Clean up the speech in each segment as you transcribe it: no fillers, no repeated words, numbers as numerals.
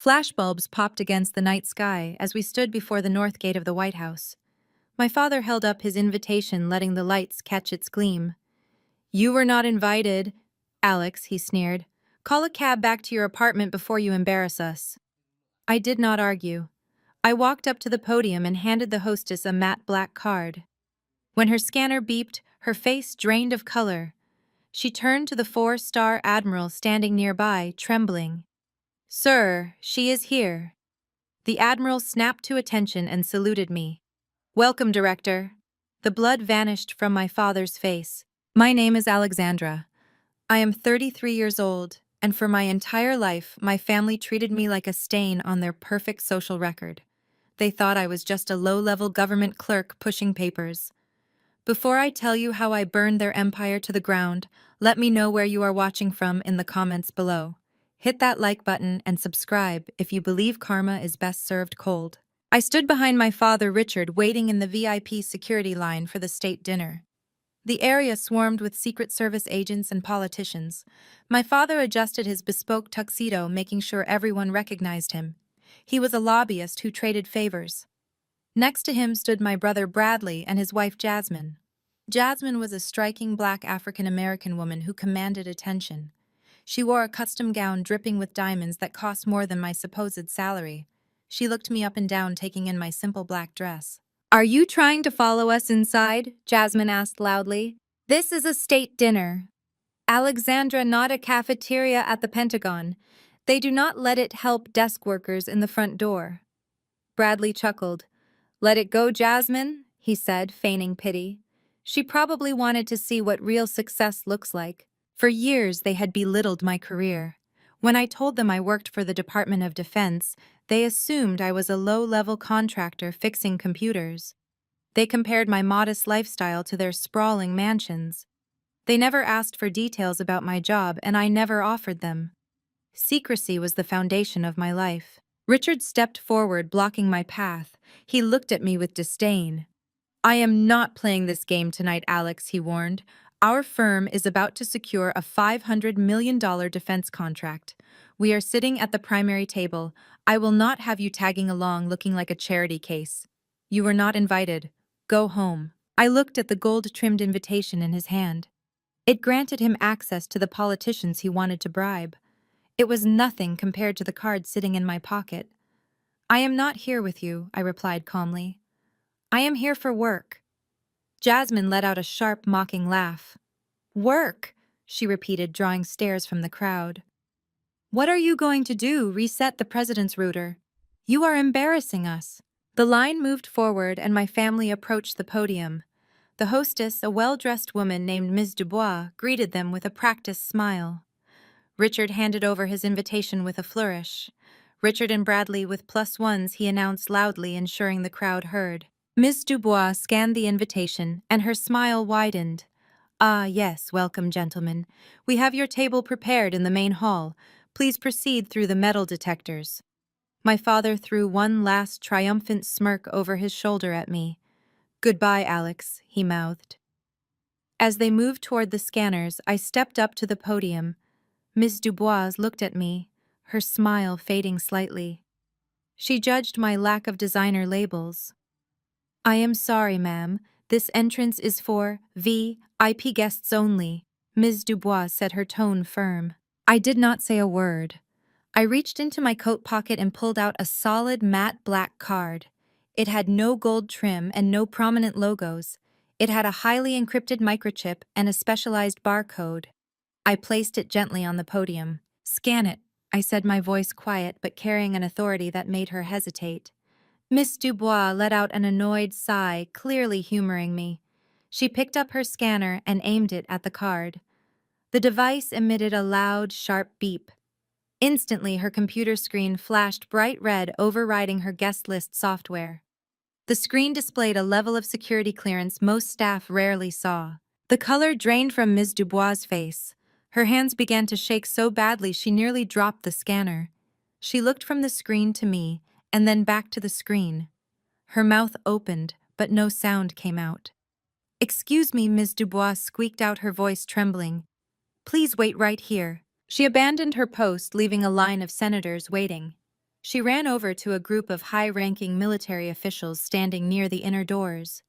Flashbulbs popped against the night sky as we stood before the north gate of the White House. My father held up his invitation, letting the lights catch its gleam. "You were not invited, Alex," he sneered. "Call a cab back to your apartment before you embarrass us." I did not argue. I walked up to the podium and handed the hostess a matte black card. When her scanner beeped, her face drained of color. She turned to the 4-star Admiral standing nearby, trembling. "Sir, she is here." The Admiral snapped to attention and saluted me. "Welcome, Director." The blood vanished from my father's face. "My name is Alexandra. I am 33 years old, and for my entire life, my family treated me like a stain on their perfect social record. They thought I was just a low-level government clerk pushing papers. Before I tell you how I burned their empire to the ground, let me know where you are watching from in the comments below. Hit that like button and subscribe if you believe karma is best served cold. I stood behind my father, Richard, waiting in the VIP security line for the state dinner. The area swarmed with Secret Service agents and politicians. My father adjusted his bespoke tuxedo, making sure everyone recognized him. He was a lobbyist who traded favors. Next to him stood my brother Bradley and his wife Jasmine. Jasmine was a striking black African-American woman who commanded attention. She wore a custom gown dripping with diamonds that cost more than my supposed salary. She looked me up and down, taking in my simple black dress. "Are you trying to follow us inside?" Jasmine asked loudly. "This is a state dinner, Alexandra, not a cafeteria at the Pentagon. They do not let it help desk workers in the front door." Bradley chuckled. "Let it go, Jasmine," he said, feigning pity. She probably wanted to see what real success looks like. For years, they had belittled my career. When I told them I worked for the Department of Defense, they assumed I was a low-level contractor fixing computers. They compared my modest lifestyle to their sprawling mansions. They never asked for details about my job, and I never offered them. Secrecy was the foundation of my life. Richard stepped forward, blocking my path. He looked at me with disdain. "I am not playing this game tonight, Alex," he warned. "Our firm is about to secure a $500 million defense contract. We are sitting at the primary table. I will not have you tagging along looking like a charity case. You were not invited. Go home." I looked at the gold-trimmed invitation in his hand. It granted him access to the politicians he wanted to bribe. It was nothing compared to the card sitting in my pocket. "I am not here with you," I replied calmly. "I am here for work." Jasmine let out a sharp, mocking laugh. "Work," she repeated, drawing stares from the crowd. "What are you going to do? Reset the president's router? You are embarrassing us." The line moved forward and my family approached the podium. The hostess, a well-dressed woman named Ms. Dubois, greeted them with a practiced smile. Richard handed over his invitation with a flourish. "Richard and Bradley with +1s," he announced loudly, ensuring the crowd heard. Ms. Dubois scanned the invitation, and her smile widened. "Ah, yes, welcome, gentlemen. We have your table prepared in the main hall. Please proceed through the metal detectors." My father threw one last triumphant smirk over his shoulder at me. "Goodbye, Alex," he mouthed. As they moved toward the scanners, I stepped up to the podium. Ms. Dubois looked at me, her smile fading slightly. She judged my lack of designer labels. "I am sorry, ma'am. This entrance is for VIP guests only," Ms. Dubois said, her tone firm. I did not say a word. I reached into my coat pocket and pulled out a solid matte black card. It had no gold trim and no prominent logos. It had a highly encrypted microchip and a specialized barcode. I placed it gently on the podium. "Scan it," I said, my voice quiet but carrying an authority that made her hesitate. Miss Dubois let out an annoyed sigh, clearly humoring me. She picked up her scanner and aimed it at the card. The device emitted a loud, sharp beep. Instantly, her computer screen flashed bright red, overriding her guest list software. The screen displayed a level of security clearance most staff rarely saw. The color drained from Ms. Dubois' face. Her hands began to shake so badly she nearly dropped the scanner. She looked from the screen to me, and then back to the screen. Her mouth opened, but no sound came out. "Excuse me," Ms. Dubois squeaked out, her voice trembling. "Please wait right here." She abandoned her post, leaving a line of senators waiting. She ran over to a group of high-ranking military officials standing near the inner doors.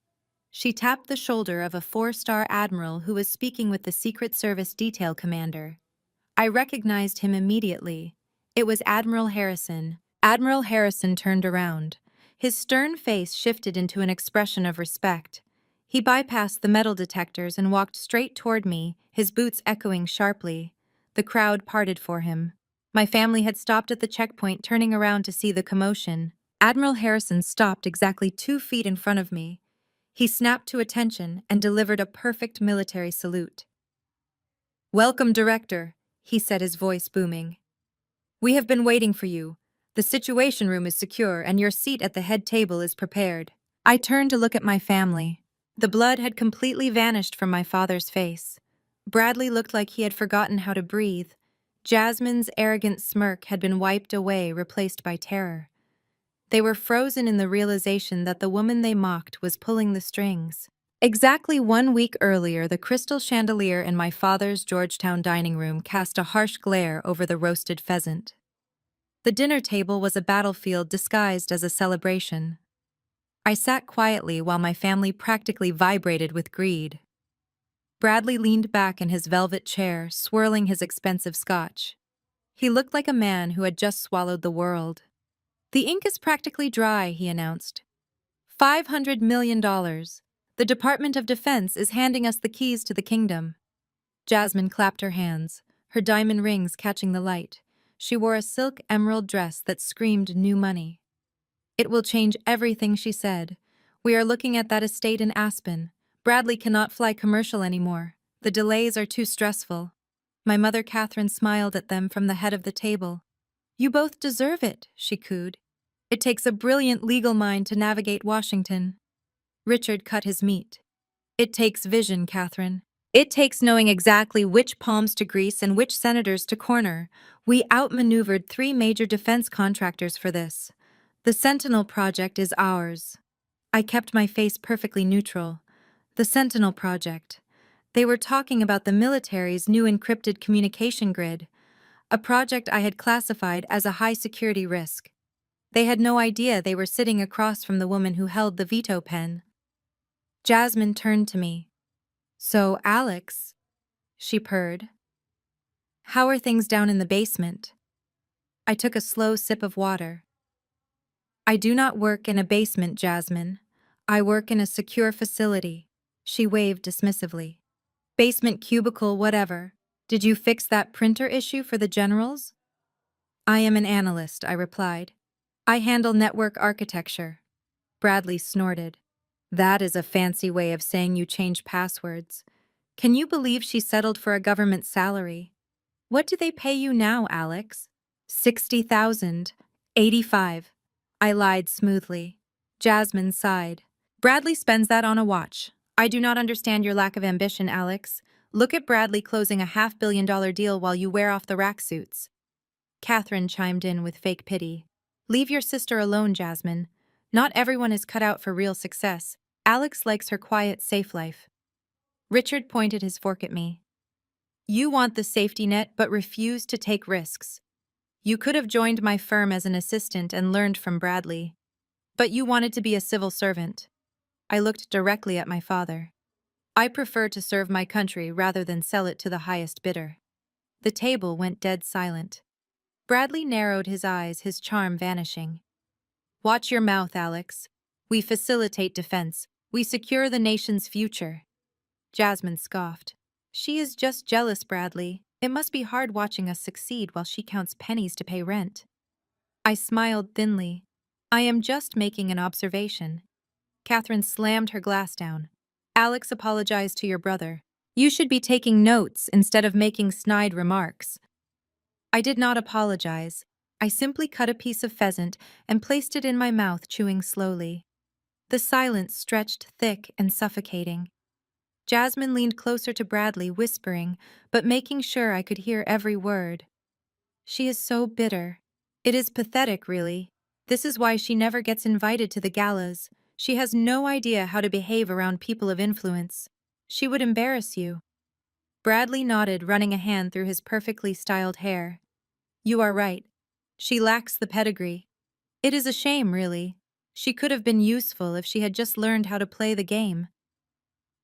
She tapped the shoulder of a four-star admiral who was speaking with the Secret Service detail commander. I recognized him immediately. It was Admiral Harrison. Admiral Harrison turned around. His stern face shifted into an expression of respect. He bypassed the metal detectors and walked straight toward me, his boots echoing sharply. The crowd parted for him. My family had stopped at the checkpoint, turning around to see the commotion. Admiral Harrison stopped exactly 2 feet in front of me. He snapped to attention and delivered a perfect military salute. "Welcome, Director," he said, his voice booming. "We have been waiting for you. The situation room is secure and your seat at the head table is prepared." I turned to look at my family. The blood had completely vanished from my father's face. Bradley looked like he had forgotten how to breathe. Jasmine's arrogant smirk had been wiped away, replaced by terror. They were frozen in the realization that the woman they mocked was pulling the strings. Exactly 1 week earlier, the crystal chandelier in my father's Georgetown dining room cast a harsh glare over the roasted pheasant. The dinner table was a battlefield disguised as a celebration. I sat quietly while my family practically vibrated with greed. Bradley leaned back in his velvet chair, swirling his expensive scotch. He looked like a man who had just swallowed the world. "The ink is practically dry," he announced. $500 million. The Department of Defense is handing us the keys to the kingdom." Jasmine clapped her hands, her diamond rings catching the light. She wore a silk emerald dress that screamed new money. "It will change everything," she said. "We are looking at that estate in Aspen. Bradley cannot fly commercial anymore. The delays are too stressful." My mother Catherine smiled at them from the head of the table. "You both deserve it," she cooed. "It takes a brilliant legal mind to navigate Washington." Richard cut his meat. "It takes vision, Catherine. It takes knowing exactly which palms to grease and which senators to corner. We outmaneuvered 3 major defense contractors for this. The Sentinel project is ours." I kept my face perfectly neutral. The Sentinel project. They were talking about the military's new encrypted communication grid, a project I had classified as a high-security risk. They had no idea they were sitting across from the woman who held the veto pen. Jasmine turned to me. "So, Alex," she purred. "How are things down in the basement?" I took a slow sip of water. "I do not work in a basement, Jasmine. I work in a secure facility." She waved dismissively. "Basement, cubicle, whatever. Did you fix that printer issue for the generals?" "I am an analyst," I replied. "I handle network architecture." Bradley snorted. "That is a fancy way of saying you change passwords. Can you believe she settled for a government salary?" "What do they pay you now, Alex?" 60,000. 85. I lied smoothly. Jasmine sighed. "Bradley spends that on a watch. I do not understand your lack of ambition, Alex. Look at Bradley closing a $500 million deal while you wear off the rack suits." Catherine chimed in with fake pity. "Leave your sister alone, Jasmine. Not everyone is cut out for real success. Alex likes her quiet, safe life." Richard pointed his fork at me. "You want the safety net but refuse to take risks. You could have joined my firm as an assistant and learned from Bradley. But you wanted to be a civil servant." I looked directly at my father. "I prefer to serve my country rather than sell it to the highest bidder." The table went dead silent. Bradley narrowed his eyes, his charm vanishing. "Watch your mouth, Alex. We facilitate defense. We secure the nation's future." Jasmine scoffed. "She is just jealous, Bradley. It must be hard watching us succeed while she counts pennies to pay rent." I smiled thinly. "I am just making an observation." Catherine slammed her glass down. "Alex apologized to your brother. You should be taking notes instead of making snide remarks." I did not apologize. I simply cut a piece of pheasant and placed it in my mouth, chewing slowly. The silence stretched thick and suffocating. Jasmine leaned closer to Bradley, whispering, but making sure I could hear every word. "She is so bitter. It is pathetic, really. This is why she never gets invited to the galas. She has no idea how to behave around people of influence. She would embarrass you." Bradley nodded, running a hand through his perfectly styled hair. "You are right. She lacks the pedigree. It is a shame, really. She could have been useful if she had just learned how to play the game.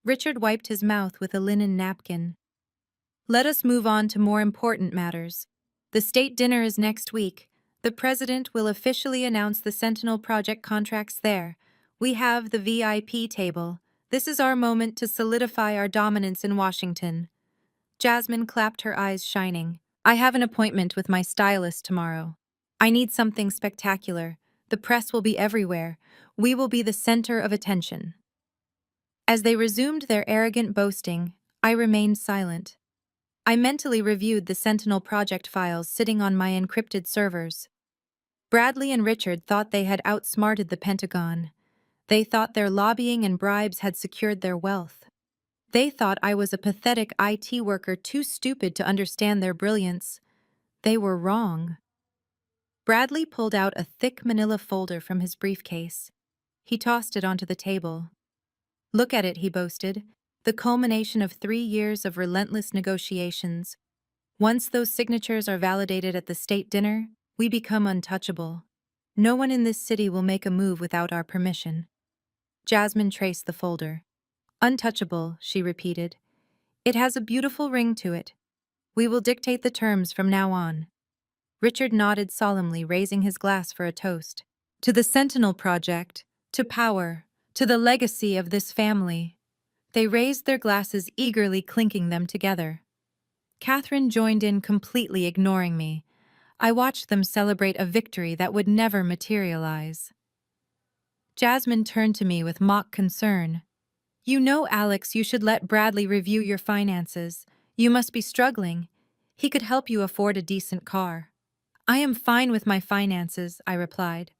Richard wiped his mouth with a linen napkin. Let us move on to more important matters. The state dinner is next week. The president will officially announce the Sentinel project contracts there. We have the VIP table. This is our moment to solidify our dominance in Washington. Jasmine clapped, her eyes shining. I have an appointment with my stylist tomorrow. I need something spectacular. The press will be everywhere. We will be the center of attention. As they resumed their arrogant boasting, I remained silent. I mentally reviewed the Sentinel project files sitting on my encrypted servers. Bradley and Richard thought they had outsmarted the Pentagon. They thought their lobbying and bribes had secured their wealth. They thought I was a pathetic IT worker too stupid to understand their brilliance. They were wrong. Bradley pulled out a thick manila folder from his briefcase. He tossed it onto the table. Look at it, he boasted. The culmination of 3 years of relentless negotiations. Once those signatures are validated at the state dinner, we become untouchable. No one in this city will make a move without our permission. Jasmine traced the folder. Untouchable, she repeated. It has a beautiful ring to it. We will dictate the terms from now on. Richard nodded solemnly, raising his glass for a toast. To the Sentinel Project, to power, to the legacy of this family. They raised their glasses, eagerly clinking them together. Catherine joined in, completely ignoring me. I watched them celebrate a victory that would never materialize. Jasmine turned to me with mock concern. You know, Alex, you should let Bradley review your finances. You must be struggling. He could help you afford a decent car. I am fine with my finances, I replied.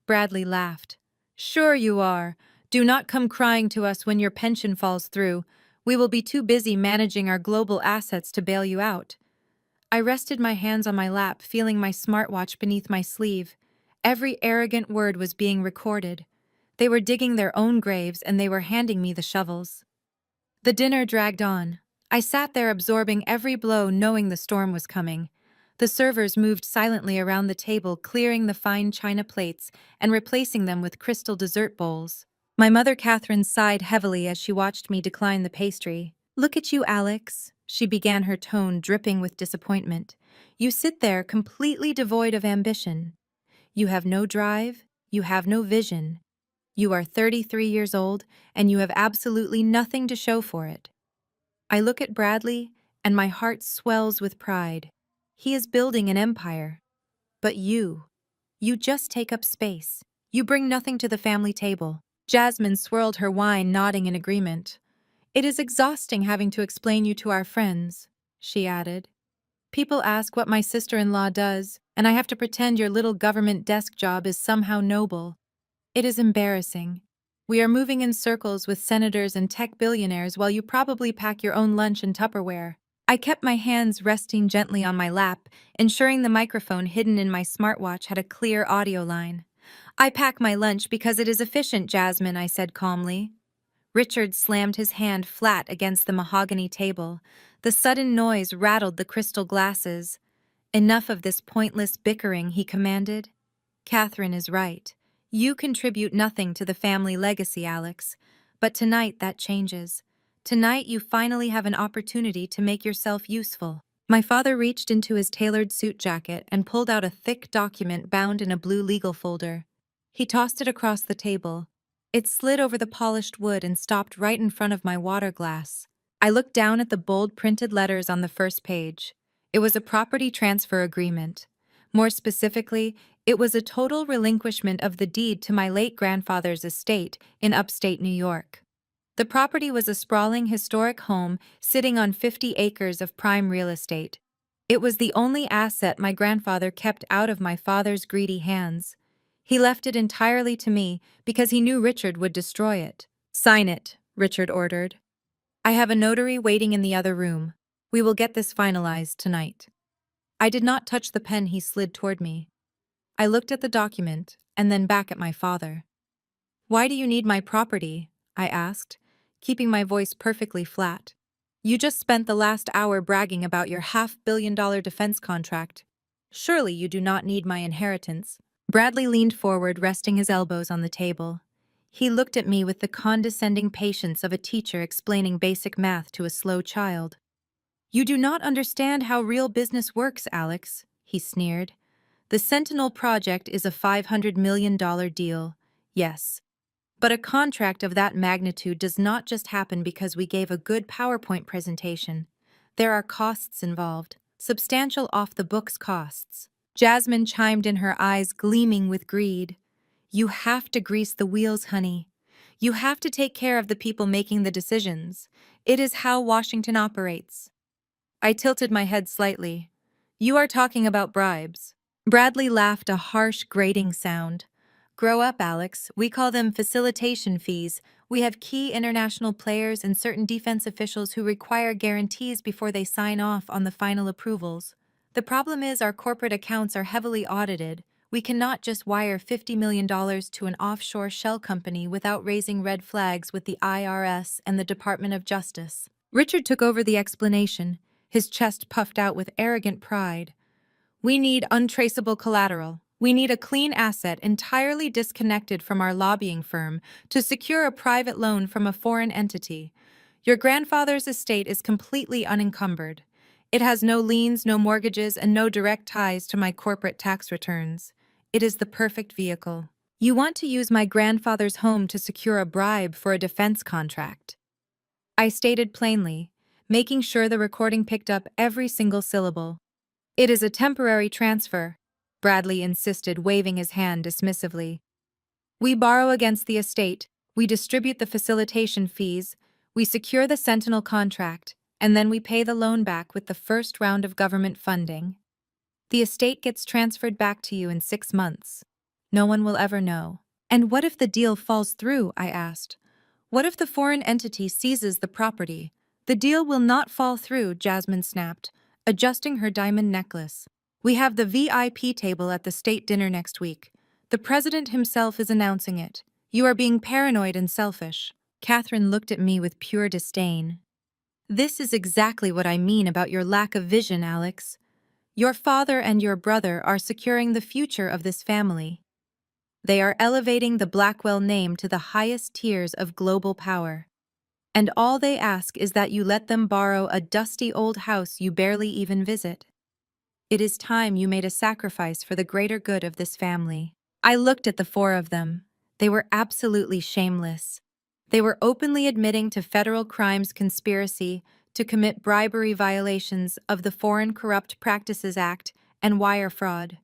Bradley laughed. Sure you are. Do not come crying to us when your pension falls through. We will be too busy managing our global assets to bail you out. I rested my hands on my lap, feeling my smartwatch beneath my sleeve. Every arrogant word was being recorded. They were digging their own graves, and they were handing me the shovels. The dinner dragged on. I sat there absorbing every blow, knowing the storm was coming. The servers moved silently around the table, clearing the fine china plates and replacing them with crystal dessert bowls. My mother, Catherine, sighed heavily as she watched me decline the pastry. Look at you, Alex, she began, her tone dripping with disappointment. You sit there completely devoid of ambition. You have no drive, you have no vision. You are 33 years old, and you have absolutely nothing to show for it. I look at Bradley, and my heart swells with pride. He is building an empire. But you just take up space. You bring nothing to the family table. Jasmine swirled her wine, nodding in agreement. It is exhausting having to explain you to our friends, she added. People ask what my sister-in-law does, and I have to pretend your little government desk job is somehow noble. It is embarrassing. We are moving in circles with senators and tech billionaires while you probably pack your own lunch in Tupperware. I kept my hands resting gently on my lap, ensuring the microphone hidden in my smartwatch had a clear audio line. I pack my lunch because it is efficient, Jasmine, I said calmly. Richard slammed his hand flat against the mahogany table. The sudden noise rattled the crystal glasses. Enough of this pointless bickering, he commanded. Catherine is right. You contribute nothing to the family legacy, Alex. But tonight that changes. Tonight you finally have an opportunity to make yourself useful. My father reached into his tailored suit jacket and pulled out a thick document bound in a blue legal folder. He tossed it across the table. It slid over the polished wood and stopped right in front of my water glass. I looked down at the bold printed letters on the first page. It was a property transfer agreement. More specifically, it was a total relinquishment of the deed to my late grandfather's estate in upstate New York. The property was a sprawling historic home sitting on 50 acres of prime real estate. It was the only asset my grandfather kept out of my father's greedy hands. He left it entirely to me because he knew Richard would destroy it. Sign it, Richard ordered. I have a notary waiting in the other room. We will get this finalized tonight. I did not touch the pen he slid toward me. I looked at the document and then back at my father. Why do you need my property? I asked, keeping my voice perfectly flat. You just spent the last hour bragging about your $500 million defense contract. Surely you do not need my inheritance. Bradley leaned forward, resting his elbows on the table. He looked at me with the condescending patience of a teacher explaining basic math to a slow child. You do not understand how real business works, Alex, he sneered. The Sentinel project is a $500 million deal, yes. But a contract of that magnitude does not just happen because we gave a good PowerPoint presentation. There are costs involved, substantial off-the-books costs. Jasmine chimed in, her eyes gleaming with greed. You have to grease the wheels, honey. You have to take care of the people making the decisions. It is how Washington operates. I tilted my head slightly. You are talking about bribes. Bradley laughed, a harsh, grating sound. Grow up, Alex. We call them facilitation fees. We have key international players and certain defense officials who require guarantees before they sign off on the final approvals. The problem is our corporate accounts are heavily audited. We cannot just wire $50 million to an offshore shell company without raising red flags with the IRS and the Department of Justice. Richard took over the explanation, his chest puffed out with arrogant pride. We need untraceable collateral. We need a clean asset entirely disconnected from our lobbying firm to secure a private loan from a foreign entity. Your grandfather's estate is completely unencumbered. It has no liens, no mortgages, and no direct ties to my corporate tax returns. It is the perfect vehicle. You want to use my grandfather's home to secure a bribe for a defense contract. I stated plainly, making sure the recording picked up every single syllable. It is a temporary transfer, Bradley insisted, waving his hand dismissively. We borrow against the estate, we distribute the facilitation fees, we secure the Sentinel contract, and then we pay the loan back with the first round of government funding. The estate gets transferred back to you in 6 months. No one will ever know. And what if the deal falls through? I asked. What if the foreign entity seizes the property? The deal will not fall through, Jasmine snapped, adjusting her diamond necklace. We have the VIP table at the state dinner next week. The president himself is announcing it. You are being paranoid and selfish. Catherine looked at me with pure disdain. This is exactly what I mean about your lack of vision, Alex. Your father and your brother are securing the future of this family. They are elevating the Blackwell name to the highest tiers of global power. And all they ask is that you let them borrow a dusty old house you barely even visit. It is time you made a sacrifice for the greater good of this family. I looked at the 4 of them. They were absolutely shameless. They were openly admitting to federal crimes conspiracy to commit bribery violations of the Foreign Corrupt Practices Act and wire fraud.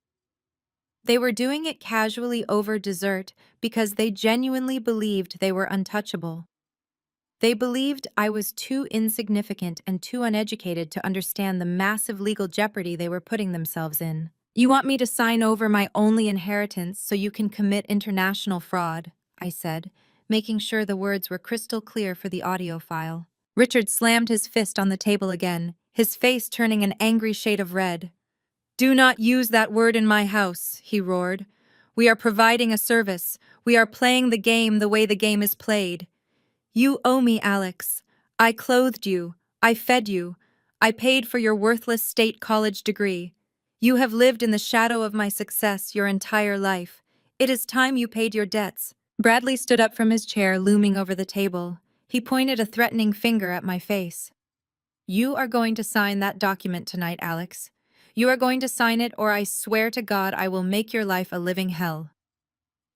They were doing it casually over dessert because they genuinely believed they were untouchable. They believed I was too insignificant and too uneducated to understand the massive legal jeopardy they were putting themselves in. You want me to sign over my only inheritance so you can commit international fraud, I said, making sure the words were crystal clear for the audio file. Richard slammed his fist on the table again, his face turning an angry shade of red. Do not use that word in my house, he roared. We are providing a service. We are playing the game the way the game is played. You owe me, Alex. I clothed you. I fed you. I paid for your worthless state college degree. You have lived in the shadow of my success your entire life. It is time you paid your debts. Bradley stood up from his chair, looming over the table. He pointed a threatening finger at my face. You are going to sign that document tonight, Alex. You are going to sign it, or I swear to God I will make your life a living hell.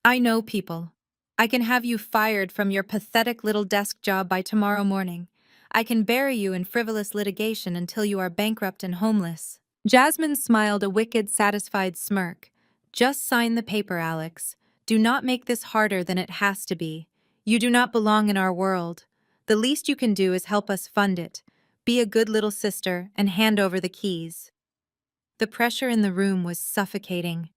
I know people. I can have you fired from your pathetic little desk job by tomorrow morning. I can bury you in frivolous litigation until you are bankrupt and homeless. Jasmine smiled a wicked, satisfied smirk. Just sign the paper, Alex. Do not make this harder than it has to be. You do not belong in our world. The least you can do is help us fund it. Be a good little sister and hand over the keys. The pressure in the room was suffocating.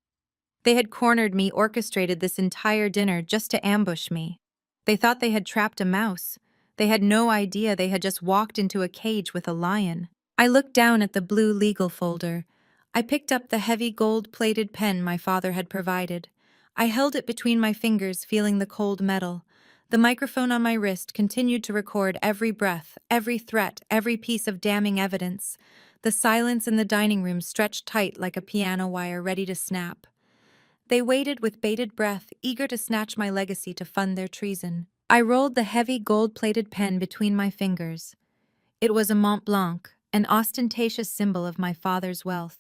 They had cornered me, orchestrated this entire dinner just to ambush me. They thought they had trapped a mouse. They had no idea they had just walked into a cage with a lion. I looked down at the blue legal folder. I picked up the heavy gold-plated pen my father had provided. I held it between my fingers, feeling the cold metal. The microphone on my wrist continued to record every breath, every threat, every piece of damning evidence. The silence in the dining room stretched tight like a piano wire ready to snap. They waited with bated breath, eager to snatch my legacy to fund their treason. I rolled the heavy gold-plated pen between my fingers. It was a Mont Blanc, an ostentatious symbol of my father's wealth.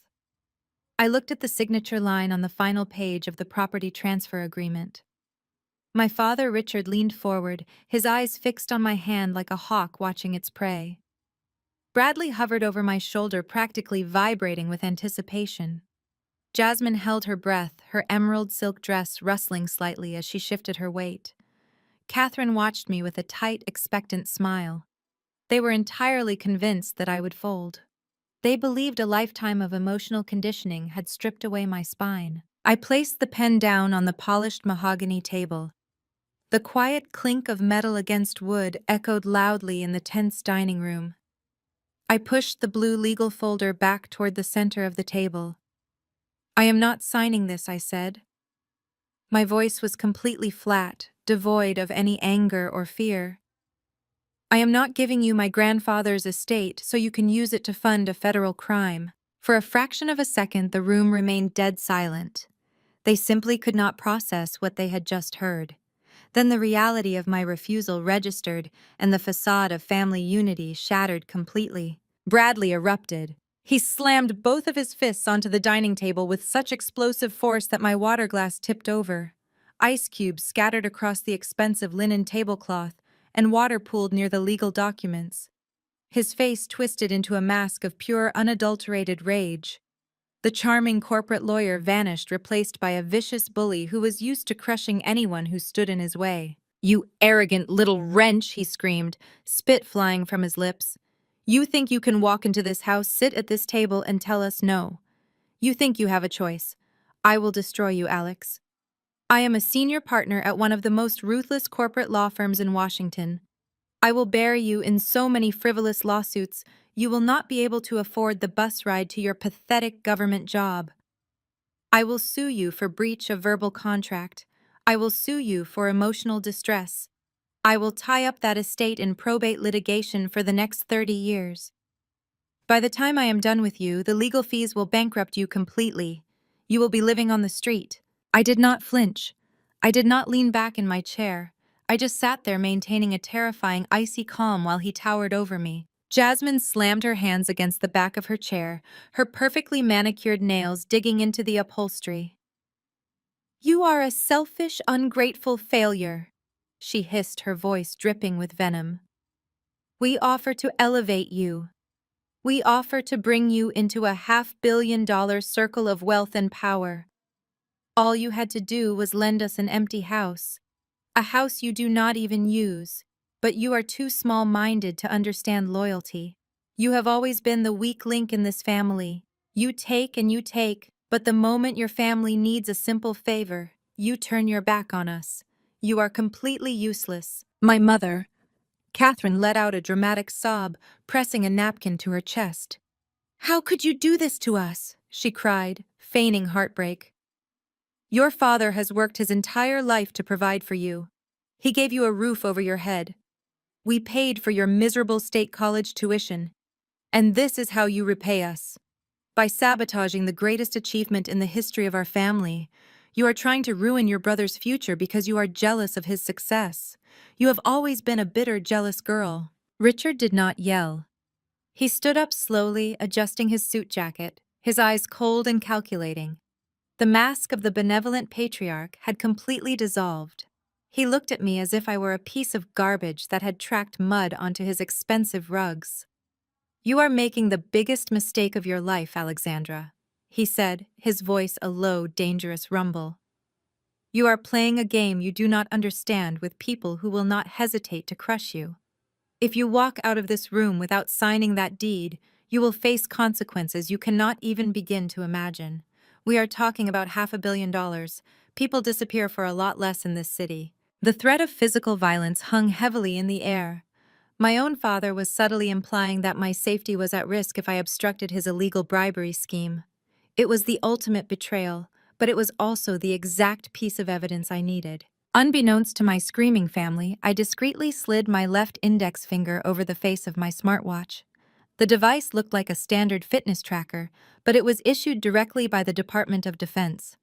I looked at the signature line on the final page of the property transfer agreement. My father, Richard, leaned forward, his eyes fixed on my hand like a hawk watching its prey. Bradley hovered over my shoulder, practically vibrating with anticipation. Jasmine held her breath, her emerald silk dress rustling slightly as she shifted her weight. Catherine watched me with a tight, expectant smile. They were entirely convinced that I would fold. They believed a lifetime of emotional conditioning had stripped away my spine. I placed the pen down on the polished mahogany table. The quiet clink of metal against wood echoed loudly in the tense dining room. I pushed the blue legal folder back toward the center of the table. "I am not signing this," I said. My voice was completely flat, devoid of any anger or fear. "I am not giving you my grandfather's estate so you can use it to fund a federal crime." For a fraction of a second, the room remained dead silent. They simply could not process what they had just heard. Then the reality of my refusal registered, and the facade of family unity shattered completely. Bradley erupted. He slammed both of his fists onto the dining table with such explosive force that my water glass tipped over. Ice cubes scattered across the expensive linen tablecloth, and water pooled near the legal documents. His face twisted into a mask of pure, unadulterated rage. The charming corporate lawyer vanished, replaced by a vicious bully who was used to crushing anyone who stood in his way. "You arrogant little wretch," he screamed, spit flying from his lips. "You think you can walk into this house, sit at this table, and tell us no? You think you have a choice. I will destroy you, Alex. I am a senior partner at one of the most ruthless corporate law firms in Washington. I will bury you in so many frivolous lawsuits, you will not be able to afford the bus ride to your pathetic government job. I will sue you for breach of verbal contract. I will sue you for emotional distress. I will tie up that estate in probate litigation for the next 30 years. By the time I am done with you, the legal fees will bankrupt you completely. You will be living on the street." I did not flinch. I did not lean back in my chair. I just sat there maintaining a terrifying, icy calm while he towered over me. Jasmine slammed her hands against the back of her chair, her perfectly manicured nails digging into the upholstery. "You are a selfish, ungrateful failure," she hissed, her voice dripping with venom. "We offer to elevate you. We offer to bring you into a $500 million circle of wealth and power. All you had to do was lend us an empty house. A house you do not even use, but you are too small-minded to understand loyalty. You have always been the weak link in this family. You take and you take, but the moment your family needs a simple favor, you turn your back on us. You are completely useless." My mother, Catherine, let out a dramatic sob, pressing a napkin to her chest. "How could you do this to us?" she cried, feigning heartbreak. "Your father has worked his entire life to provide for you. He gave you a roof over your head. We paid for your miserable state college tuition. And this is how you repay us. By sabotaging the greatest achievement in the history of our family. You are trying to ruin your brother's future because you are jealous of his success. You have always been a bitter, jealous girl." Richard did not yell. He stood up slowly, adjusting his suit jacket, his eyes cold and calculating. The mask of the benevolent patriarch had completely dissolved. He looked at me as if I were a piece of garbage that had tracked mud onto his expensive rugs. "You are making the biggest mistake of your life, Alexandra," he said, his voice a low, dangerous rumble. "You are playing a game you do not understand with people who will not hesitate to crush you. If you walk out of this room without signing that deed, you will face consequences you cannot even begin to imagine. We are talking about $500 million. People disappear for a lot less in this city." The threat of physical violence hung heavily in the air. My own father was subtly implying that my safety was at risk if I obstructed his illegal bribery scheme. It was the ultimate betrayal, but it was also the exact piece of evidence I needed. Unbeknownst to my screaming family, I discreetly slid my left index finger over the face of my smartwatch. The device looked like a standard fitness tracker, but it was issued directly by the Department of Defense.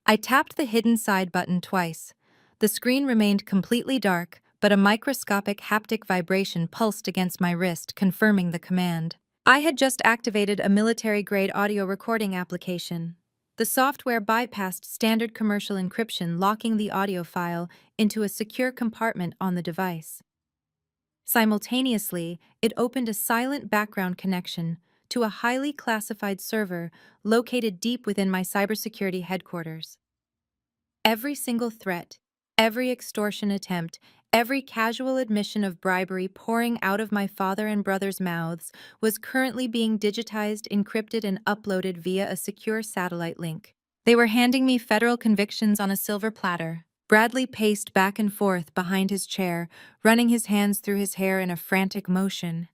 I tapped the hidden side button twice. The screen remained completely dark, but a microscopic haptic vibration pulsed against my wrist, confirming the command. I had just activated a military-grade audio recording application. The software bypassed standard commercial encryption, locking the audio file into a secure compartment on the device. Simultaneously, it opened a silent background connection to a highly classified server located deep within my cybersecurity headquarters. Every single threat, every extortion attempt, every casual admission of bribery pouring out of my father and brother's mouths was currently being digitized, encrypted, and uploaded via a secure satellite link. They were handing me federal convictions on a silver platter. Bradley paced back and forth behind his chair, running his hands through his hair in a frantic motion.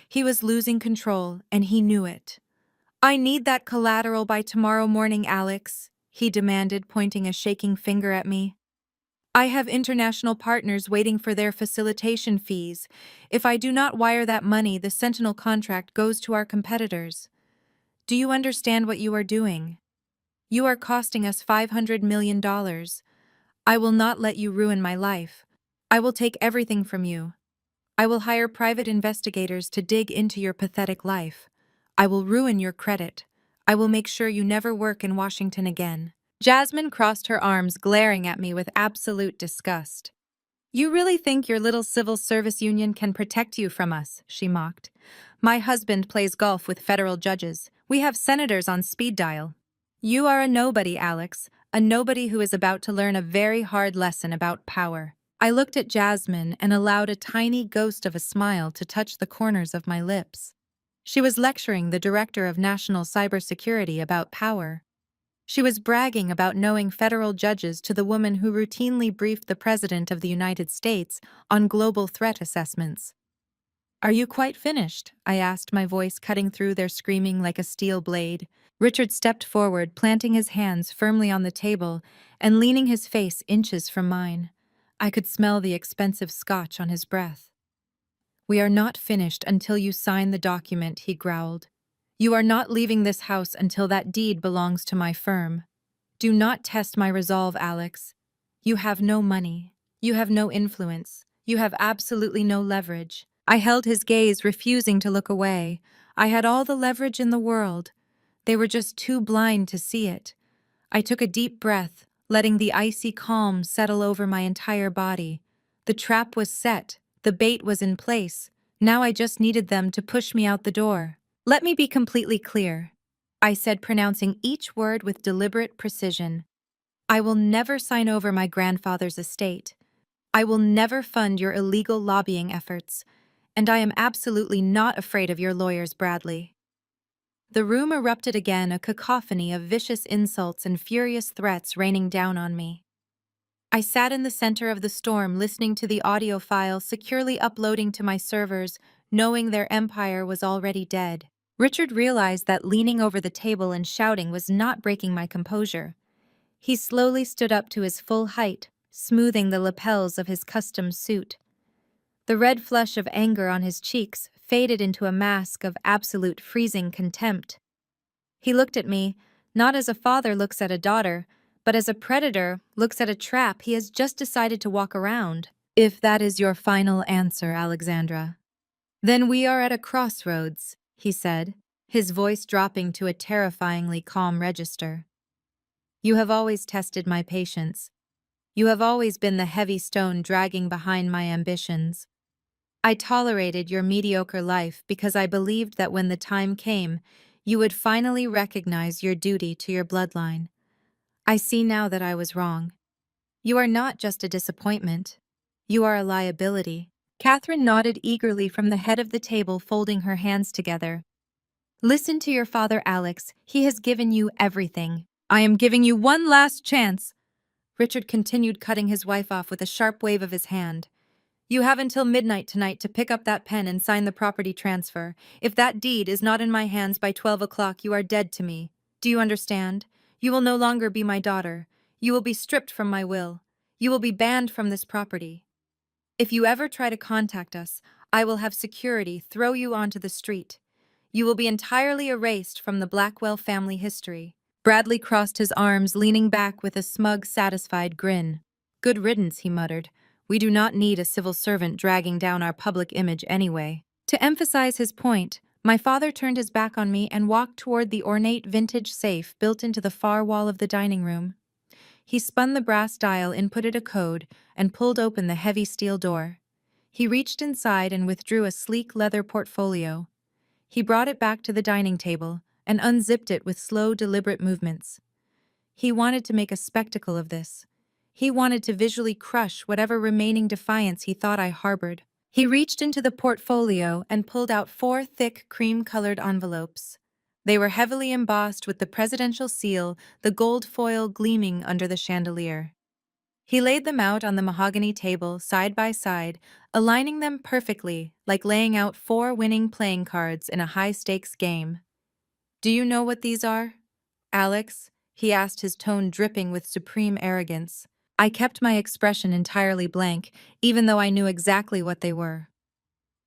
He was losing control, and he knew it. "I need that collateral by tomorrow morning, Alex," he demanded, pointing a shaking finger at me. "I have international partners waiting for their facilitation fees. If I do not wire that money, the Sentinel contract goes to our competitors. Do you understand what you are doing? You are costing us $500 million. I will not let you ruin my life. I will take everything from you. I will hire private investigators to dig into your pathetic life. I will ruin your credit. I will make sure you never work in Washington again." Jasmine crossed her arms, glaring at me with absolute disgust. "You really think your little civil service union can protect you from us?" she mocked. "My husband plays golf with federal judges. We have senators on speed dial. You are a nobody, Alex, a nobody who is about to learn a very hard lesson about power." I looked at Jasmine and allowed a tiny ghost of a smile to touch the corners of my lips. She was lecturing the Director of National Cybersecurity about power. She was bragging about knowing federal judges to the woman who routinely briefed the President of the United States on global threat assessments. "Are you quite finished?" I asked, my voice cutting through their screaming like a steel blade. Richard stepped forward, planting his hands firmly on the table and leaning his face inches from mine. I could smell the expensive scotch on his breath. "We are not finished until you sign the document," he growled. "You are not leaving this house until that deed belongs to my firm. Do not test my resolve, Alex. You have no money. You have no influence. You have absolutely no leverage." I held his gaze, refusing to look away. I had all the leverage in the world. They were just too blind to see it. I took a deep breath, letting the icy calm settle over my entire body. The trap was set. The bait was in place. Now I just needed them to push me out the door. "Let me be completely clear," I said, pronouncing each word with deliberate precision. "I will never sign over my grandfather's estate. I will never fund your illegal lobbying efforts. And I am absolutely not afraid of your lawyers, Bradley." The room erupted again, a cacophony of vicious insults and furious threats raining down on me. I sat in the center of the storm, listening to the audio file securely uploading to my servers, knowing their empire was already dead. Richard realized that leaning over the table and shouting was not breaking my composure. He slowly stood up to his full height, smoothing the lapels of his custom suit. The red flush of anger on his cheeks faded into a mask of absolute freezing contempt. He looked at me, not as a father looks at a daughter, but as a predator looks at a trap he has just decided to walk around. "If that is your final answer, Alexandra, then we are at a crossroads," he said, his voice dropping to a terrifyingly calm register. "You have always tested my patience. You have always been the heavy stone dragging behind my ambitions. I tolerated your mediocre life because I believed that when the time came, you would finally recognize your duty to your bloodline. I see now that I was wrong. You are not just a disappointment. You are a liability." Catherine nodded eagerly from the head of the table, folding her hands together. "Listen to your father, Alex. He has given you everything. I am giving you one last chance." Richard continued, cutting his wife off with a sharp wave of his hand. "You have until midnight tonight to pick up that pen and sign the property transfer. If that deed is not in my hands by 12 o'clock, you are dead to me. Do you understand? You will no longer be my daughter. You will be stripped from my will. You will be banned from this property. If you ever try to contact us, I will have security throw you onto the street. You will be entirely erased from the Blackwell family history. Bradley crossed his arms, leaning back with a smug, satisfied grin. Good riddance, he muttered. We do not need a civil servant dragging down our public image anyway. To emphasize his point, my father turned his back on me and walked toward the ornate vintage safe built into the far wall of the dining room. He spun the brass dial, inputted a code, and pulled open the heavy steel door. He reached inside and withdrew a sleek leather portfolio. He brought it back to the dining table and unzipped it with slow, deliberate movements. He wanted to make a spectacle of this. He wanted to visually crush whatever remaining defiance he thought I harbored. He reached into the portfolio and pulled out 4 thick, cream-colored envelopes. They were heavily embossed with the presidential seal, the gold foil gleaming under the chandelier. He laid them out on the mahogany table, side by side, aligning them perfectly, like laying out 4 winning playing cards in a high-stakes game. Do you know what these are, Alex? He asked, his tone dripping with supreme arrogance. I kept my expression entirely blank, even though I knew exactly what they were.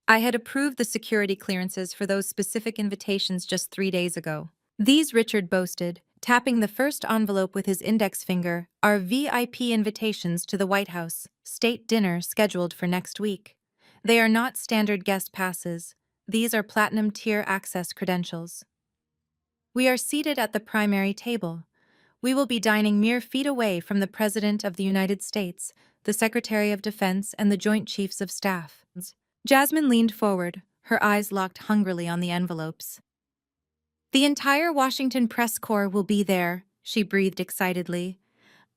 I had approved the security clearances for those specific invitations just 3 days ago. These, Richard boasted, tapping the first envelope with his index finger, are VIP invitations to the White House state dinner scheduled for next week. They are not standard guest passes. These are platinum tier access credentials. We are seated at the primary table. We will be dining mere feet away from the President of the United States, the Secretary of Defense, and the Joint Chiefs of Staff. Jasmine leaned forward, her eyes locked hungrily on the envelopes. The entire Washington press corps will be there, she breathed excitedly.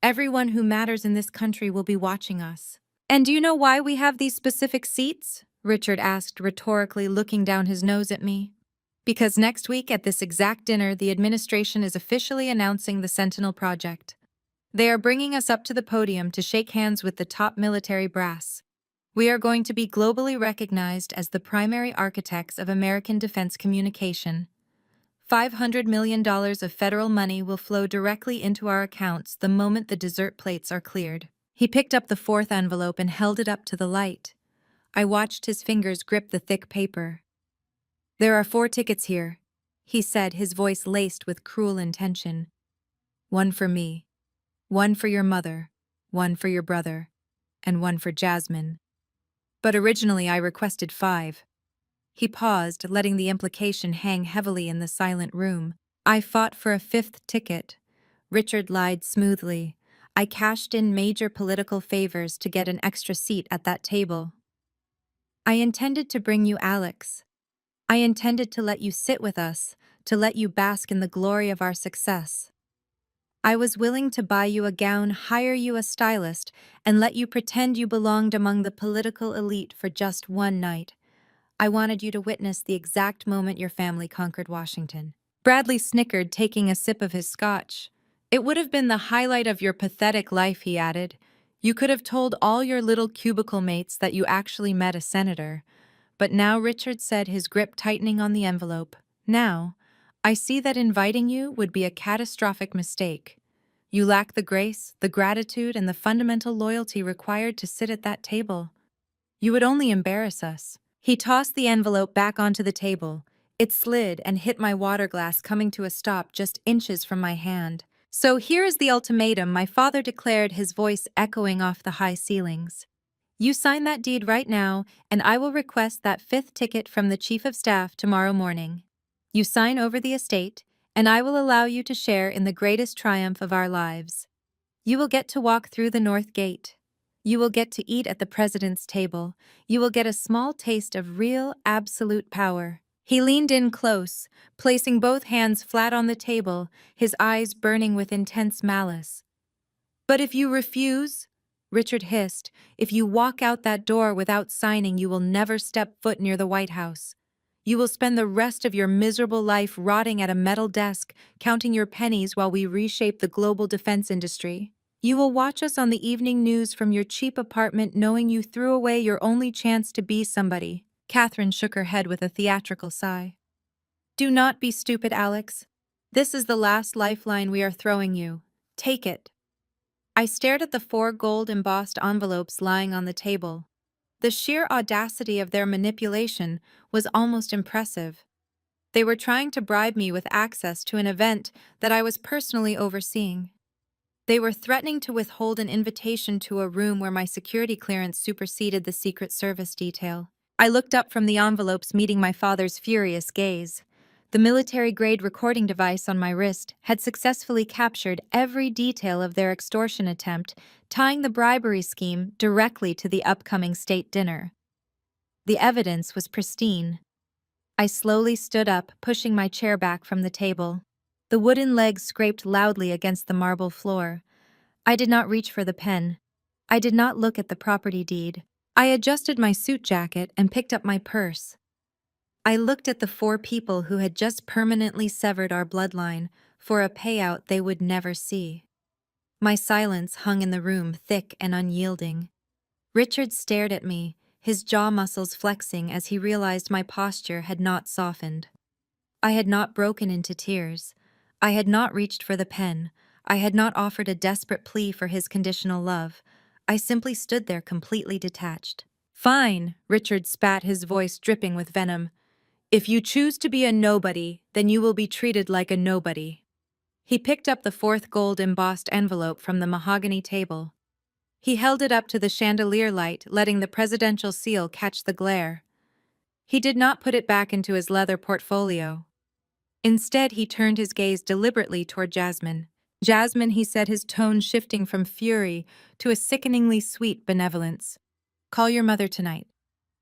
Everyone who matters in this country will be watching us. And do you know why we have these specific seats? Richard asked rhetorically, looking down his nose at me. Because next week at this exact dinner, the administration is officially announcing the Sentinel Project. They are bringing us up to the podium to shake hands with the top military brass. We are going to be globally recognized as the primary architects of American defense communication. $500 million of federal money will flow directly into our accounts the moment the dessert plates are cleared. He picked up the 4th envelope and held it up to the light. I watched his fingers grip the thick paper. There are 4 tickets here, he said, his voice laced with cruel intention. 1 for me, 1 for your mother, 1 for your brother, and 1 for Jasmine. But originally I requested 5. He paused, letting the implication hang heavily in the silent room. I fought for a 5th ticket. Richard lied smoothly. I cashed in major political favors to get an extra seat at that table. I intended to bring you Alex. I intended to let you sit with us, to let you bask in the glory of our success. I was willing to buy you a gown, hire you a stylist, and let you pretend you belonged among the political elite for just 1 night. I wanted you to witness the exact moment your family conquered Washington. Bradley snickered, taking a sip of his scotch. It would have been the highlight of your pathetic life, he added. You could have told all your little cubicle mates that you actually met a senator. But now, Richard said, his grip tightening on the envelope, now, I see that inviting you would be a catastrophic mistake. You lack the grace, the gratitude, and the fundamental loyalty required to sit at that table. You would only embarrass us. He tossed the envelope back onto the table. It slid and hit my water glass, coming to a stop just inches from my hand. So here is the ultimatum, my father declared, his voice echoing off the high ceilings. You sign that deed right now, and I will request that 5th ticket from the Chief of Staff tomorrow morning. You sign over the estate, and I will allow you to share in the greatest triumph of our lives. You will get to walk through the North Gate. You will get to eat at the president's table. You will get a small taste of real, absolute power. He leaned in close, placing both hands flat on the table, his eyes burning with intense malice. But if you refuse, Richard hissed, if you walk out that door without signing, you will never step foot near the White House. You will spend the rest of your miserable life rotting at a metal desk, counting your pennies while we reshape the global defense industry. You will watch us on the evening news from your cheap apartment, knowing you threw away your only chance to be somebody. Catherine shook her head with a theatrical sigh. Do not be stupid, Alex. This is the last lifeline we are throwing you. Take it. I stared at the 4 gold-embossed envelopes lying on the table. The sheer audacity of their manipulation was almost impressive. They were trying to bribe me with access to an event that I was personally overseeing. They were threatening to withhold an invitation to a room where my security clearance superseded the Secret Service detail. I looked up from the envelopes, meeting my father's furious gaze. The military-grade recording device on my wrist had successfully captured every detail of their extortion attempt, tying the bribery scheme directly to the upcoming state dinner. The evidence was pristine. I slowly stood up, pushing my chair back from the table. The wooden legs scraped loudly against the marble floor. I did not reach for the pen. I did not look at the property deed. I adjusted my suit jacket and picked up my purse. I looked at the 4 people who had just permanently severed our bloodline for a payout they would never see. My silence hung in the room, thick and unyielding. Richard stared at me, his jaw muscles flexing as he realized my posture had not softened. I had not broken into tears. I had not reached for the pen. I had not offered a desperate plea for his conditional love. I simply stood there completely detached. "Fine," Richard spat, his voice dripping with venom. "If you choose to be a nobody, then you will be treated like a nobody." He picked up the 4th gold-embossed envelope from the mahogany table. He held it up to the chandelier light, letting the presidential seal catch the glare. He did not put it back into his leather portfolio. Instead, he turned his gaze deliberately toward Jasmine. "Jasmine," he said, his tone shifting from fury to a sickeningly sweet benevolence. "Call your mother tonight.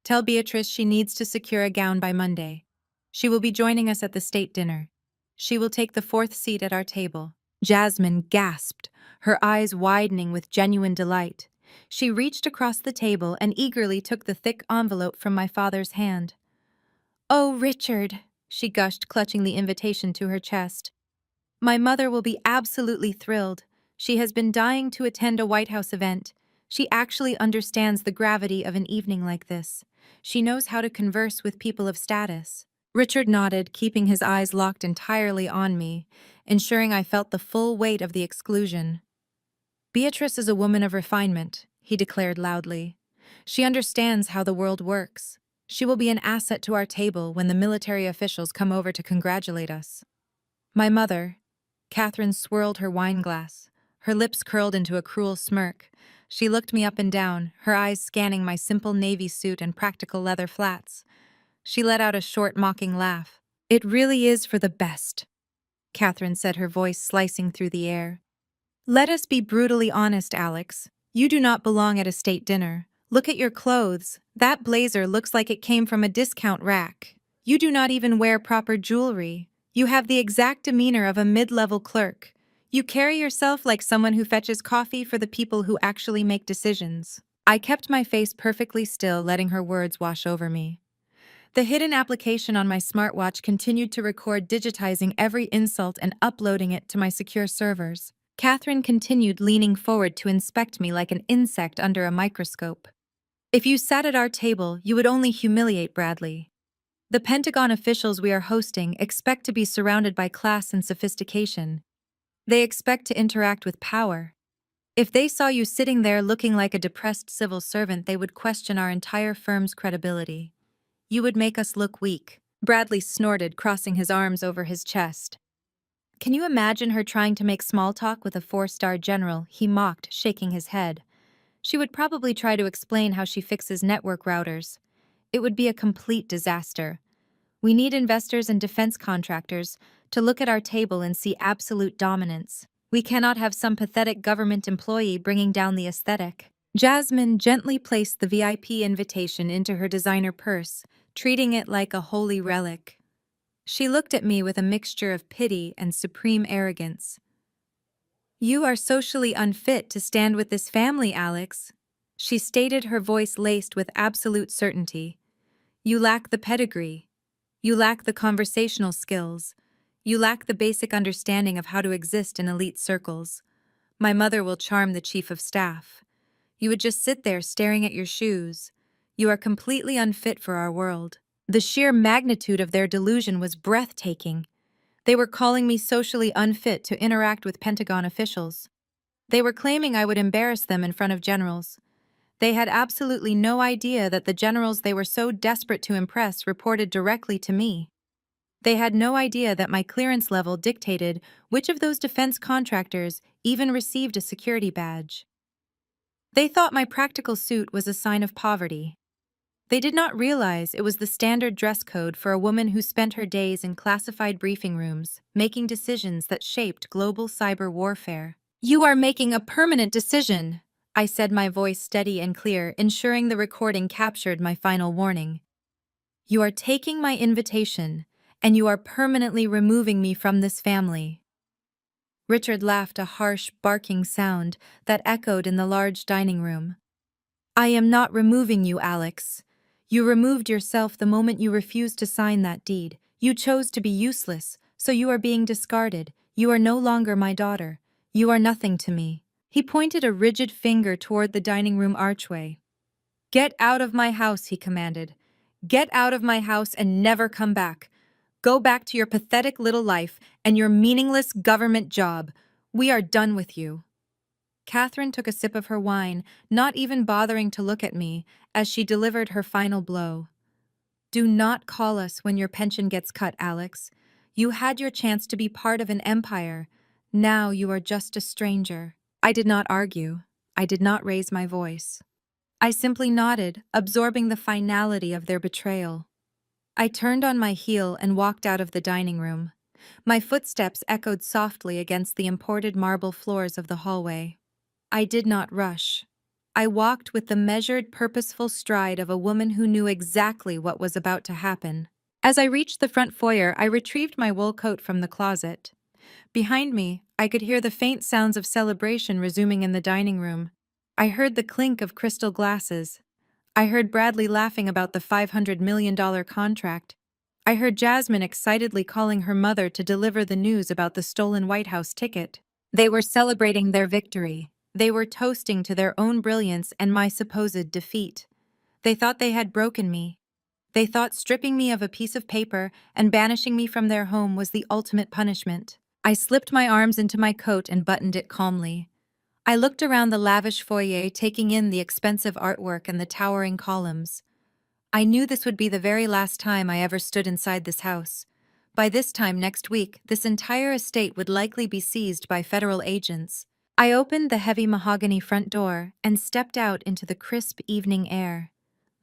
Tell Beatrice she needs to secure a gown by Monday. She will be joining us at the state dinner. She will take the 4th seat at our table." Jasmine gasped, her eyes widening with genuine delight. She reached across the table and eagerly took the thick envelope from my father's hand. "Oh, Richard," she gushed, clutching the invitation to her chest. "My mother will be absolutely thrilled. She has been dying to attend a White House event. She actually understands the gravity of an evening like this. She knows how to converse with people of status." Richard nodded, keeping his eyes locked entirely on me, ensuring I felt the full weight of the exclusion. "Beatrice is a woman of refinement," he declared loudly. "She understands how the world works. She will be an asset to our table when the military officials come over to congratulate us." My mother, Catherine, swirled her wineglass. Her lips curled into a cruel smirk. She looked me up and down, her eyes scanning my simple navy suit and practical leather flats. She let out a short, mocking laugh. "It really is for the best," Catherine said, her voice slicing through the air. "Let us be brutally honest, Alex. You do not belong at a state dinner. Look at your clothes. That blazer looks like it came from a discount rack. You do not even wear proper jewelry. You have the exact demeanor of a mid-level clerk. You carry yourself like someone who fetches coffee for the people who actually make decisions." I kept my face perfectly still, letting her words wash over me. The hidden application on my smartwatch continued to record, digitizing every insult and uploading it to my secure servers. Catherine continued, leaning forward to inspect me like an insect under a microscope. "If you sat at our table, you would only humiliate Bradley. The Pentagon officials we are hosting expect to be surrounded by class and sophistication. They expect to interact with power. If they saw you sitting there looking like a depressed civil servant, they would question our entire firm's credibility. You would make us look weak." Bradley snorted, crossing his arms over his chest. "Can you imagine her trying to make small talk with a 4-star general?" he mocked, shaking his head. "She would probably try to explain how she fixes network routers. It would be a complete disaster. We need investors and defense contractors to look at our table and see absolute dominance. We cannot have some pathetic government employee bringing down the aesthetic." Jasmine gently placed the VIP invitation into her designer purse, treating it like a holy relic. She looked at me with a mixture of pity and supreme arrogance. "You are socially unfit to stand with this family, Alex," she stated, her voice laced with absolute certainty. "You lack the pedigree. You lack the conversational skills. You lack the basic understanding of how to exist in elite circles. My mother will charm the chief of staff. You would just sit there staring at your shoes. You are completely unfit for our world." The sheer magnitude of their delusion was breathtaking. They were calling me socially unfit to interact with Pentagon officials. They were claiming I would embarrass them in front of generals. They had absolutely no idea that the generals they were so desperate to impress reported directly to me. They had no idea that my clearance level dictated which of those defense contractors even received a security badge. They thought my practical suit was a sign of poverty. They did not realize it was the standard dress code for a woman who spent her days in classified briefing rooms, making decisions that shaped global cyber warfare. "You are making a permanent decision," I said, my voice steady and clear, ensuring the recording captured my final warning. "You are taking my invitation, and you are permanently removing me from this family." Richard laughed, a harsh, barking sound that echoed in the large dining room. "I am not removing you, Alex. You removed yourself the moment you refused to sign that deed. You chose to be useless, so you are being discarded. You are no longer my daughter. You are nothing to me." He pointed a rigid finger toward the dining room archway. "Get out of my house," he commanded. "Get out of my house and never come back. Go back to your pathetic little life and your meaningless government job. We are done with you." Catherine took a sip of her wine, not even bothering to look at me, as she delivered her final blow. "Do not call us when your pension gets cut, Alex. You had your chance to be part of an empire. Now you are just a stranger." I did not argue. I did not raise my voice. I simply nodded, absorbing the finality of their betrayal. I turned on my heel and walked out of the dining room. My footsteps echoed softly against the imported marble floors of the hallway. I did not rush. I walked with the measured, purposeful stride of a woman who knew exactly what was about to happen. As I reached the front foyer, I retrieved my wool coat from the closet. Behind me, I could hear the faint sounds of celebration resuming in the dining room. I heard the clink of crystal glasses. I heard Bradley laughing about the $500 million contract. I heard Jasmine excitedly calling her mother to deliver the news about the stolen White House ticket. They were celebrating their victory. They were toasting to their own brilliance and my supposed defeat. They thought they had broken me. They thought stripping me of a piece of paper and banishing me from their home was the ultimate punishment. I slipped my arms into my coat and buttoned it calmly. I looked around the lavish foyer, taking in the expensive artwork and the towering columns. I knew this would be the very last time I ever stood inside this house. By this time next week, this entire estate would likely be seized by federal agents. I opened the heavy mahogany front door and stepped out into the crisp evening air.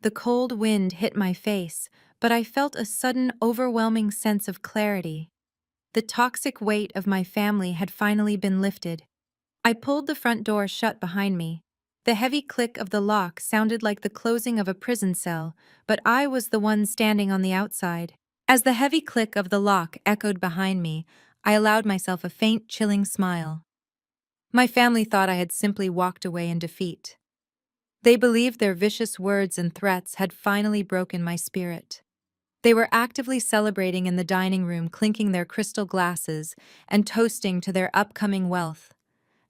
The cold wind hit my face, but I felt a sudden, overwhelming sense of clarity. The toxic weight of my family had finally been lifted. I pulled the front door shut behind me. The heavy click of the lock sounded like the closing of a prison cell, but I was the one standing on the outside. As the heavy click of the lock echoed behind me, I allowed myself a faint, chilling smile. My family thought I had simply walked away in defeat. They believed their vicious words and threats had finally broken my spirit. They were actively celebrating in the dining room, clinking their crystal glasses and toasting to their upcoming wealth.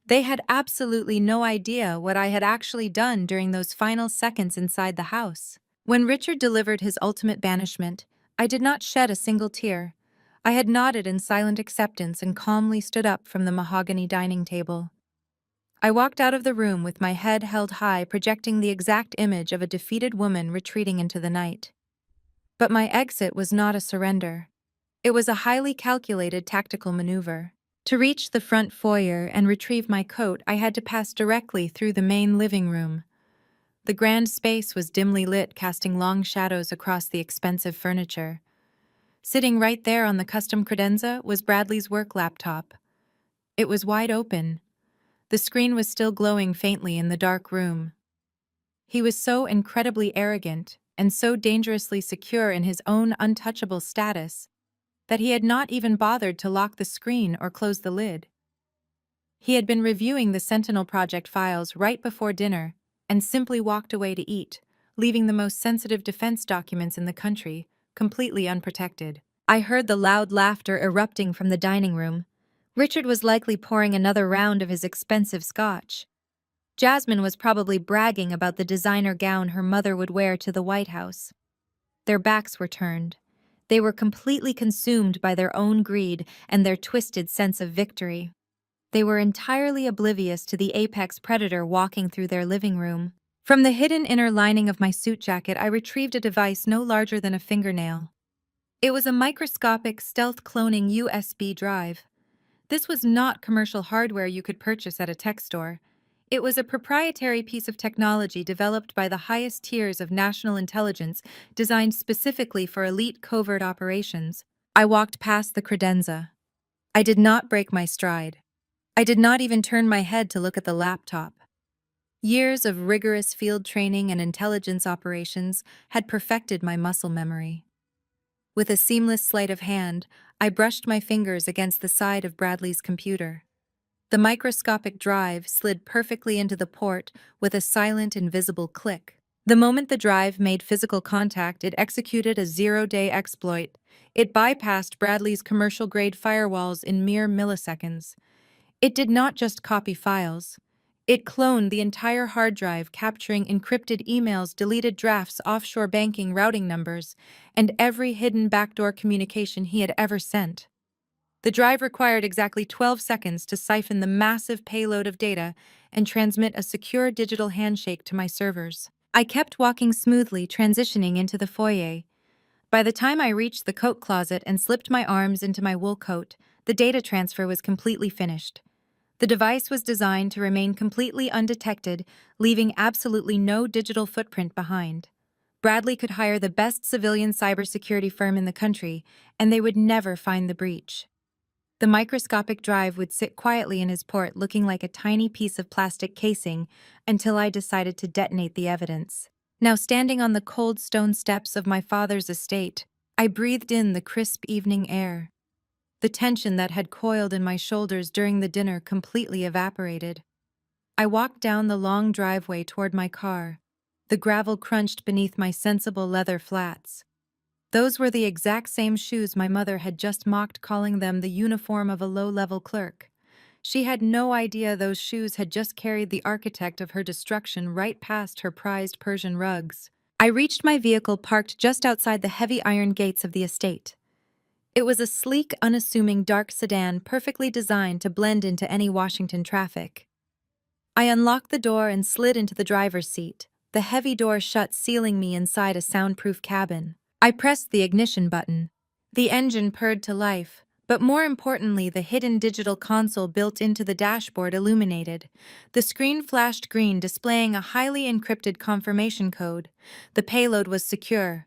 They had absolutely no idea what I had actually done during those final seconds inside the house. When Richard delivered his ultimate banishment, I did not shed a single tear. I had nodded in silent acceptance and calmly stood up from the mahogany dining table. I walked out of the room with my head held high, projecting the exact image of a defeated woman retreating into the night. But my exit was not a surrender. It was a highly calculated tactical maneuver. To reach the front foyer and retrieve my coat, I had to pass directly through the main living room. The grand space was dimly lit, casting long shadows across the expensive furniture. Sitting right there on the custom credenza was Bradley's work laptop. It was wide open. The screen was still glowing faintly in the dark room. He was so incredibly arrogant and so dangerously secure in his own untouchable status that he had not even bothered to lock the screen or close the lid. He had been reviewing the Sentinel Project files right before dinner and simply walked away to eat, leaving the most sensitive defense documents in the country completely unprotected. I heard the loud laughter erupting from the dining room. Richard was likely pouring another round of his expensive scotch. Jasmine was probably bragging about the designer gown her mother would wear to the White House. Their backs were turned. They were completely consumed by their own greed and their twisted sense of victory. They were entirely oblivious to the apex predator walking through their living room. From the hidden inner lining of my suit jacket, I retrieved a device no larger than a fingernail. It was a microscopic stealth cloning USB drive. This was not commercial hardware you could purchase at a tech store. It was a proprietary piece of technology developed by the highest tiers of national intelligence, designed specifically for elite covert operations. I walked past the credenza. I did not break my stride. I did not even turn my head to look at the laptop. Years of rigorous field training and intelligence operations had perfected my muscle memory. With a seamless sleight of hand, I brushed my fingers against the side of Bradley's computer. The microscopic drive slid perfectly into the port with a silent, invisible click. The moment the drive made physical contact, it executed a zero-day exploit. It bypassed Bradley's commercial-grade firewalls in mere milliseconds. It did not just copy files. It cloned the entire hard drive, capturing encrypted emails, deleted drafts, offshore banking routing numbers, and every hidden backdoor communication he had ever sent. The drive required exactly 12 seconds to siphon the massive payload of data and transmit a secure digital handshake to my servers. I kept walking smoothly, transitioning into the foyer. By the time I reached the coat closet and slipped my arms into my wool coat, the data transfer was completely finished. The device was designed to remain completely undetected, leaving absolutely no digital footprint behind. Bradley could hire the best civilian cybersecurity firm in the country, and they would never find the breach. The microscopic drive would sit quietly in his port, looking like a tiny piece of plastic casing, until I decided to detonate the evidence. Now, standing on the cold stone steps of my father's estate, I breathed in the crisp evening air. The tension that had coiled in my shoulders during the dinner completely evaporated. I walked down the long driveway toward my car. The gravel crunched beneath my sensible leather flats. Those were the exact same shoes my mother had just mocked, calling them the uniform of a low-level clerk. She had no idea those shoes had just carried the architect of her destruction right past her prized Persian rugs. I reached my vehicle parked just outside the heavy iron gates of the estate. It was a sleek, unassuming dark sedan perfectly designed to blend into any Washington traffic. I unlocked the door and slid into the driver's seat, the heavy door shut, sealing me inside a soundproof cabin. I pressed the ignition button. The engine purred to life, but more importantly, the hidden digital console built into the dashboard illuminated. The screen flashed green, displaying a highly encrypted confirmation code. The payload was secure.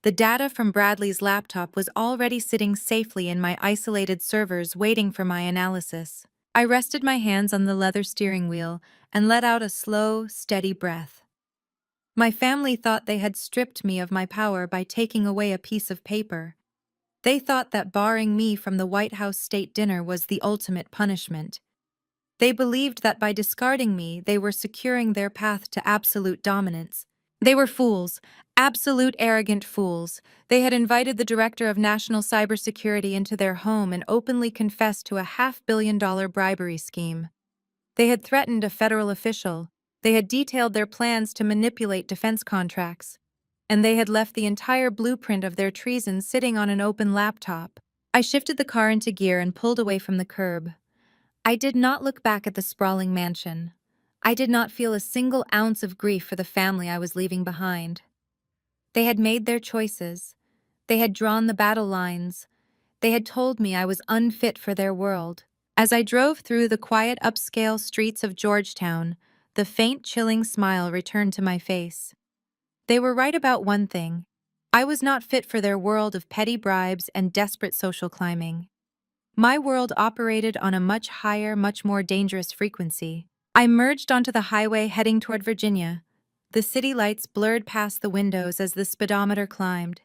The data from Bradley's laptop was already sitting safely in my isolated servers, waiting for my analysis. I rested my hands on the leather steering wheel and let out a slow, steady breath. My family thought they had stripped me of my power by taking away a piece of paper. They thought that barring me from the White House state dinner was the ultimate punishment. They believed that by discarding me, they were securing their path to absolute dominance. They were fools, absolute arrogant fools. They had invited the director of national cybersecurity into their home and openly confessed to a $500 million bribery scheme. They had threatened a federal official. They had detailed their plans to manipulate defense contracts. And they had left the entire blueprint of their treason sitting on an open laptop. I shifted the car into gear and pulled away from the curb. I did not look back at the sprawling mansion. I did not feel a single ounce of grief for the family I was leaving behind. They had made their choices. They had drawn the battle lines. They had told me I was unfit for their world. As I drove through the quiet upscale streets of Georgetown, the faint, chilling smile returned to my face. They were right about one thing. I was not fit for their world of petty bribes and desperate social climbing. My world operated on a much higher, much more dangerous frequency. I merged onto the highway heading toward Virginia. The city lights blurred past the windows as the speedometer climbed.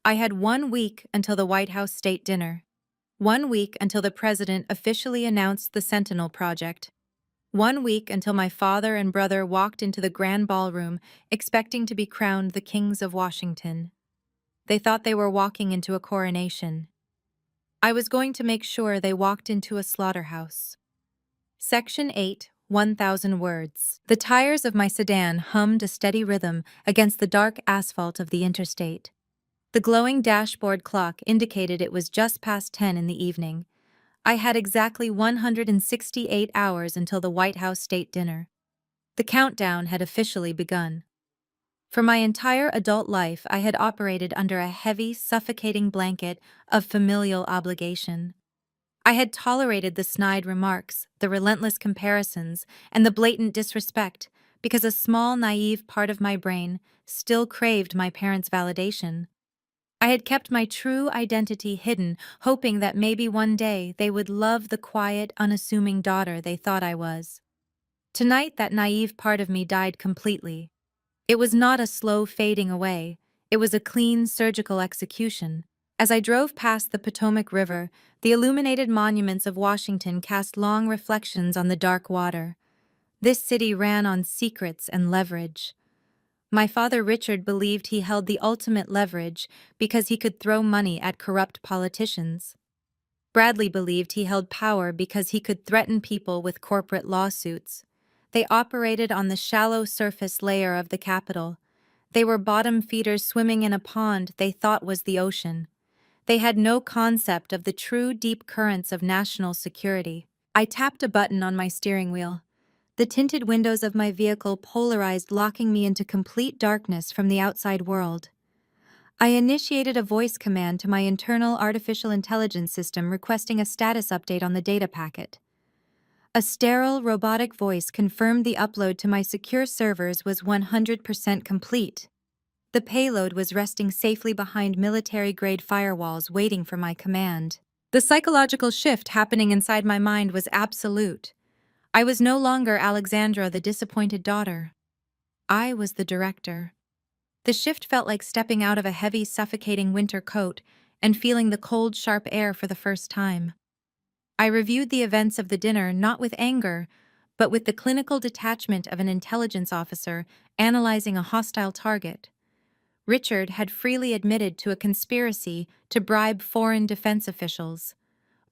I had 1 week until the White House state dinner. 1 week until the president officially announced the Sentinel Project. 1 week until my father and brother walked into the grand ballroom, expecting to be crowned the kings of Washington. They thought they were walking into a coronation. I was going to make sure they walked into a slaughterhouse. Section 8, 1,000 words. The tires of my sedan hummed a steady rhythm against the dark asphalt of the interstate. The glowing dashboard clock indicated it was just past 10 in the evening. I had exactly 168 hours until the White House state dinner. The countdown had officially begun. For my entire adult life, I had operated under a heavy, suffocating blanket of familial obligation. I had tolerated the snide remarks, the relentless comparisons, and the blatant disrespect because a small, naive part of my brain still craved my parents' validation. I had kept my true identity hidden, hoping that maybe one day they would love the quiet, unassuming daughter they thought I was. Tonight, that naive part of me died completely. It was not a slow fading away, it was a clean, surgical execution. As I drove past the Potomac River, the illuminated monuments of Washington cast long reflections on the dark water. This city ran on secrets and leverage. My father Richard believed he held the ultimate leverage because he could throw money at corrupt politicians. Bradley believed he held power because he could threaten people with corporate lawsuits. They operated on the shallow surface layer of the Capitol. They were bottom feeders swimming in a pond they thought was the ocean. They had no concept of the true deep currents of national security. I tapped a button on my steering wheel. The tinted windows of my vehicle polarized, locking me into complete darkness from the outside world. I initiated a voice command to my internal artificial intelligence system requesting a status update on the data packet. A sterile, robotic voice confirmed the upload to my secure servers was 100% complete. The payload was resting safely behind military-grade firewalls waiting for my command. The psychological shift happening inside my mind was absolute. I was no longer Alexandra, the disappointed daughter. I was the director. The shift felt like stepping out of a heavy, suffocating winter coat and feeling the cold, sharp air for the first time. I reviewed the events of the dinner not with anger, but with the clinical detachment of an intelligence officer analyzing a hostile target. Richard had freely admitted to a conspiracy to bribe foreign defense officials.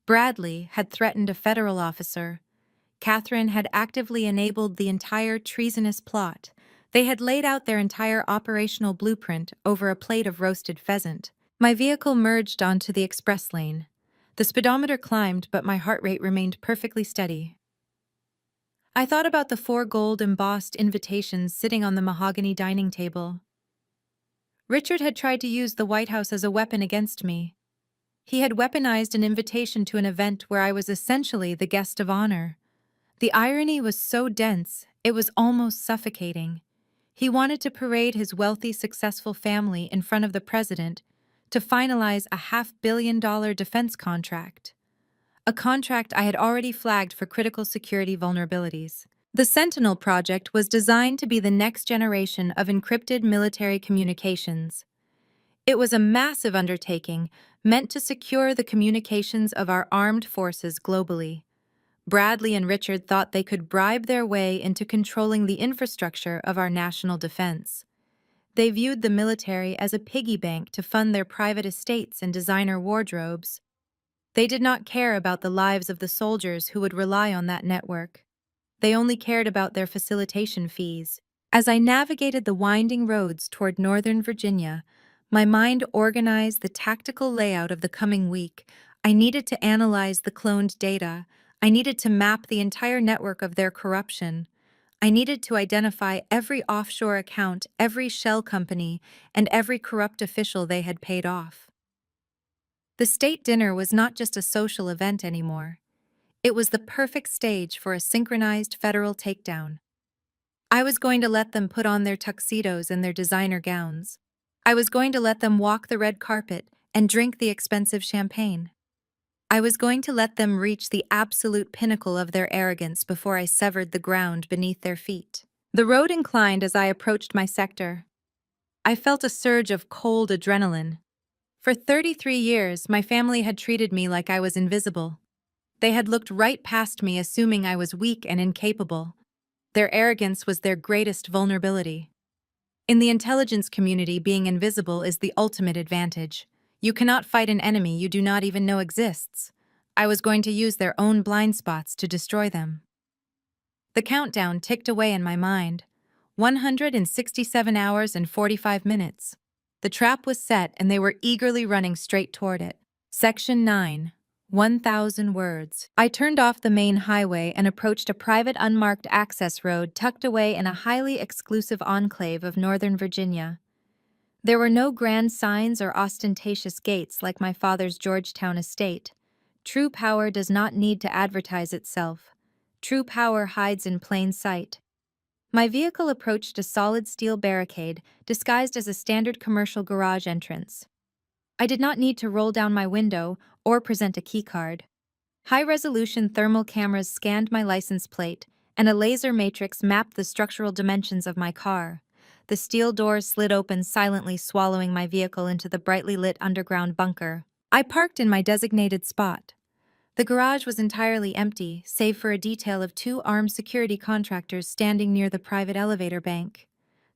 Bradley had threatened a federal officer. Catherine had actively enabled the entire treasonous plot. They had laid out their entire operational blueprint over a plate of roasted pheasant. My vehicle merged onto the express lane. The speedometer climbed, but my heart rate remained perfectly steady. I thought about the 4 gold-embossed invitations sitting on the mahogany dining table. Richard had tried to use the White House as a weapon against me. He had weaponized an invitation to an event where I was essentially the guest of honor. The irony was so dense, it was almost suffocating. He wanted to parade his wealthy, successful family in front of the president to finalize a $500 million defense contract. A contract I had already flagged for critical security vulnerabilities. The Sentinel project was designed to be the next generation of encrypted military communications. It was a massive undertaking meant to secure the communications of our armed forces globally. Bradley and Richard thought they could bribe their way into controlling the infrastructure of our national defense. They viewed the military as a piggy bank to fund their private estates and designer wardrobes. They did not care about the lives of the soldiers who would rely on that network. They only cared about their facilitation fees. As I navigated the winding roads toward Northern Virginia, my mind organized the tactical layout of the coming week. I needed to analyze the cloned data. I needed to map the entire network of their corruption. I needed to identify every offshore account, every shell company, and every corrupt official they had paid off. The state dinner was not just a social event anymore. It was the perfect stage for a synchronized federal takedown. I was going to let them put on their tuxedos and their designer gowns. I was going to let them walk the red carpet and drink the expensive champagne. I was going to let them reach the absolute pinnacle of their arrogance before I severed the ground beneath their feet. The road inclined as I approached my sector. I felt a surge of cold adrenaline. For 33 years, my family had treated me like I was invisible. They had looked right past me, assuming I was weak and incapable. Their arrogance was their greatest vulnerability. In the intelligence community, being invisible is the ultimate advantage. You cannot fight an enemy you do not even know exists. I was going to use their own blind spots to destroy them. The countdown ticked away in my mind. 167 hours and 45 minutes. The trap was set and they were eagerly running straight toward it. Section 9. 1,000 words. I turned off the main highway and approached a private unmarked access road tucked away in a highly exclusive enclave of Northern Virginia. There were no grand signs or ostentatious gates like my father's Georgetown estate. True power does not need to advertise itself. True power hides in plain sight. My vehicle approached a solid steel barricade disguised as a standard commercial garage entrance. I did not need to roll down my window or present a keycard. High-resolution thermal cameras scanned my license plate, and a laser matrix mapped the structural dimensions of my car. The steel doors slid open, silently swallowing my vehicle into the brightly lit underground bunker. I parked in my designated spot. The garage was entirely empty, save for a detail of 2 armed security contractors standing near the private elevator bank.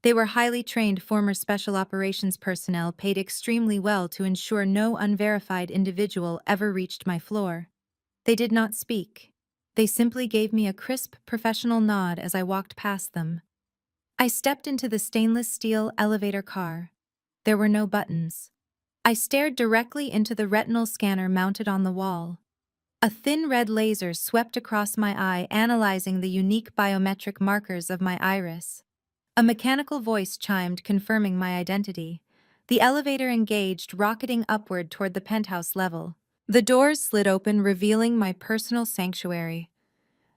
They were highly trained former special operations personnel paid extremely well to ensure no unverified individual ever reached my floor. They did not speak. They simply gave me a crisp, professional nod as I walked past them. I stepped into the stainless steel elevator car. There were no buttons. I stared directly into the retinal scanner mounted on the wall. A thin red laser swept across my eye, analyzing the unique biometric markers of my iris. A mechanical voice chimed, confirming my identity. The elevator engaged, rocketing upward toward the penthouse level. The doors slid open, revealing my personal sanctuary.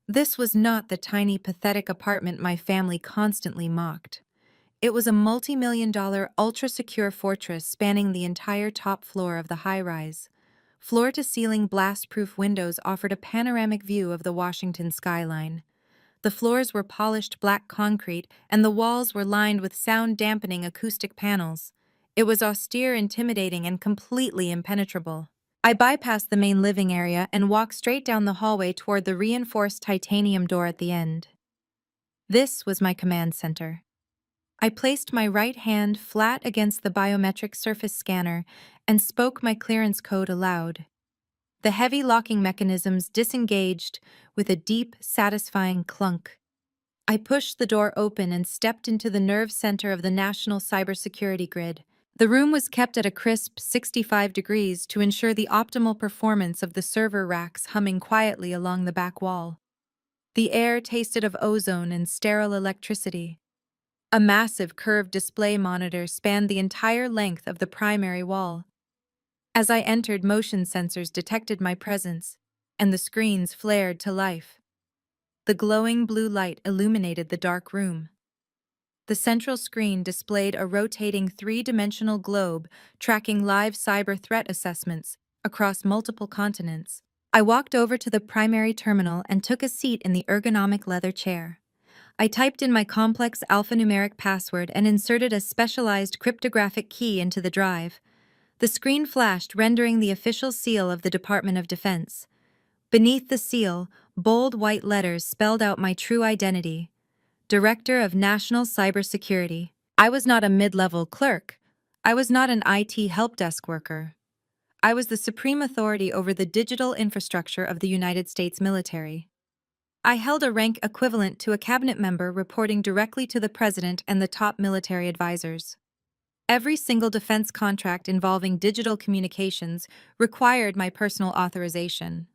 This was not the tiny, pathetic apartment my family constantly mocked. It was a multi-million-dollar, ultra-secure fortress spanning the entire top floor of the high-rise. Floor-to-ceiling blast-proof windows offered a panoramic view of the Washington skyline. The floors were polished black concrete, and the walls were lined with sound-dampening acoustic panels. It was austere, intimidating, and completely impenetrable. I bypassed the main living area and walked straight down the hallway toward the reinforced titanium door at the end. This was my command center. I placed my right hand flat against the biometric surface scanner and spoke my clearance code aloud. The heavy locking mechanisms disengaged with a deep, satisfying clunk. I pushed the door open and stepped into the nerve center of the national cybersecurity grid. The room was kept at a crisp 65 degrees to ensure the optimal performance of the server racks humming quietly along the back wall. The air tasted of ozone and sterile electricity. A massive curved display monitor spanned the entire length of the primary wall. As I entered, motion sensors detected my presence, and the screens flared to life. The glowing blue light illuminated the dark room. The central screen displayed a rotating 3-dimensional globe tracking live cyber threat assessments across multiple continents. I walked over to the primary terminal and took a seat in the ergonomic leather chair. I typed in my complex alphanumeric password and inserted a specialized cryptographic key into the drive. The screen flashed, rendering the official seal of the Department of Defense. Beneath the seal, bold white letters spelled out my true identity: Director of National Cybersecurity. I was not a mid-level clerk. I was not an IT help desk worker. I was the supreme authority over the digital infrastructure of the United States military. I held a rank equivalent to a cabinet member, reporting directly to the president and the top military advisors. Every single defense contract involving digital communications required my personal authorization.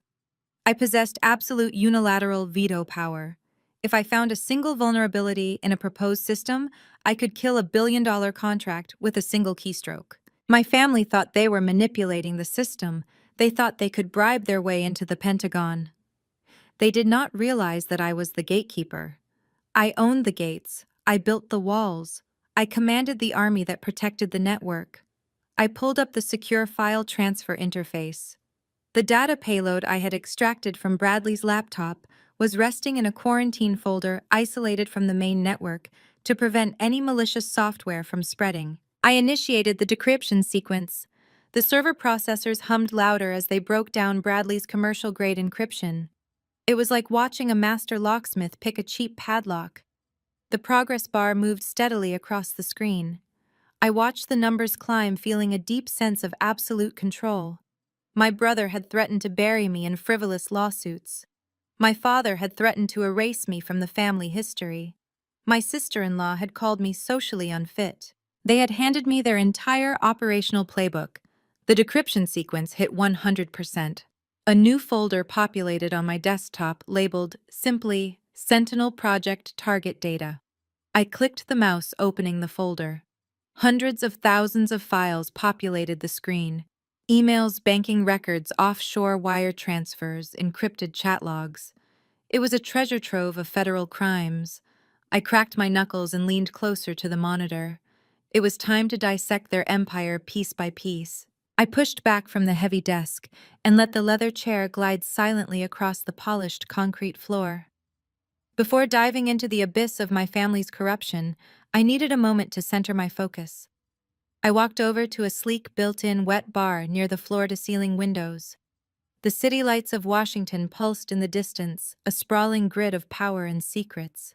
I possessed absolute unilateral veto power. If I found a single vulnerability in a proposed system, I could kill a billion-dollar contract with a single keystroke. My family thought they were manipulating the system. They thought they could bribe their way into the Pentagon. They did not realize that I was the gatekeeper. I owned the gates. I built the walls. I commanded the army that protected the network. I pulled up the secure file transfer interface. The data payload I had extracted from Bradley's laptop was resting in a quarantine folder isolated from the main network to prevent any malicious software from spreading. I initiated the decryption sequence. The server processors hummed louder as they broke down Bradley's commercial-grade encryption. It was like watching a master locksmith pick a cheap padlock. The progress bar moved steadily across the screen. I watched the numbers climb, feeling a deep sense of absolute control. My brother had threatened to bury me in frivolous lawsuits. My father had threatened to erase me from the family history. My sister-in-law had called me socially unfit. They had handed me their entire operational playbook. The decryption sequence hit 100%. A new folder populated on my desktop labeled simply Sentinel Project Target Data. I clicked the mouse, opening the folder. Hundreds of thousands of files populated the screen. Emails, banking records, offshore wire transfers, encrypted chat logs. It was a treasure trove of federal crimes. I cracked my knuckles and leaned closer to the monitor. It was time to dissect their empire piece by piece. I pushed back from the heavy desk and let the leather chair glide silently across the polished concrete floor. Before diving into the abyss of my family's corruption, I needed a moment to center my focus. I walked over to a sleek built-in wet bar near the floor-to-ceiling windows. The city lights of Washington pulsed in the distance, a sprawling grid of power and secrets.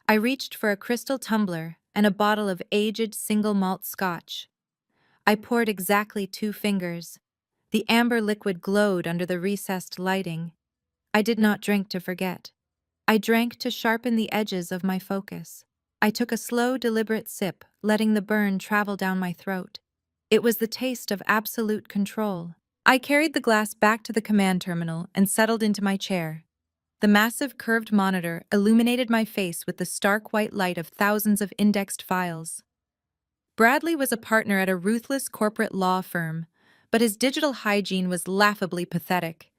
I reached for a crystal tumbler and a bottle of aged single malt scotch. I poured exactly 2 fingers. The amber liquid glowed under the recessed lighting. I did not drink to forget. I drank to sharpen the edges of my focus. I took a slow, deliberate sip, letting the burn travel down my throat. It was the taste of absolute control. I carried the glass back to the command terminal and settled into my chair. The massive curved monitor illuminated my face with the stark white light of thousands of indexed files. Bradley was a partner at a ruthless corporate law firm, but his digital hygiene was laughably pathetic.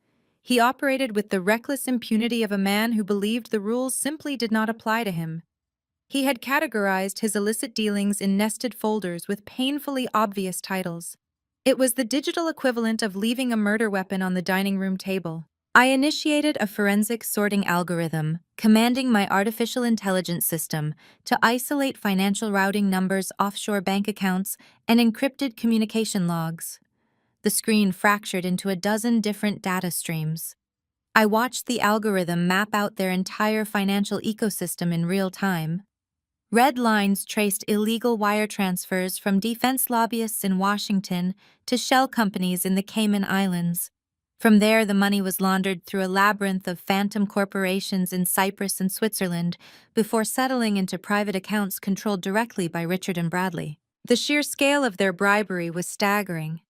He operated with the reckless impunity of a man who believed the rules simply did not apply to him. He had categorized his illicit dealings in nested folders with painfully obvious titles. It was the digital equivalent of leaving a murder weapon on the dining room table. I initiated a forensic sorting algorithm, commanding my artificial intelligence system to isolate financial routing numbers, offshore bank accounts, and encrypted communication logs. The screen fractured into a dozen different data streams. I watched the algorithm map out their entire financial ecosystem in real time. Red lines traced illegal wire transfers from defense lobbyists in Washington to shell companies in the Cayman Islands. From there, the money was laundered through a labyrinth of phantom corporations in Cyprus and Switzerland before settling into private accounts controlled directly by Richard and Bradley. The sheer scale of their bribery was staggering.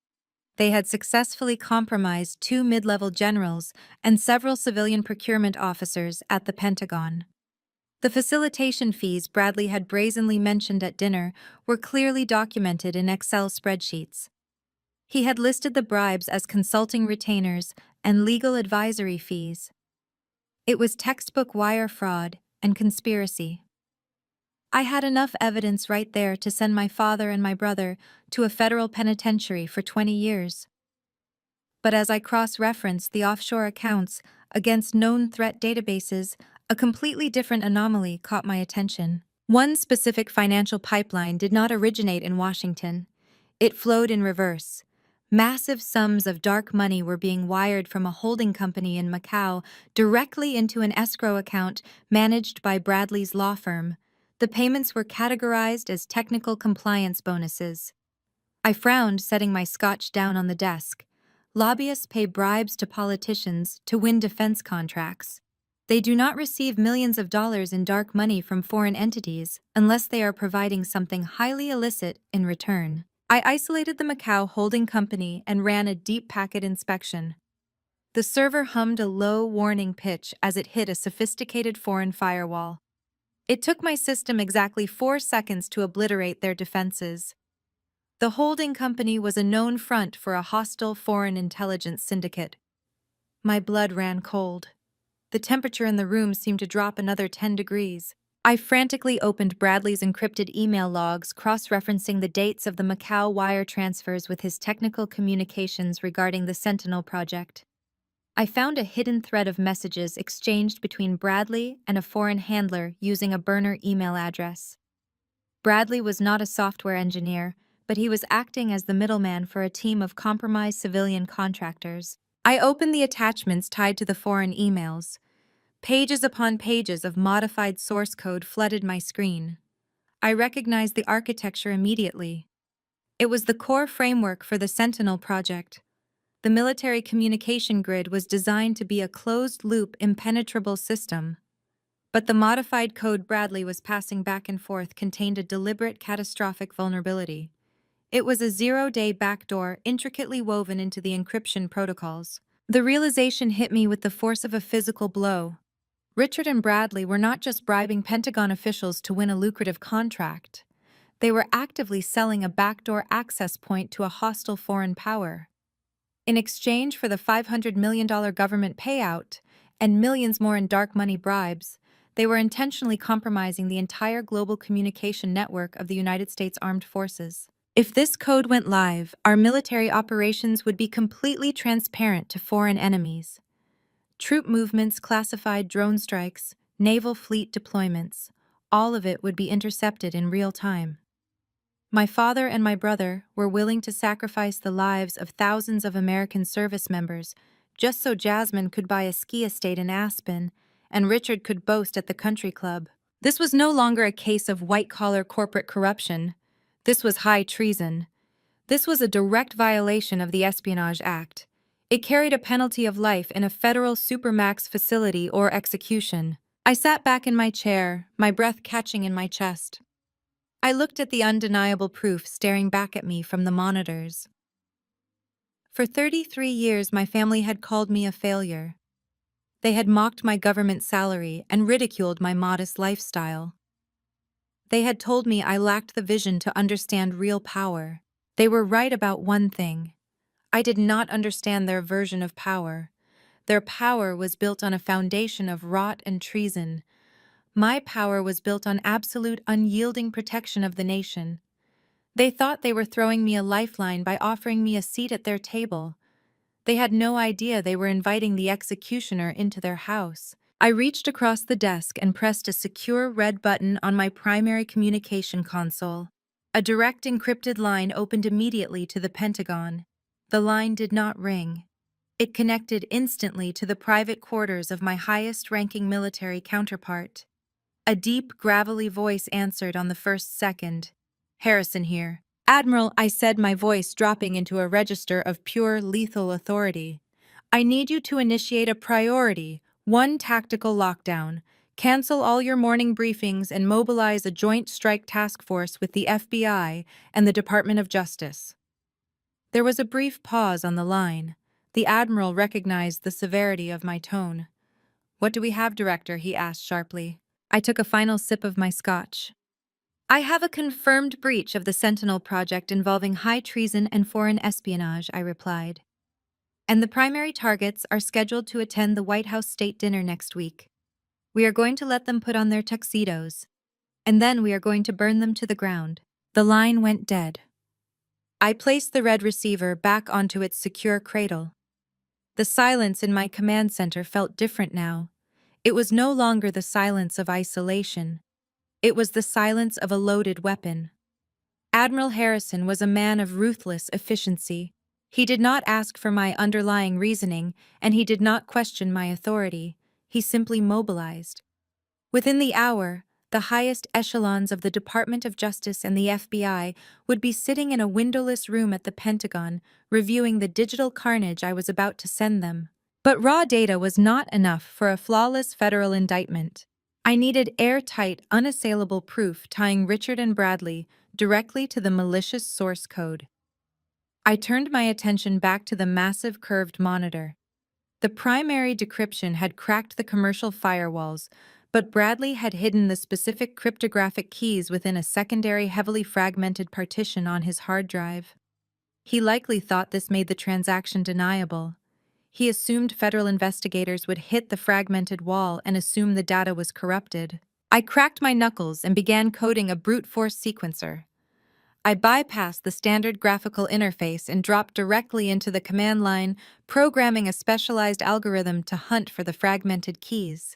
They had successfully compromised 2 mid-level generals and several civilian procurement officers at the Pentagon. The facilitation fees Bradley had brazenly mentioned at dinner were clearly documented in Excel spreadsheets. He had listed the bribes as consulting retainers and legal advisory fees. It was textbook wire fraud and conspiracy. I had enough evidence right there to send my father and my brother to a federal penitentiary for 20 years. But as I cross-referenced the offshore accounts against known threat databases, a completely different anomaly caught my attention. One specific financial pipeline did not originate in Washington. It flowed in reverse. Massive sums of dark money were being wired from a holding company in Macau directly into an escrow account managed by Bradley's law firm. The payments were categorized as technical compliance bonuses. I frowned, setting my scotch down on the desk. Lobbyists pay bribes to politicians to win defense contracts. They do not receive millions of dollars in dark money from foreign entities unless they are providing something highly illicit in return. I isolated the Macau holding company and ran a deep packet inspection. The server hummed a low warning pitch as it hit a sophisticated foreign firewall. It took my system exactly 4 seconds to obliterate their defenses. The holding company was a known front for a hostile foreign intelligence syndicate. My blood ran cold. The temperature in the room seemed to drop another 10 degrees. I frantically opened Bradley's encrypted email logs, cross-referencing the dates of the Macau wire transfers with his technical communications regarding the Sentinel project. I found a hidden thread of messages exchanged between Bradley and a foreign handler using a burner email address. Bradley was not a software engineer, but he was acting as the middleman for a team of compromised civilian contractors. I opened the attachments tied to the foreign emails. Pages upon pages of modified source code flooded my screen. I recognized the architecture immediately. It was the core framework for the Sentinel project. The military communication grid was designed to be a closed-loop, impenetrable system. But the modified code Bradley was passing back and forth contained a deliberate, catastrophic vulnerability. It was a 0-day backdoor intricately woven into the encryption protocols. The realization hit me with the force of a physical blow. Richard and Bradley were not just bribing Pentagon officials to win a lucrative contract. They were actively selling a backdoor access point to a hostile foreign power. In exchange for the $500 million government payout and millions more in dark money bribes, they were intentionally compromising the entire global communication network of the United States Armed Forces. If this code went live, our military operations would be completely transparent to foreign enemies. Troop movements, classified drone strikes, naval fleet deployments, all of it would be intercepted in real time. My father and my brother were willing to sacrifice the lives of thousands of American service members just so Jasmine could buy a ski estate in Aspen and Richard could boast at the country club. This was no longer a case of white-collar corporate corruption. This was high treason. This was a direct violation of the Espionage Act. It carried a penalty of life in a federal supermax facility or execution. I sat back in my chair, my breath catching in my chest. I looked at the undeniable proof staring back at me from the monitors. For 33 years, my family had called me a failure. They had mocked my government salary and ridiculed my modest lifestyle. They had told me I lacked the vision to understand real power. They were right about one thing. I did not understand their version of power. Their power was built on a foundation of rot and treason. My power was built on absolute unyielding protection of the nation. They thought they were throwing me a lifeline by offering me a seat at their table. They had no idea they were inviting the executioner into their house. I reached across the desk and pressed a secure red button on my primary communication console. A direct encrypted line opened immediately to the Pentagon. The line did not ring. It connected instantly to the private quarters of my highest-ranking military counterpart. A deep, gravelly voice answered on the first second. "Harrison here." "Admiral," I said, my voice dropping into a register of pure, lethal authority. "I need you to initiate a priority, one tactical lockdown. Cancel all your morning briefings and mobilize a joint strike task force with the FBI and the Department of Justice." There was a brief pause on the line. The Admiral recognized the severity of my tone. "What do we have, Director?" he asked sharply. I took a final sip of my scotch. "I have a confirmed breach of the Sentinel project involving high treason and foreign espionage," I replied. "And the primary targets are scheduled to attend the White House State Dinner next week. We are going to let them put on their tuxedos, and then we are going to burn them to the ground." The line went dead. I placed the red receiver back onto its secure cradle. The silence in my command center felt different now. It was no longer the silence of isolation. It was the silence of a loaded weapon. Admiral Harrison was a man of ruthless efficiency. He did not ask for my underlying reasoning, and he did not question my authority. He simply mobilized. Within the hour, the highest echelons of the Department of Justice and the FBI would be sitting in a windowless room at the Pentagon, reviewing the digital carnage I was about to send them. But raw data was not enough for a flawless federal indictment. I needed airtight, unassailable proof tying Richard and Bradley directly to the malicious source code. I turned my attention back to the massive curved monitor. The primary decryption had cracked the commercial firewalls, but Bradley had hidden the specific cryptographic keys within a secondary heavily fragmented partition on his hard drive. He likely thought this made the transaction deniable. He assumed federal investigators would hit the fragmented wall and assume the data was corrupted. I cracked my knuckles and began coding a brute force sequencer. I bypassed the standard graphical interface and dropped directly into the command line, programming a specialized algorithm to hunt for the fragmented keys.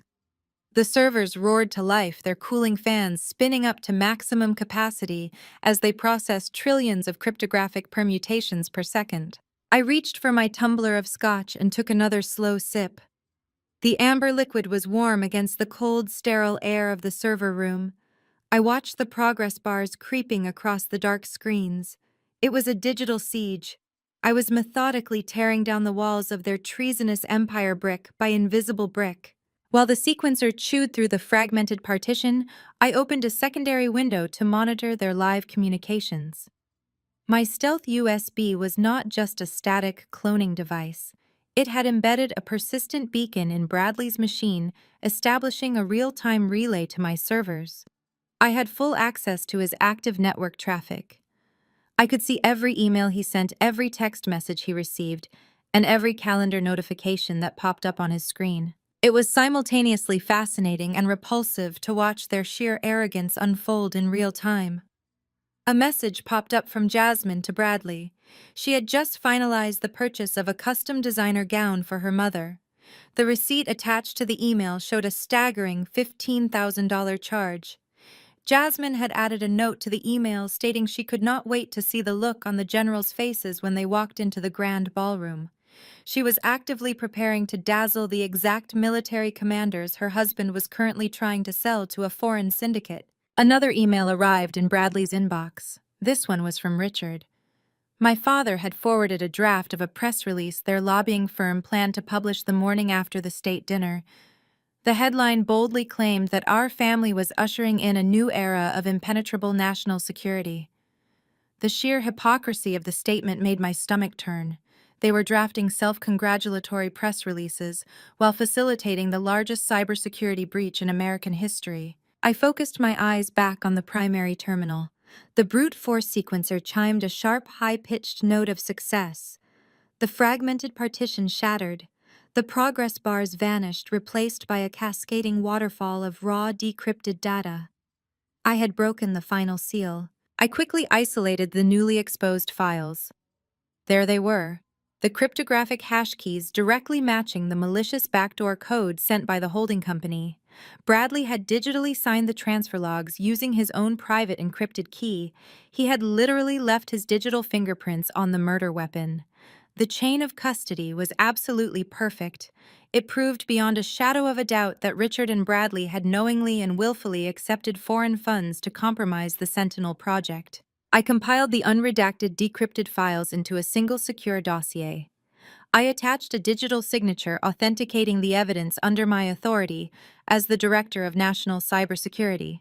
The servers roared to life, their cooling fans spinning up to maximum capacity as they processed trillions of cryptographic permutations per second. I reached for my tumbler of scotch and took another slow sip. The amber liquid was warm against the cold, sterile air of the server room. I watched the progress bars creeping across the dark screens. It was a digital siege. I was methodically tearing down the walls of their treasonous empire brick by invisible brick. While the sequencer chewed through the fragmented partition, I opened a secondary window to monitor their live communications. My stealth USB was not just a static cloning device. It had embedded a persistent beacon in Bradley's machine, establishing a real-time relay to my servers. I had full access to his active network traffic. I could see every email he sent, every text message he received, and every calendar notification that popped up on his screen. It was simultaneously fascinating and repulsive to watch their sheer arrogance unfold in real time. A message popped up from Jasmine to Bradley. She had just finalized the purchase of a custom designer gown for her mother. The receipt attached to the email showed a staggering $15,000 charge. Jasmine had added a note to the email stating she could not wait to see the look on the generals' faces when they walked into the grand ballroom. She was actively preparing to dazzle the exact military commanders her husband was currently trying to sell to a foreign syndicate. Another email arrived in Bradley's inbox. This one was from Richard. My father had forwarded a draft of a press release their lobbying firm planned to publish the morning after the state dinner. The headline boldly claimed that our family was ushering in a new era of impenetrable national security. The sheer hypocrisy of the statement made my stomach turn. They were drafting self-congratulatory press releases while facilitating the largest cybersecurity breach in American history. I focused my eyes back on the primary terminal. The brute force sequencer chimed a sharp, high-pitched note of success. The fragmented partition shattered. The progress bars vanished, replaced by a cascading waterfall of raw, decrypted data. I had broken the final seal. I quickly isolated the newly exposed files. There they were, the cryptographic hash keys directly matching the malicious backdoor code sent by the holding company. Bradley had digitally signed the transfer logs using his own private encrypted key. He had literally left his digital fingerprints on the murder weapon. The chain of custody was absolutely perfect. It proved beyond a shadow of a doubt that Richard and Bradley had knowingly and willfully accepted foreign funds to compromise the Sentinel project. I compiled the unredacted, decrypted files into a single secure dossier. I attached a digital signature authenticating the evidence under my authority as the Director of National Cybersecurity.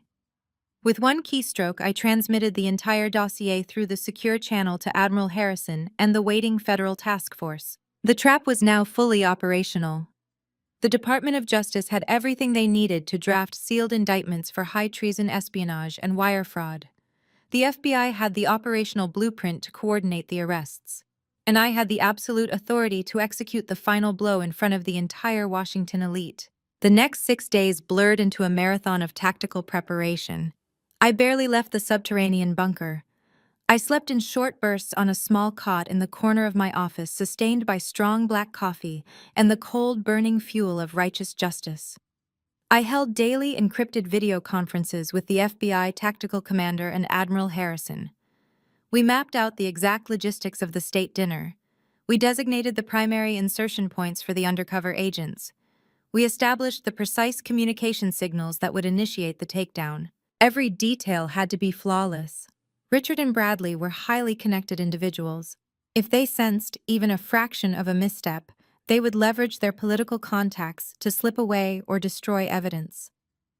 With one keystroke, I transmitted the entire dossier through the secure channel to Admiral Harrison and the waiting federal task force. The trap was now fully operational. The Department of Justice had everything they needed to draft sealed indictments for high treason, espionage, and wire fraud. The FBI had the operational blueprint to coordinate the arrests, and I had the absolute authority to execute the final blow in front of the entire Washington elite. The next 6 days blurred into a marathon of tactical preparation. I barely left the subterranean bunker. I slept in short bursts on a small cot in the corner of my office, sustained by strong black coffee and the cold, burning fuel of righteous justice. I held daily encrypted video conferences with the FBI Tactical Commander and Admiral Harrison. We mapped out the exact logistics of the state dinner. We designated the primary insertion points for the undercover agents. We established the precise communication signals that would initiate the takedown. Every detail had to be flawless. Richard and Bradley were highly connected individuals. If they sensed even a fraction of a misstep, they would leverage their political contacts to slip away or destroy evidence.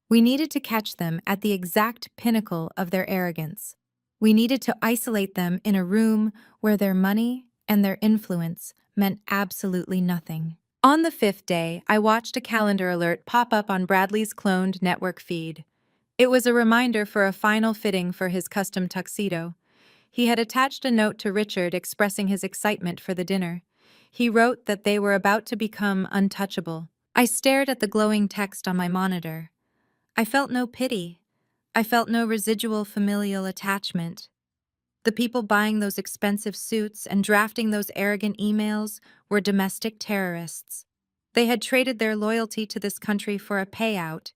We needed to catch them at the exact pinnacle of their arrogance. We needed to isolate them in a room where their money and their influence meant absolutely nothing. On the 5th day, I watched a calendar alert pop up on Bradley's cloned network feed. It was a reminder for a final fitting for his custom tuxedo. He had attached a note to Richard expressing his excitement for the dinner. He wrote that they were about to become untouchable. I stared at the glowing text on my monitor. I felt no pity. I felt no residual familial attachment. The people buying those expensive suits and drafting those arrogant emails were domestic terrorists. They had traded their loyalty to this country for a payout.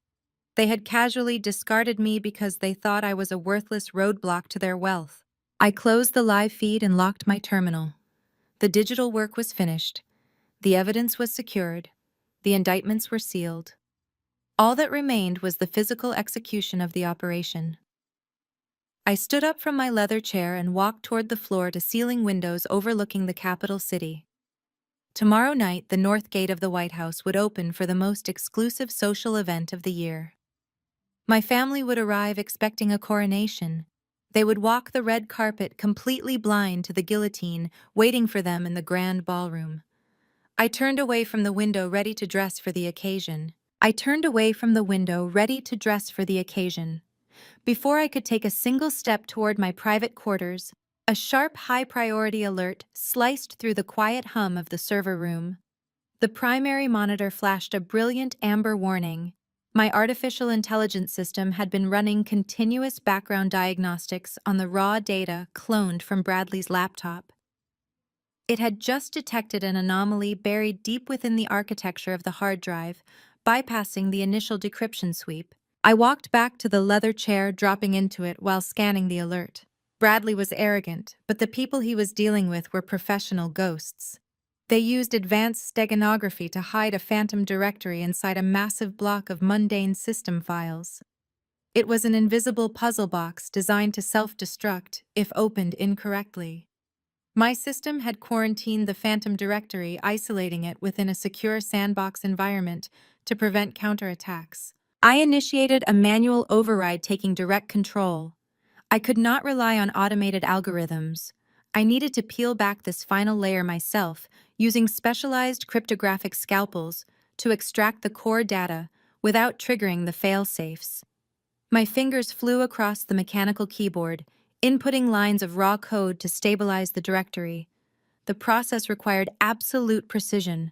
They had casually discarded me because they thought I was a worthless roadblock to their wealth. I closed the live feed and locked my terminal. The digital work was finished. The evidence was secured. The indictments were sealed. All that remained was the physical execution of the operation. I stood up from my leather chair and walked toward the floor-to-ceiling windows overlooking the capital city. Tomorrow night, the north gate of the White House would open for the most exclusive social event of the year. My family would arrive expecting a coronation. They would walk the red carpet completely blind to the guillotine waiting for them in the grand ballroom. I turned away from the window ready to dress for the occasion. I turned away from the window ready to dress for the occasion. Before I could take a single step toward my private quarters, a sharp high-priority alert sliced through the quiet hum of the server room. The primary monitor flashed a brilliant amber warning. My artificial intelligence system had been running continuous background diagnostics on the raw data cloned from Bradley's laptop. It had just detected an anomaly buried deep within the architecture of the hard drive, bypassing the initial decryption sweep. I walked back to the leather chair, dropping into it while scanning the alert. Bradley was arrogant, but the people he was dealing with were professional ghosts. They used advanced steganography to hide a phantom directory inside a massive block of mundane system files. It was an invisible puzzle box designed to self-destruct if opened incorrectly. My system had quarantined the phantom directory, isolating it within a secure sandbox environment to prevent counterattacks. I initiated a manual override taking direct control. I could not rely on automated algorithms. I needed to peel back this final layer myself, using specialized cryptographic scalpels to extract the core data without triggering the fail-safes. My fingers flew across the mechanical keyboard, inputting lines of raw code to stabilize the directory. The process required absolute precision.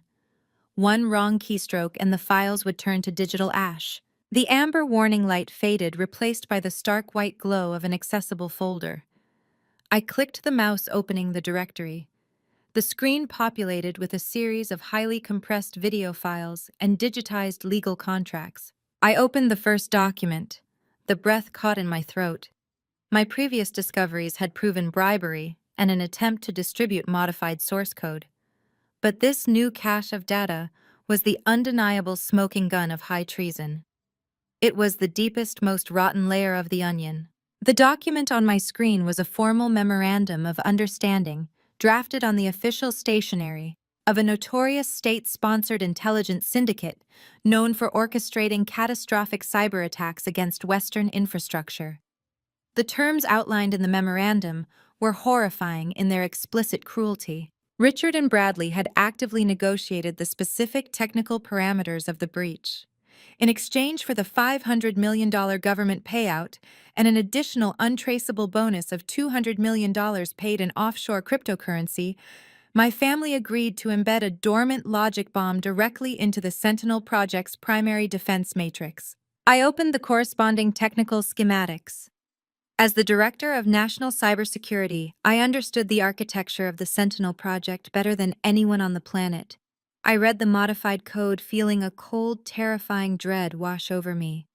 One wrong keystroke and the files would turn to digital ash. The amber warning light faded, replaced by the stark white glow of an accessible folder. I clicked the mouse, opening the directory. The screen populated with a series of highly compressed video files and digitized legal contracts. I opened the first document. The breath caught in my throat. My previous discoveries had proven bribery and an attempt to distribute modified source code. But this new cache of data was the undeniable smoking gun of high treason. It was the deepest, most rotten layer of the onion. The document on my screen was a formal memorandum of understanding, drafted on the official stationery of a notorious state-sponsored intelligence syndicate known for orchestrating catastrophic cyber attacks against Western infrastructure. The terms outlined in the memorandum were horrifying in their explicit cruelty. Richard and Bradley had actively negotiated the specific technical parameters of the breach. In exchange for the $500 million government payout and an additional untraceable bonus of $200 million paid in offshore cryptocurrency, my family agreed to embed a dormant logic bomb directly into the Sentinel project's primary defense matrix. I opened the corresponding technical schematics. As the Director of National Cybersecurity, I understood the architecture of the Sentinel project better than anyone on the planet. I read the modified code, feeling a cold, terrifying dread wash over me.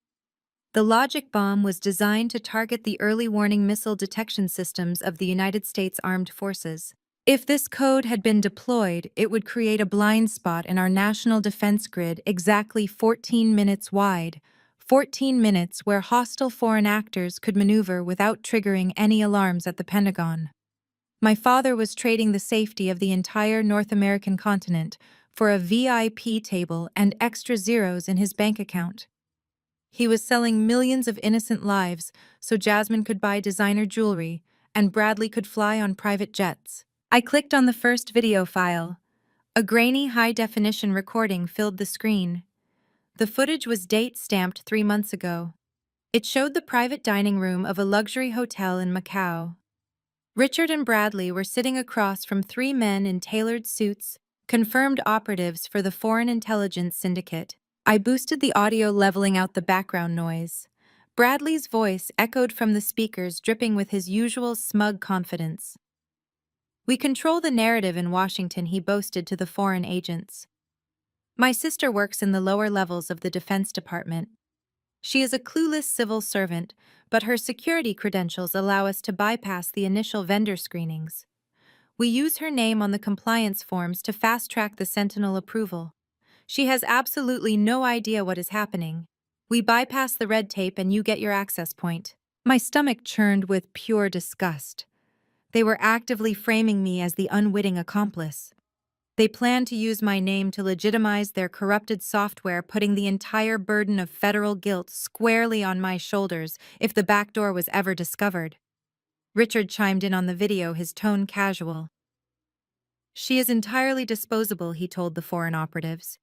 The logic bomb was designed to target the early warning missile detection systems of the United States Armed Forces. If this code had been deployed, it would create a blind spot in our national defense grid exactly 14 minutes wide, 14 minutes where hostile foreign actors could maneuver without triggering any alarms at the Pentagon. My father was trading the safety of the entire North American continent for a VIP table and extra zeros in his bank account. He was selling millions of innocent lives so Jasmine could buy designer jewelry and Bradley could fly on private jets. I clicked on the first video file. A grainy, high-definition recording filled the screen. The footage was date-stamped 3 months ago. It showed the private dining room of a luxury hotel in Macau. Richard and Bradley were sitting across from 3 men in tailored suits, confirmed operatives for the Foreign Intelligence Syndicate. I boosted the audio, leveling out the background noise. Bradley's voice echoed from the speakers, dripping with his usual smug confidence. "We control the narrative in Washington," he boasted to the foreign agents. "My sister works in the lower levels of the Defense Department. She is a clueless civil servant, but her security credentials allow us to bypass the initial vendor screenings. We use her name on the compliance forms to fast-track the Sentinel approval. She has absolutely no idea what is happening. We bypass the red tape and you get your access point." My stomach churned with pure disgust. They were actively framing me as the unwitting accomplice. They planned to use my name to legitimize their corrupted software, putting the entire burden of federal guilt squarely on my shoulders if the backdoor was ever discovered. Richard chimed in on the video, his tone casual. She is entirely disposable, he told the foreign operatives.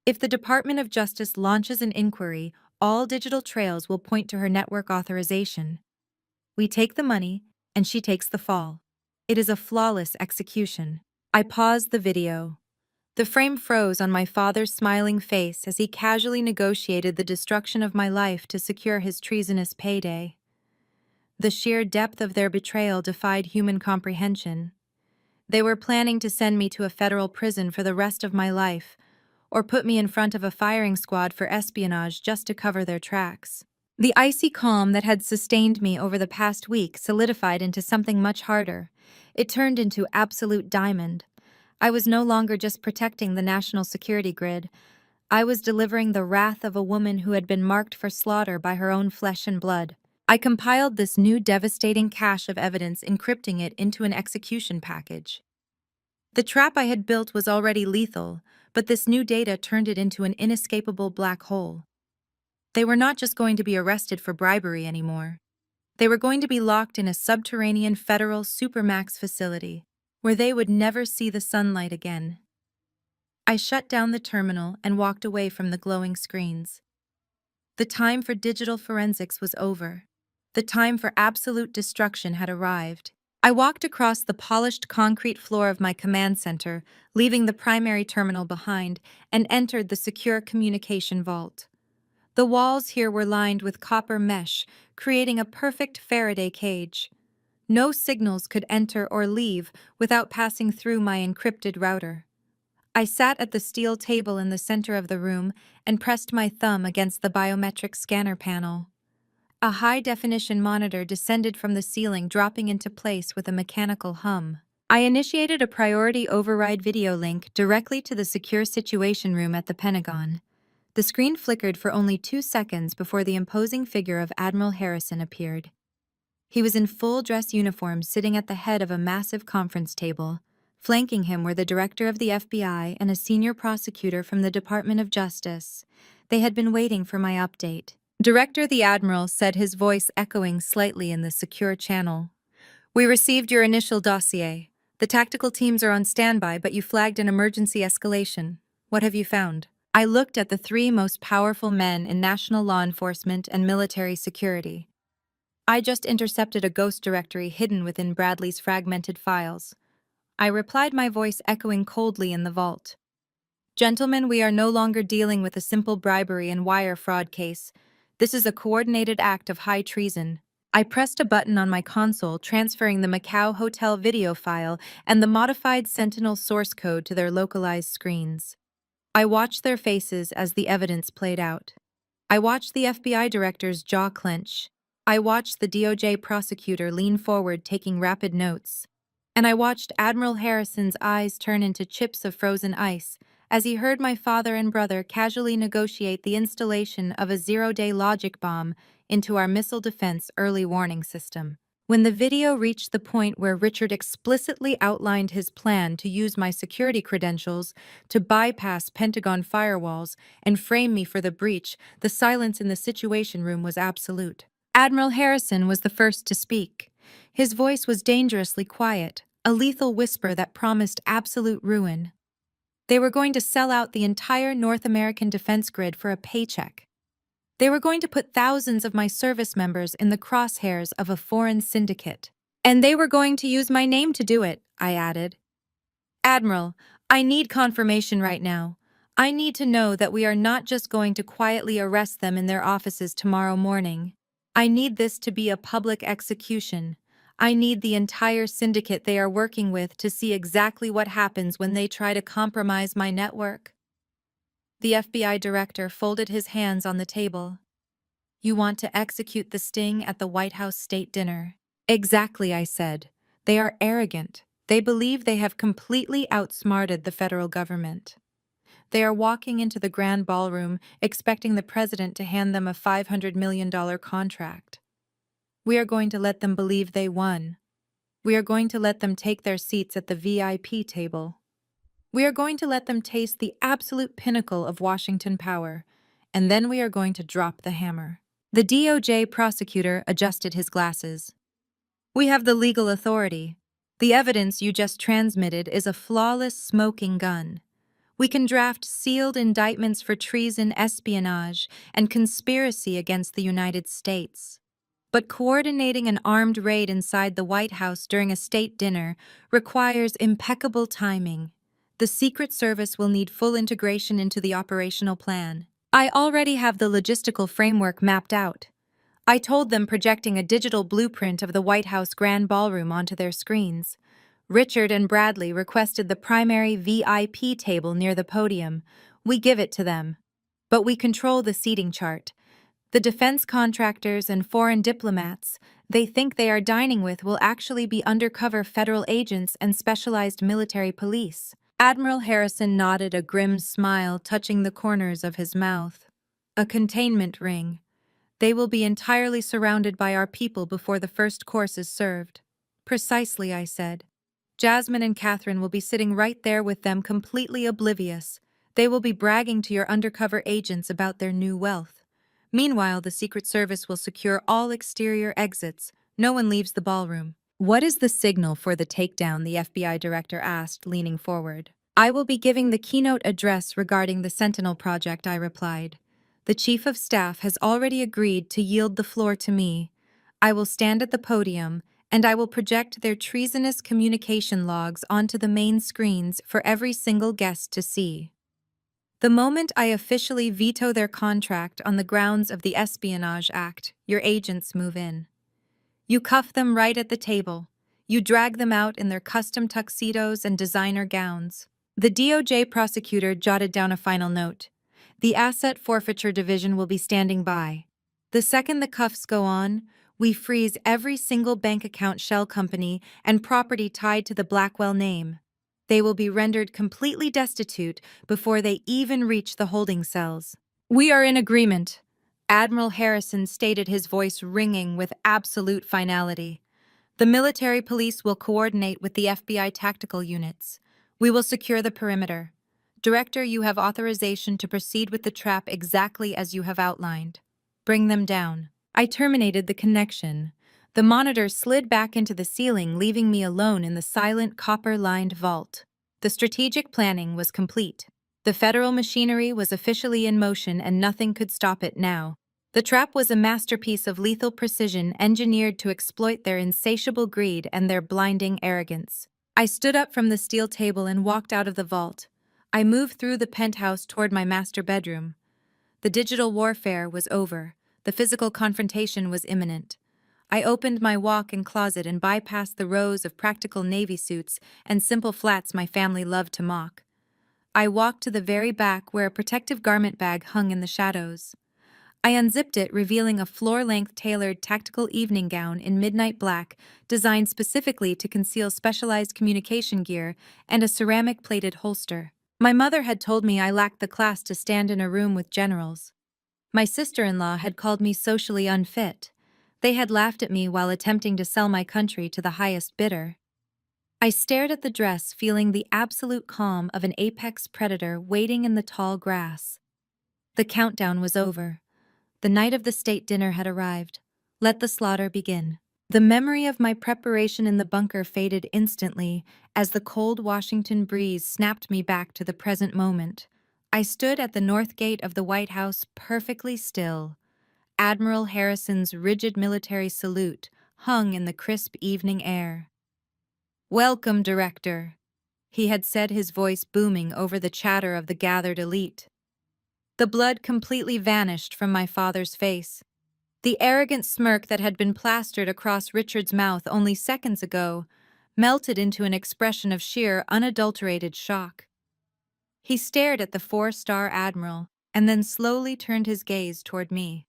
If the Department of Justice launches an inquiry, all digital trails will point to her network authorization. We take the money, and she takes the fall. It is a flawless execution. I paused the video. The frame froze on my father's smiling face as he casually negotiated the destruction of my life to secure his treasonous payday. The sheer depth of their betrayal defied human comprehension. They were planning to send me to a federal prison for the rest of my life, or put me in front of a firing squad for espionage just to cover their tracks. The icy calm that had sustained me over the past week solidified into something much harder. It turned into absolute diamond. I was no longer just protecting the national security grid. I was delivering the wrath of a woman who had been marked for slaughter by her own flesh and blood. I compiled this new devastating cache of evidence, encrypting it into an execution package. The trap I had built was already lethal, but this new data turned it into an inescapable black hole. They were not just going to be arrested for bribery anymore. They were going to be locked in a subterranean federal supermax facility, where they would never see the sunlight again. I shut down the terminal and walked away from the glowing screens. The time for digital forensics was over. The time for absolute destruction had arrived. I walked across the polished concrete floor of my command center, leaving the primary terminal behind, and entered the secure communication vault. The walls here were lined with copper mesh, creating a perfect Faraday cage. No signals could enter or leave without passing through my encrypted router. I sat at the steel table in the center of the room and pressed my thumb against the biometric scanner panel. A high-definition monitor descended from the ceiling, dropping into place with a mechanical hum. I initiated a priority override video link directly to the secure situation room at the Pentagon. The screen flickered for only 2 seconds before the imposing figure of Admiral Harrison appeared. He was in full dress uniform, sitting at the head of a massive conference table. Flanking him were the director of the FBI and a senior prosecutor from the Department of Justice. They had been waiting for my update. Director the Admiral said, his voice echoing slightly in the secure channel. "We received your initial dossier. The tactical teams are on standby, but you flagged an emergency escalation. What have you found?" I looked at the 3 most powerful men in national law enforcement and military security. "I just intercepted a ghost directory hidden within Bradley's fragmented files." I replied, my voice echoing coldly in the vault. "Gentlemen, we are no longer dealing with a simple bribery and wire fraud case. This is a coordinated act of high treason." I pressed a button on my console, transferring the Macau hotel video file and the modified Sentinel source code to their localized screens. I watched their faces as the evidence played out. I watched the FBI director's jaw clench. I watched the DOJ prosecutor lean forward, taking rapid notes. And I watched Admiral Harrison's eyes turn into chips of frozen ice as he heard my father and brother casually negotiate the installation of a 0-day logic bomb into our missile defense early warning system. When the video reached the point where Richard explicitly outlined his plan to use my security credentials to bypass Pentagon firewalls and frame me for the breach, the silence in the situation room was absolute. Admiral Harrison was the first to speak. His voice was dangerously quiet, a lethal whisper that promised absolute ruin. They were going to sell out the entire North American defense grid for a paycheck. They were going to put thousands of my service members in the crosshairs of a foreign syndicate. And they were going to use my name to do it, I added. "Admiral, I need confirmation right now. I need to know that we are not just going to quietly arrest them in their offices tomorrow morning. I need this to be a public execution. I need the entire syndicate they are working with to see exactly what happens when they try to compromise my network." The FBI director folded his hands on the table. "You want to execute the sting at the White House state dinner." "Exactly," I said. "They are arrogant. They believe they have completely outsmarted the federal government. They are walking into the grand ballroom expecting the president to hand them a $500 million contract. We are going to let them believe they won. We are going to let them take their seats at the VIP table. We are going to let them taste the absolute pinnacle of Washington power, and then we are going to drop the hammer." The DOJ prosecutor adjusted his glasses. "We have the legal authority. The evidence you just transmitted is a flawless smoking gun. We can draft sealed indictments for treason, espionage, and conspiracy against the United States. But coordinating an armed raid inside the White House during a state dinner requires impeccable timing. The Secret Service will need full integration into the operational plan. I already have the logistical framework mapped out. I told them, projecting a digital blueprint of the White House Grand Ballroom onto their screens. Richard and Bradley requested the primary VIP table near the podium. We give it to them. But we control the seating chart. The defense contractors and foreign diplomats they think they are dining with will actually be undercover federal agents and specialized military police. Admiral Harrison nodded, a grim smile touching the corners of his mouth. A containment ring. They will be entirely surrounded by our people before the first course is served. Precisely, I said. Jasmine and Catherine will be sitting right there with them, completely oblivious. They will be bragging to your undercover agents about their new wealth. Meanwhile, the Secret Service will secure all exterior exits. No one leaves the ballroom. What is the signal for the takedown? The FBI director asked, leaning forward. I will be giving the keynote address regarding the Sentinel project, I replied. The Chief of Staff has already agreed to yield the floor to me. I will stand at the podium, and I will project their treasonous communication logs onto the main screens for every single guest to see. The moment I officially veto their contract on the grounds of the Espionage Act, your agents move in. You cuff them right at the table. You drag them out in their custom tuxedos and designer gowns. The DOJ prosecutor jotted down a final note. The Asset Forfeiture Division will be standing by. The second the cuffs go on, we freeze every single bank account, shell company, and property tied to the Blackwell name. They will be rendered completely destitute before they even reach the holding cells. We are in agreement, Admiral Harrison stated, his voice ringing with absolute finality. The military police will coordinate with the FBI tactical units. We will secure the perimeter. Director, you have authorization to proceed with the trap exactly as you have outlined. Bring them down. I terminated the connection. The monitor slid back into the ceiling, leaving me alone in the silent copper-lined vault. The strategic planning was complete. The federal machinery was officially in motion, and nothing could stop it now. The trap was a masterpiece of lethal precision, engineered to exploit their insatiable greed and their blinding arrogance. I stood up from the steel table and walked out of the vault. I moved through the penthouse toward my master bedroom. The digital warfare was over. The physical confrontation was imminent. I opened my walk-in closet and bypassed the rows of practical navy suits and simple flats my family loved to mock. I walked to the very back, where a protective garment bag hung in the shadows. I unzipped it, revealing a floor-length tailored tactical evening gown in midnight black, designed specifically to conceal specialized communication gear, and a ceramic-plated holster. My mother had told me I lacked the class to stand in a room with generals. My sister-in-law had called me socially unfit. They had laughed at me while attempting to sell my country to the highest bidder. I stared at the dress, feeling the absolute calm of an apex predator waiting in the tall grass. The countdown was over. The night of the state dinner had arrived. Let the slaughter begin. The memory of my preparation in the bunker faded instantly as the cold Washington breeze snapped me back to the present moment. I stood at the north gate of the White House, perfectly still. Admiral Harrison's rigid military salute hung in the crisp evening air. "Welcome, Director," he had said, his voice booming over the chatter of the gathered elite. The blood completely vanished from my father's face. The arrogant smirk that had been plastered across Richard's mouth only seconds ago melted into an expression of sheer, unadulterated shock. He stared at the four-star admiral and then slowly turned his gaze toward me.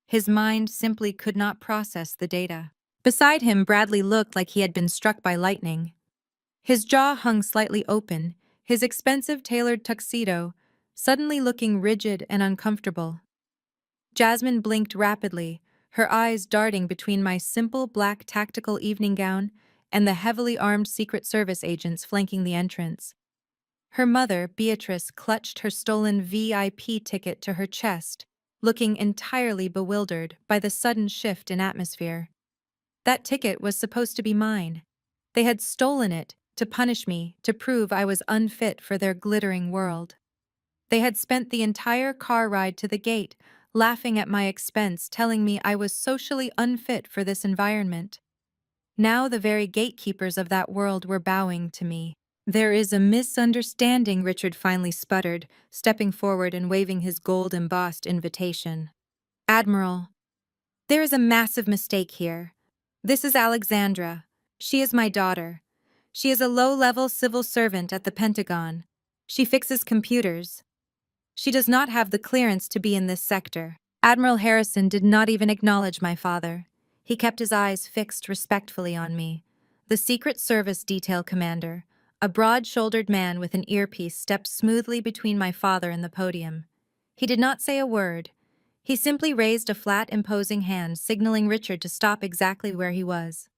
His mind simply could not process the data. Beside him, Bradley looked like he had been struck by lightning. His jaw hung slightly open, his expensive tailored tuxedo suddenly looking rigid and uncomfortable. Jasmine blinked rapidly, her eyes darting between my simple black tactical evening gown and the heavily armed Secret Service agents flanking the entrance. Her mother, Beatrice, clutched her stolen VIP ticket to her chest, looking entirely bewildered by the sudden shift in atmosphere. That ticket was supposed to be mine. They had stolen it to punish me, to prove I was unfit for their glittering world. They had spent the entire car ride to the gate, laughing at my expense, telling me I was socially unfit for this environment. Now the very gatekeepers of that world were bowing to me. "There is a misunderstanding," Richard finally sputtered, stepping forward and waving his gold-embossed invitation. "Admiral, there is a massive mistake here. This is Alexandra. She is my daughter. She is a low-level civil servant at the Pentagon. She fixes computers. She does not have the clearance to be in this sector." Admiral Harrison did not even acknowledge my father. He kept his eyes fixed respectfully on me. The Secret Service detail commander, a broad-shouldered man with an earpiece, stepped smoothly between my father and the podium. He did not say a word. He simply raised a flat, imposing hand, signaling Richard to stop exactly where he was.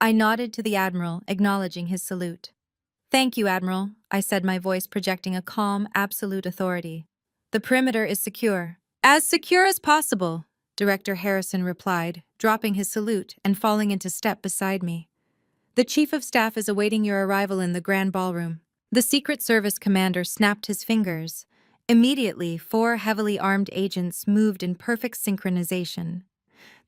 I nodded to the Admiral, acknowledging his salute. "Thank you, Admiral," I said, my voice projecting a calm, absolute authority. "The perimeter is secure." "As secure as possible," Director Harrison replied, dropping his salute and falling into step beside me. "The Chief of Staff is awaiting your arrival in the Grand Ballroom." The Secret Service commander snapped his fingers. Immediately, 4 heavily armed agents moved in perfect synchronization.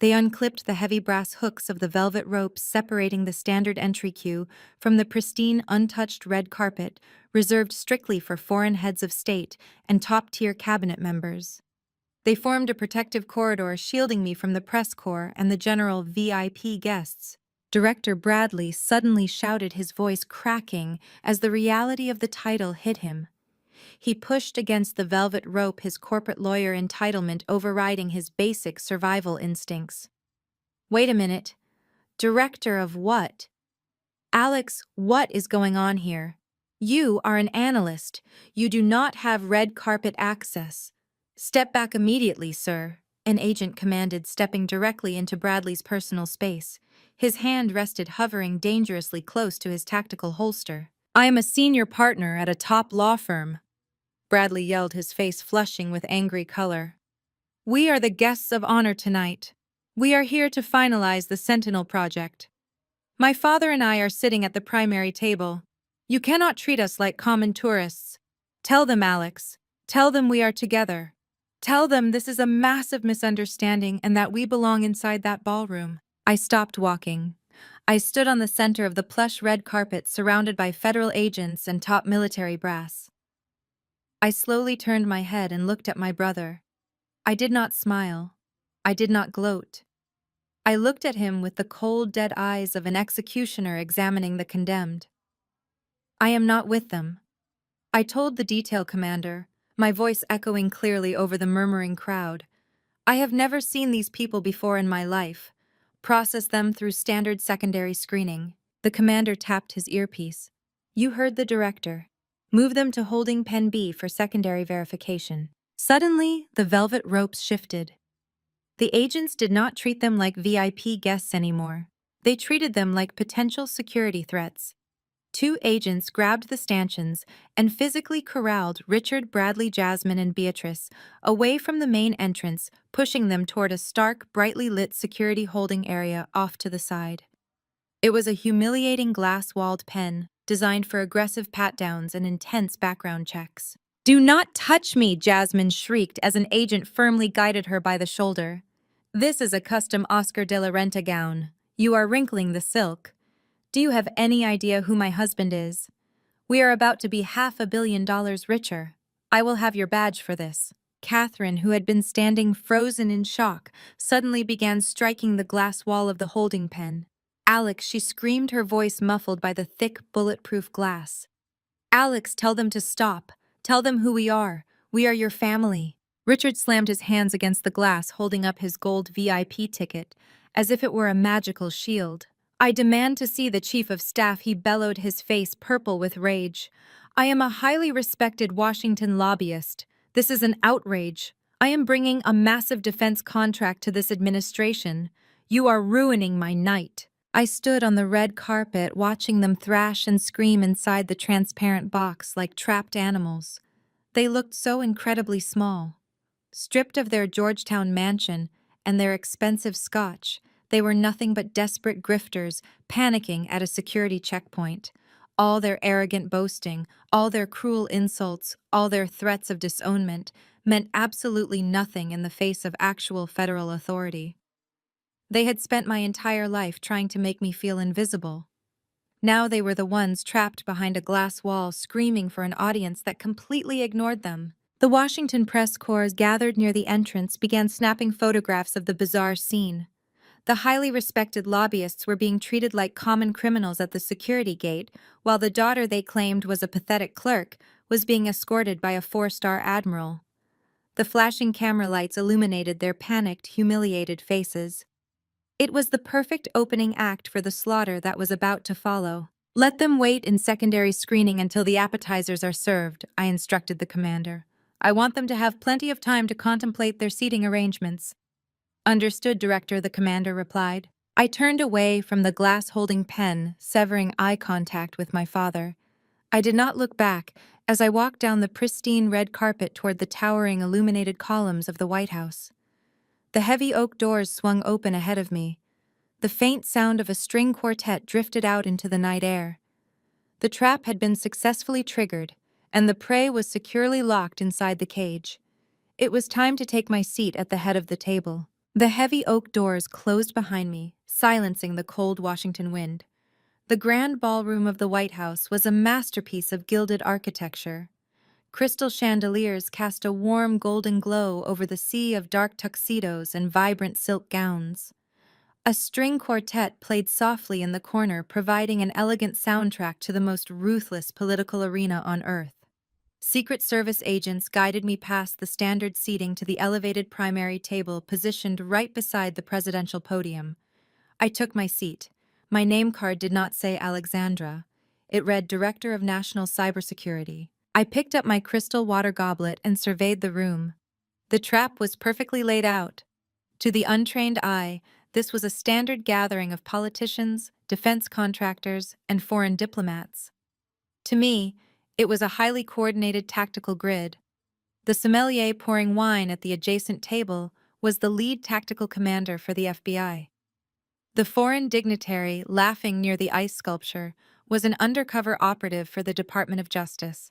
They unclipped the heavy brass hooks of the velvet ropes separating the standard entry queue from the pristine, untouched red carpet reserved strictly for foreign heads of state and top-tier cabinet members. They formed a protective corridor shielding me from the press corps and the general VIP guests. Director Bradley suddenly shouted, his voice cracking as the reality of the title hit him. He pushed against the velvet rope, his corporate lawyer entitlement overriding his basic survival instincts. "Wait a minute. Director of what? Alex, what is going on here? You are an analyst. You do not have red carpet access. Step back immediately, sir," an agent commanded, stepping directly into Bradley's personal space. His hand rested, hovering dangerously close to his tactical holster. "I am a senior partner at a top law firm," Bradley yelled, his face flushing with angry color. "We are the guests of honor tonight. We are here to finalize the Sentinel project. My father and I are sitting at the primary table. You cannot treat us like common tourists. Tell them, Alex. Tell them we are together. Tell them this is a massive misunderstanding and that we belong inside that ballroom." I stopped walking. I stood on the center of the plush red carpet surrounded by federal agents and top military brass. I slowly turned my head and looked at my brother. I did not smile. I did not gloat. I looked at him with the cold, dead eyes of an executioner examining the condemned. "I am not with them," I told the detail commander, my voice echoing clearly over the murmuring crowd. "I have never seen these people before in my life. Process them through standard secondary screening." The commander tapped his earpiece. "You heard the director. Move them to holding pen B for secondary verification." Suddenly, the velvet ropes shifted. The agents did not treat them like VIP guests anymore. They treated them like potential security threats. 2 agents grabbed the stanchions and physically corralled Richard, Bradley, Jasmine, and Beatrice away from the main entrance, pushing them toward a stark, brightly lit security holding area off to the side. It was a humiliating glass-walled pen, designed for aggressive pat-downs and intense background checks. "Do not touch me!" Jasmine shrieked as an agent firmly guided her by the shoulder. "This is a custom Oscar de la Renta gown. You are wrinkling the silk. Do you have any idea who my husband is? We are about to be $500 million richer. I will have your badge for this." Catherine, who had been standing frozen in shock, suddenly began striking the glass wall of the holding pen. "Alex," she screamed, her voice muffled by the thick, bulletproof glass. "Alex, tell them to stop. Tell them who we are. We are your family." Richard slammed his hands against the glass, holding up his gold VIP ticket, as if it were a magical shield. "I demand to see the Chief of Staff," he bellowed, his face purple with rage. "I am a highly respected Washington lobbyist. This is an outrage. I am bringing a massive defense contract to this administration. You are ruining my night." I stood on the red carpet watching them thrash and scream inside the transparent box like trapped animals. They looked so incredibly small. Stripped of their Georgetown mansion and their expensive scotch, They were nothing but desperate grifters panicking at a security checkpoint. All their arrogant boasting, all their cruel insults, all their threats of disownment meant absolutely nothing in the face of actual federal authority. They had spent my entire life trying to make me feel invisible. Now they were the ones trapped behind a glass wall screaming for an audience that completely ignored them. The Washington press corps gathered near the entrance began snapping photographs of the bizarre scene. The highly respected lobbyists were being treated like common criminals at the security gate, while the daughter they claimed was a pathetic clerk was being escorted by a four-star admiral. The flashing camera lights illuminated their panicked, humiliated faces. It was the perfect opening act for the slaughter that was about to follow. "Let them wait in secondary screening until the appetizers are served," I instructed the commander. "I want them to have plenty of time to contemplate their seating arrangements." "Understood, Director," the commander replied. I turned away from the glass-holding pen, severing eye contact with my father. I did not look back as I walked down the pristine red carpet toward the towering illuminated columns of the White House. The heavy oak doors swung open ahead of me. The faint sound of a string quartet drifted out into the night air. The trap had been successfully triggered, and the prey was securely locked inside the cage. It was time to take my seat at the head of the table. The heavy oak doors closed behind me, silencing the cold Washington wind. The grand ballroom of the White House was a masterpiece of gilded architecture. Crystal chandeliers cast a warm golden glow over the sea of dark tuxedos and vibrant silk gowns. A string quartet played softly in the corner, providing an elegant soundtrack to the most ruthless political arena on Earth. Secret Service agents guided me past the standard seating to the elevated primary table positioned right beside the presidential podium. I took my seat. My name card did not say Alexandra. It read Director of National Cybersecurity. I picked up my crystal water goblet and surveyed the room. The trap was perfectly laid out. To the untrained eye, this was a standard gathering of politicians, defense contractors, and foreign diplomats. To me, it was a highly coordinated tactical grid. The sommelier pouring wine at the adjacent table was the lead tactical commander for the FBI. The foreign dignitary laughing near the ice sculpture was an undercover operative for the Department of Justice.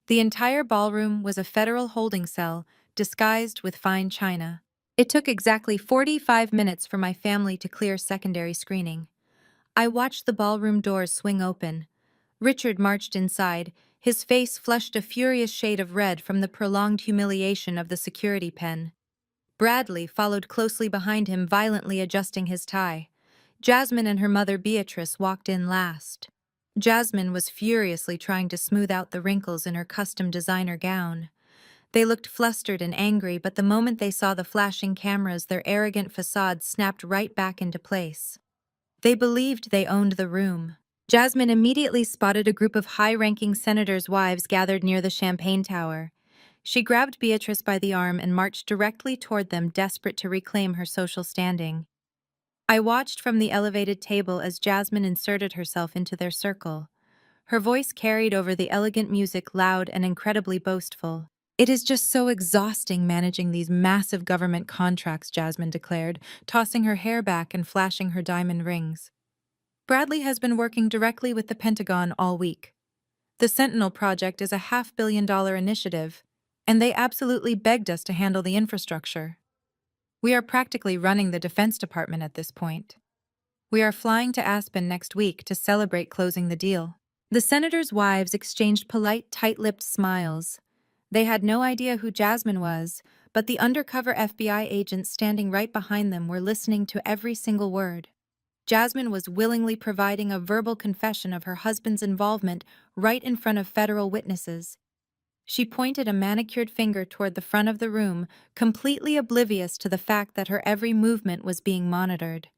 The entire ballroom was a federal holding cell disguised with fine china. It took exactly 45 minutes for my family to clear secondary screening. I watched the ballroom doors swing open. Richard marched inside, his face flushed a furious shade of red from the prolonged humiliation of the security pen. Bradley followed closely behind him, violently adjusting his tie. Jasmine and her mother Beatrice walked in last. Jasmine was furiously trying to smooth out the wrinkles in her custom designer gown. They looked flustered and angry, but the moment they saw the flashing cameras, their arrogant facades snapped right back into place. They believed they owned the room. Jasmine immediately spotted a group of high-ranking senators' wives gathered near the champagne tower. She grabbed Beatrice by the arm and marched directly toward them, desperate to reclaim her social standing. I watched from the elevated table as Jasmine inserted herself into their circle. Her voice carried over the elegant music, loud and incredibly boastful. "It is just so exhausting managing these massive government contracts," Jasmine declared, tossing her hair back and flashing her diamond rings. "Bradley has been working directly with the Pentagon all week. The Sentinel project is a $500 million initiative, and they absolutely begged us to handle the infrastructure. We are practically running the Defense Department at this point. We are flying to Aspen next week to celebrate closing the deal." The senators' wives exchanged polite, tight-lipped smiles. They had no idea who Jasmine was, but the undercover FBI agents standing right behind them were listening to every single word. Jasmine was willingly providing a verbal confession of her husband's involvement right in front of federal witnesses. She pointed a manicured finger toward the front of the room, completely oblivious to the fact that her every movement was being monitored.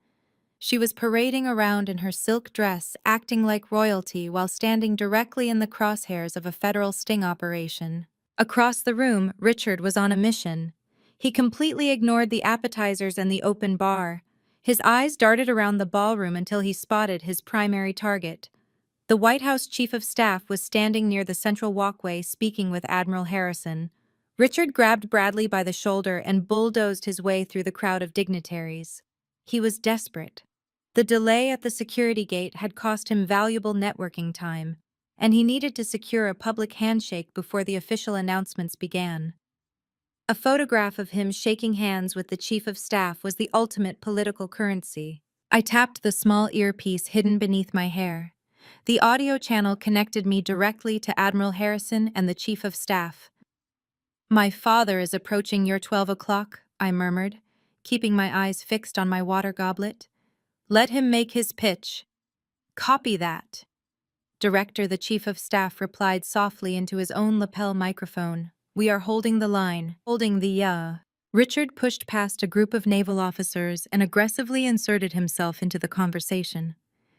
She was parading around in her silk dress, acting like royalty while standing directly in the crosshairs of a federal sting operation. Across the room, Richard was on a mission. He completely ignored the appetizers and the open bar. His eyes darted around the ballroom until he spotted his primary target. The White House Chief of Staff was standing near the central walkway speaking with Admiral Harrison. Richard grabbed Bradley by the shoulder and bulldozed his way through the crowd of dignitaries. He was desperate. The delay at the security gate had cost him valuable networking time, and he needed to secure a public handshake before the official announcements began. A photograph of him shaking hands with the chief of staff was the ultimate political currency. I tapped the small earpiece hidden beneath my hair. The audio channel connected me directly to Admiral Harrison and the chief of staff. "My father is approaching your 12 o'clock," I murmured, keeping my eyes fixed on my water goblet. "Let him make his pitch." "Copy that." Director, the chief of staff replied softly into his own lapel microphone. "We are holding the line. Holding the. Richard pushed past a group of naval officers and aggressively inserted himself into the conversation.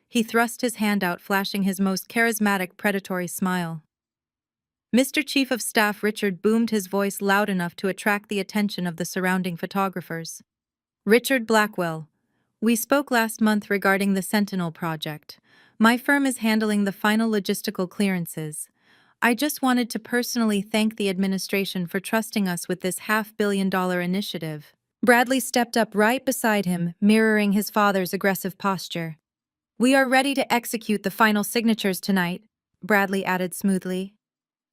He thrust his hand out, flashing his most charismatic predatory smile. "Mr. Chief of Staff," Richard boomed, his voice loud enough to attract the attention of the surrounding photographers. "Richard Blackwell. We spoke last month regarding the Sentinel project. My firm is handling the final logistical clearances. I just wanted to personally thank the administration for trusting us with this $500 million initiative." Bradley stepped up right beside him, mirroring his father's aggressive posture. "We are ready to execute the final signatures tonight," Bradley added smoothly.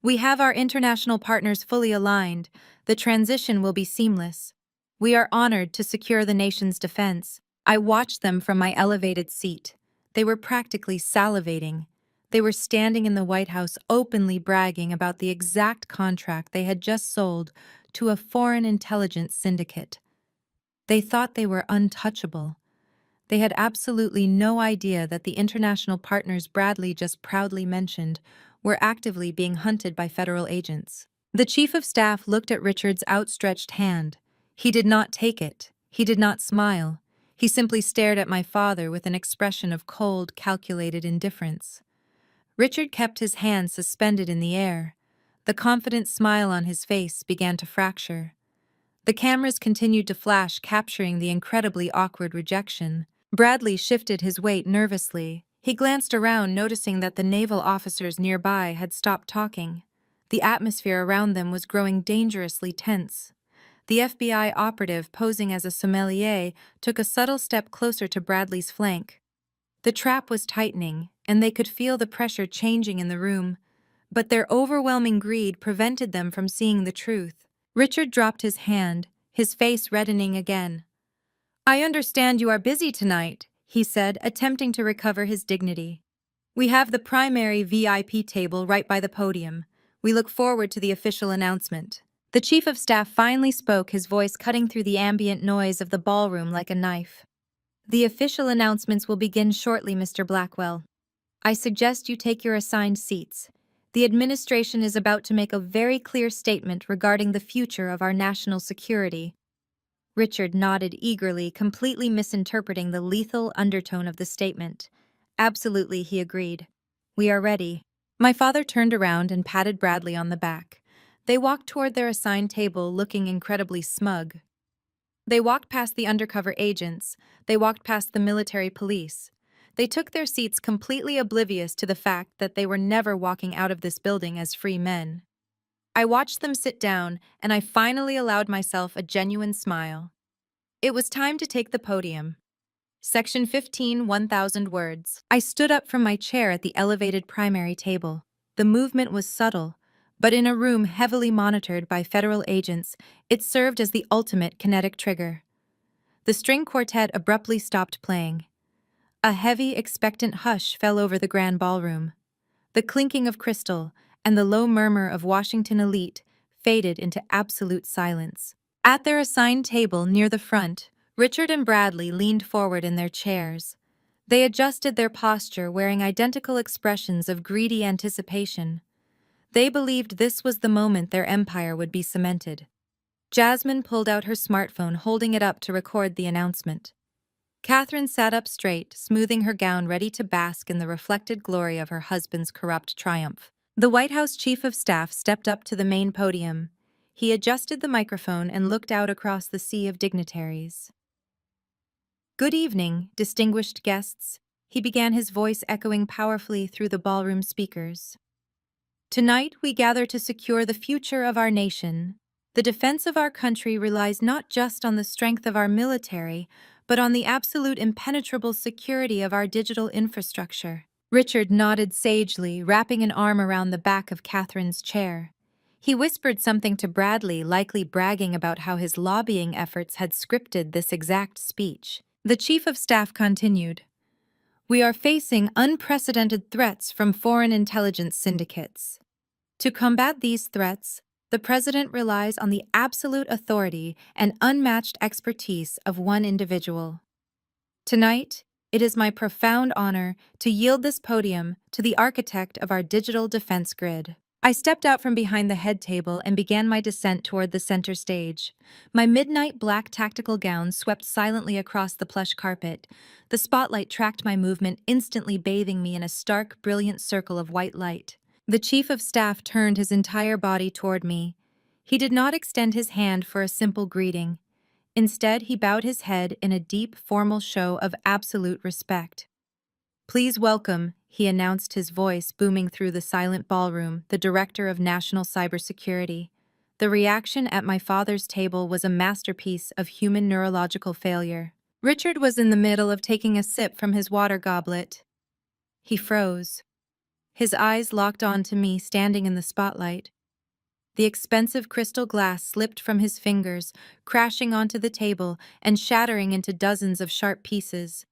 "We have our international partners fully aligned. The transition will be seamless. We are honored to secure the nation's defense." I watched them from my elevated seat. They were practically salivating. They were standing in the White House openly bragging about the exact contract they had just sold to a foreign intelligence syndicate. They thought they were untouchable. They had absolutely no idea that the international partners Bradley just proudly mentioned were actively being hunted by federal agents. The chief of staff looked at Richard's outstretched hand. He did not take it. He did not smile. He simply stared at my father with an expression of cold, calculated indifference. Richard kept his hand suspended in the air. The confident smile on his face began to fracture. The cameras continued to flash, capturing the incredibly awkward rejection. Bradley shifted his weight nervously. He glanced around, noticing that the naval officers nearby had stopped talking. The atmosphere around them was growing dangerously tense. The FBI operative, posing as a sommelier, took a subtle step closer to Bradley's flank. The trap was tightening, and they could feel the pressure changing in the room, but their overwhelming greed prevented them from seeing the truth. Richard dropped his hand, his face reddening again. "I understand you are busy tonight," he said, attempting to recover his dignity. "We have the primary VIP table right by the podium. We look forward to the official announcement." The chief of staff finally spoke, his voice cutting through the ambient noise of the ballroom like a knife. "The official announcements will begin shortly, Mr. Blackwell. I suggest you take your assigned seats. The administration is about to make a very clear statement regarding the future of our national security." Richard nodded eagerly, completely misinterpreting the lethal undertone of the statement. "Absolutely," he agreed. "We are ready." My father turned around and patted Bradley on the back. They walked toward their assigned table, looking incredibly smug. They walked past the undercover agents. They walked past the military police. They took their seats, completely oblivious to the fact that they were never walking out of this building as free men. I watched them sit down, and I finally allowed myself a genuine smile. It was time to take the podium. Section 15, 1,000 words. I stood up from my chair at the elevated primary table. The movement was subtle, but in a room heavily monitored by federal agents, it served as the ultimate kinetic trigger. The string quartet abruptly stopped playing. A heavy, expectant hush fell over the grand ballroom. The clinking of crystal and the low murmur of Washington elite faded into absolute silence. At their assigned table near the front, Richard and Bradley leaned forward in their chairs. They adjusted their posture, wearing identical expressions of greedy anticipation. They believed this was the moment their empire would be cemented. Jasmine pulled out her smartphone, holding it up to record the announcement. Catherine sat up straight, smoothing her gown, ready to bask in the reflected glory of her husband's corrupt triumph. The White House chief of staff stepped up to the main podium. He adjusted the microphone and looked out across the sea of dignitaries. "Good evening, distinguished guests," he began, his voice echoing powerfully through the ballroom speakers. "Tonight we gather to secure the future of our nation. The defense of our country relies not just on the strength of our military, but on the absolute impenetrable security of our digital infrastructure. Richard nodded sagely, wrapping an arm around the back of Catherine's chair. He whispered something to Bradley, likely bragging about how his lobbying efforts had scripted this exact speech. The Chief of Staff continued, "We are facing unprecedented threats from foreign intelligence syndicates. To combat these threats, the President relies on the absolute authority and unmatched expertise of one individual. Tonight, it is my profound honor to yield this podium to the architect of our digital defense grid." I stepped out from behind the head table and began my descent toward the center stage. My midnight black tactical gown swept silently across the plush carpet. The spotlight tracked my movement, instantly bathing me in a stark, brilliant circle of white light. The Chief of Staff turned his entire body toward me. He did not extend his hand for a simple greeting. Instead, he bowed his head in a deep, formal show of absolute respect. "Please welcome," he announced, his voice booming through the silent ballroom, "the Director of National Cybersecurity." The reaction at my father's table was a masterpiece of human neurological failure. Richard was in the middle of taking a sip from his water goblet. He froze. His eyes locked onto me, standing in the spotlight. The expensive crystal glass slipped from his fingers, crashing onto the table and shattering into dozens of sharp pieces.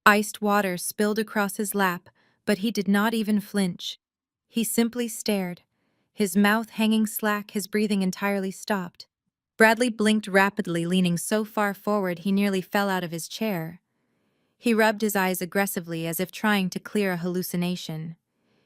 Iced water spilled across his lap, but he did not even flinch. He simply stared, his mouth hanging slack, his breathing entirely stopped. Bradley blinked rapidly, leaning so far forward he nearly fell out of his chair. He rubbed his eyes aggressively as if trying to clear a hallucination.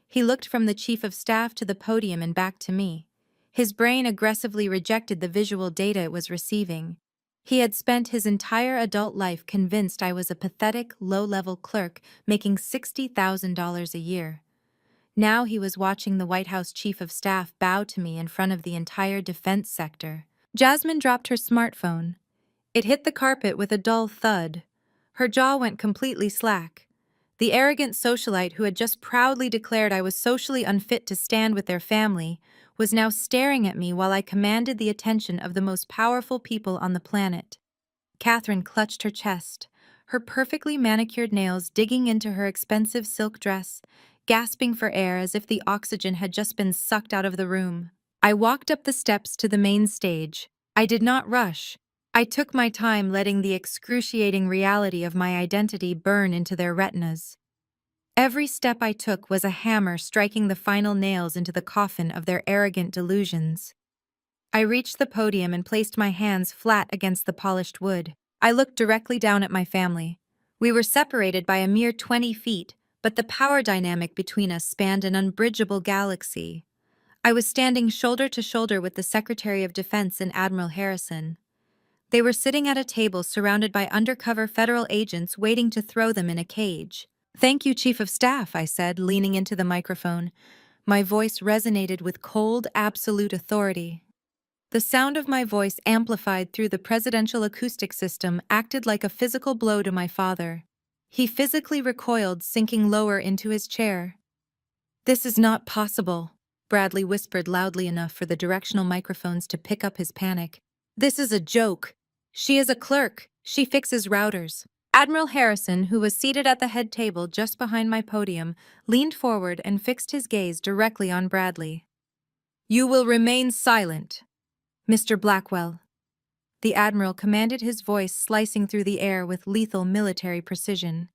He looked from the Chief of Staff to the podium and back to me. His brain aggressively rejected the visual data it was receiving. He had spent his entire adult life convinced I was a pathetic, low-level clerk making $60,000 a year. Now he was watching the White House Chief of Staff bow to me in front of the entire defense sector. Jasmine dropped her smartphone. It hit the carpet with a dull thud. Her jaw went completely slack. The arrogant socialite who had just proudly declared I was socially unfit to stand with their family was now staring at me while I commanded the attention of the most powerful people on the planet. Catherine clutched her chest, her perfectly manicured nails digging into her expensive silk dress, gasping for air as if the oxygen had just been sucked out of the room. I walked up the steps to the main stage. I did not rush. I took my time, letting the excruciating reality of my identity burn into their retinas. Every step I took was a hammer striking the final nails into the coffin of their arrogant delusions. I reached the podium and placed my hands flat against the polished wood. I looked directly down at my family. We were separated by a mere 20 feet, but the power dynamic between us spanned an unbridgeable galaxy. I was standing shoulder to shoulder with the Secretary of Defense and Admiral Harrison. They were sitting at a table surrounded by undercover federal agents waiting to throw them in a cage. "Thank you, Chief of Staff," I said, leaning into the microphone. My voice resonated with cold, absolute authority. The sound of my voice, amplified through the presidential acoustic system, acted like a physical blow to my father. He physically recoiled, sinking lower into his chair. "This is not possible," Bradley whispered loudly enough for the directional microphones to pick up his panic. "This is a joke. She is a clerk. She fixes routers." Admiral Harrison, who was seated at the head table just behind my podium, leaned forward and fixed his gaze directly on Bradley. "You will remain silent, Mr. Blackwell." The Admiral commanded, his voice slicing through the air with lethal military precision.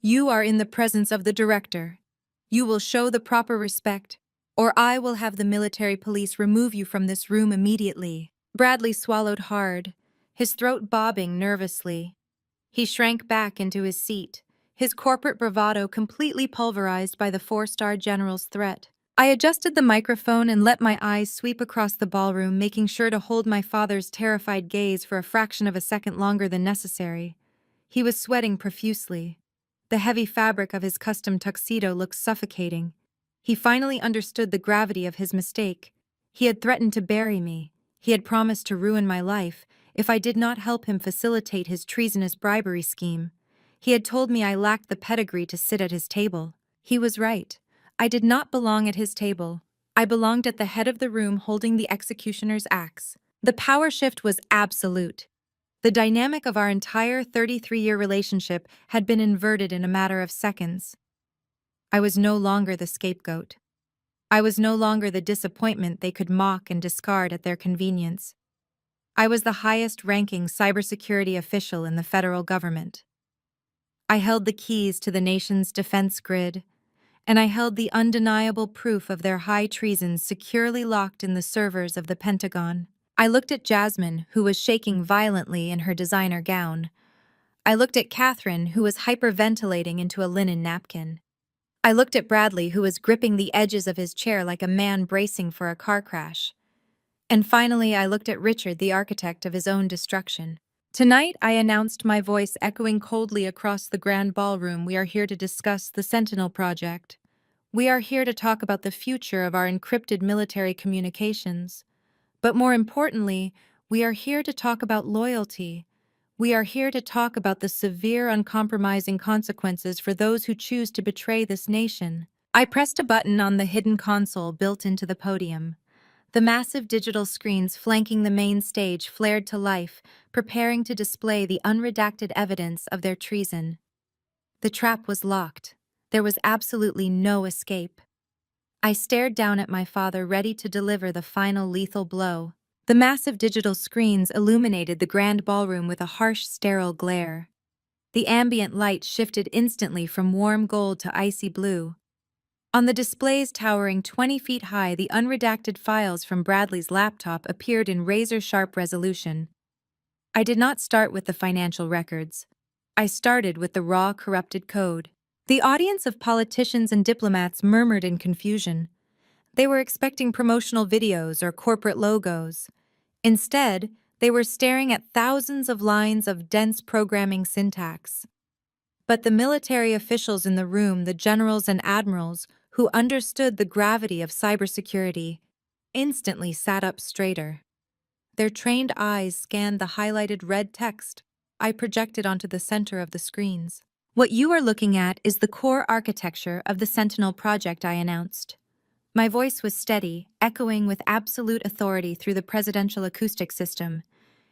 "You are in the presence of the Director. You will show the proper respect, or I will have the military police remove you from this room immediately." Bradley swallowed hard, his throat bobbing nervously. He shrank back into his seat, his corporate bravado completely pulverized by the four-star general's threat. I adjusted the microphone and let my eyes sweep across the ballroom, making sure to hold my father's terrified gaze for a fraction of a second longer than necessary. He was sweating profusely. The heavy fabric of his custom tuxedo looked suffocating. He finally understood the gravity of his mistake. He had threatened to bury me. He had promised to ruin my life if I did not help him facilitate his treasonous bribery scheme. He had told me I lacked the pedigree to sit at his table. He was right. I did not belong at his table. I belonged at the head of the room holding the executioner's axe. The power shift was absolute. The dynamic of our entire 33-year relationship had been inverted in a matter of seconds. I was no longer the scapegoat. I was no longer the disappointment they could mock and discard at their convenience. I was the highest-ranking cybersecurity official in the federal government. I held the keys to the nation's defense grid, and I held the undeniable proof of their high treason securely locked in the servers of the Pentagon. I looked at Jasmine, who was shaking violently in her designer gown. I looked at Catherine, who was hyperventilating into a linen napkin. I looked at Bradley, who was gripping the edges of his chair like a man bracing for a car crash. And finally, I looked at Richard, the architect of his own destruction. Tonight, I announced, my voice echoing coldly across the grand ballroom, we are here to discuss the Sentinel Project. We are here to talk about the future of our encrypted military communications. But more importantly, we are here to talk about loyalty. We are here to talk about the severe, uncompromising consequences for those who choose to betray this nation. I pressed a button on the hidden console built into the podium. The massive digital screens flanking the main stage flared to life, preparing to display the unredacted evidence of their treason. The trap was locked. There was absolutely no escape. I stared down at my father, ready to deliver the final lethal blow. The massive digital screens illuminated the grand ballroom with a harsh, sterile glare. The ambient light shifted instantly from warm gold to icy blue. On the displays towering 20 feet high, the unredacted files from Bradley's laptop appeared in razor-sharp resolution. I did not start with the financial records. I started with the raw, corrupted code. The audience of politicians and diplomats murmured in confusion. They were expecting promotional videos or corporate logos. Instead, they were staring at thousands of lines of dense programming syntax. But the military officials in the room, the generals and admirals, who understood the gravity of cybersecurity, instantly sat up straighter. Their trained eyes scanned the highlighted red text I projected onto the center of the screens. What you are looking at is the core architecture of the Sentinel Project, I announced. My voice was steady, echoing with absolute authority through the presidential acoustic system.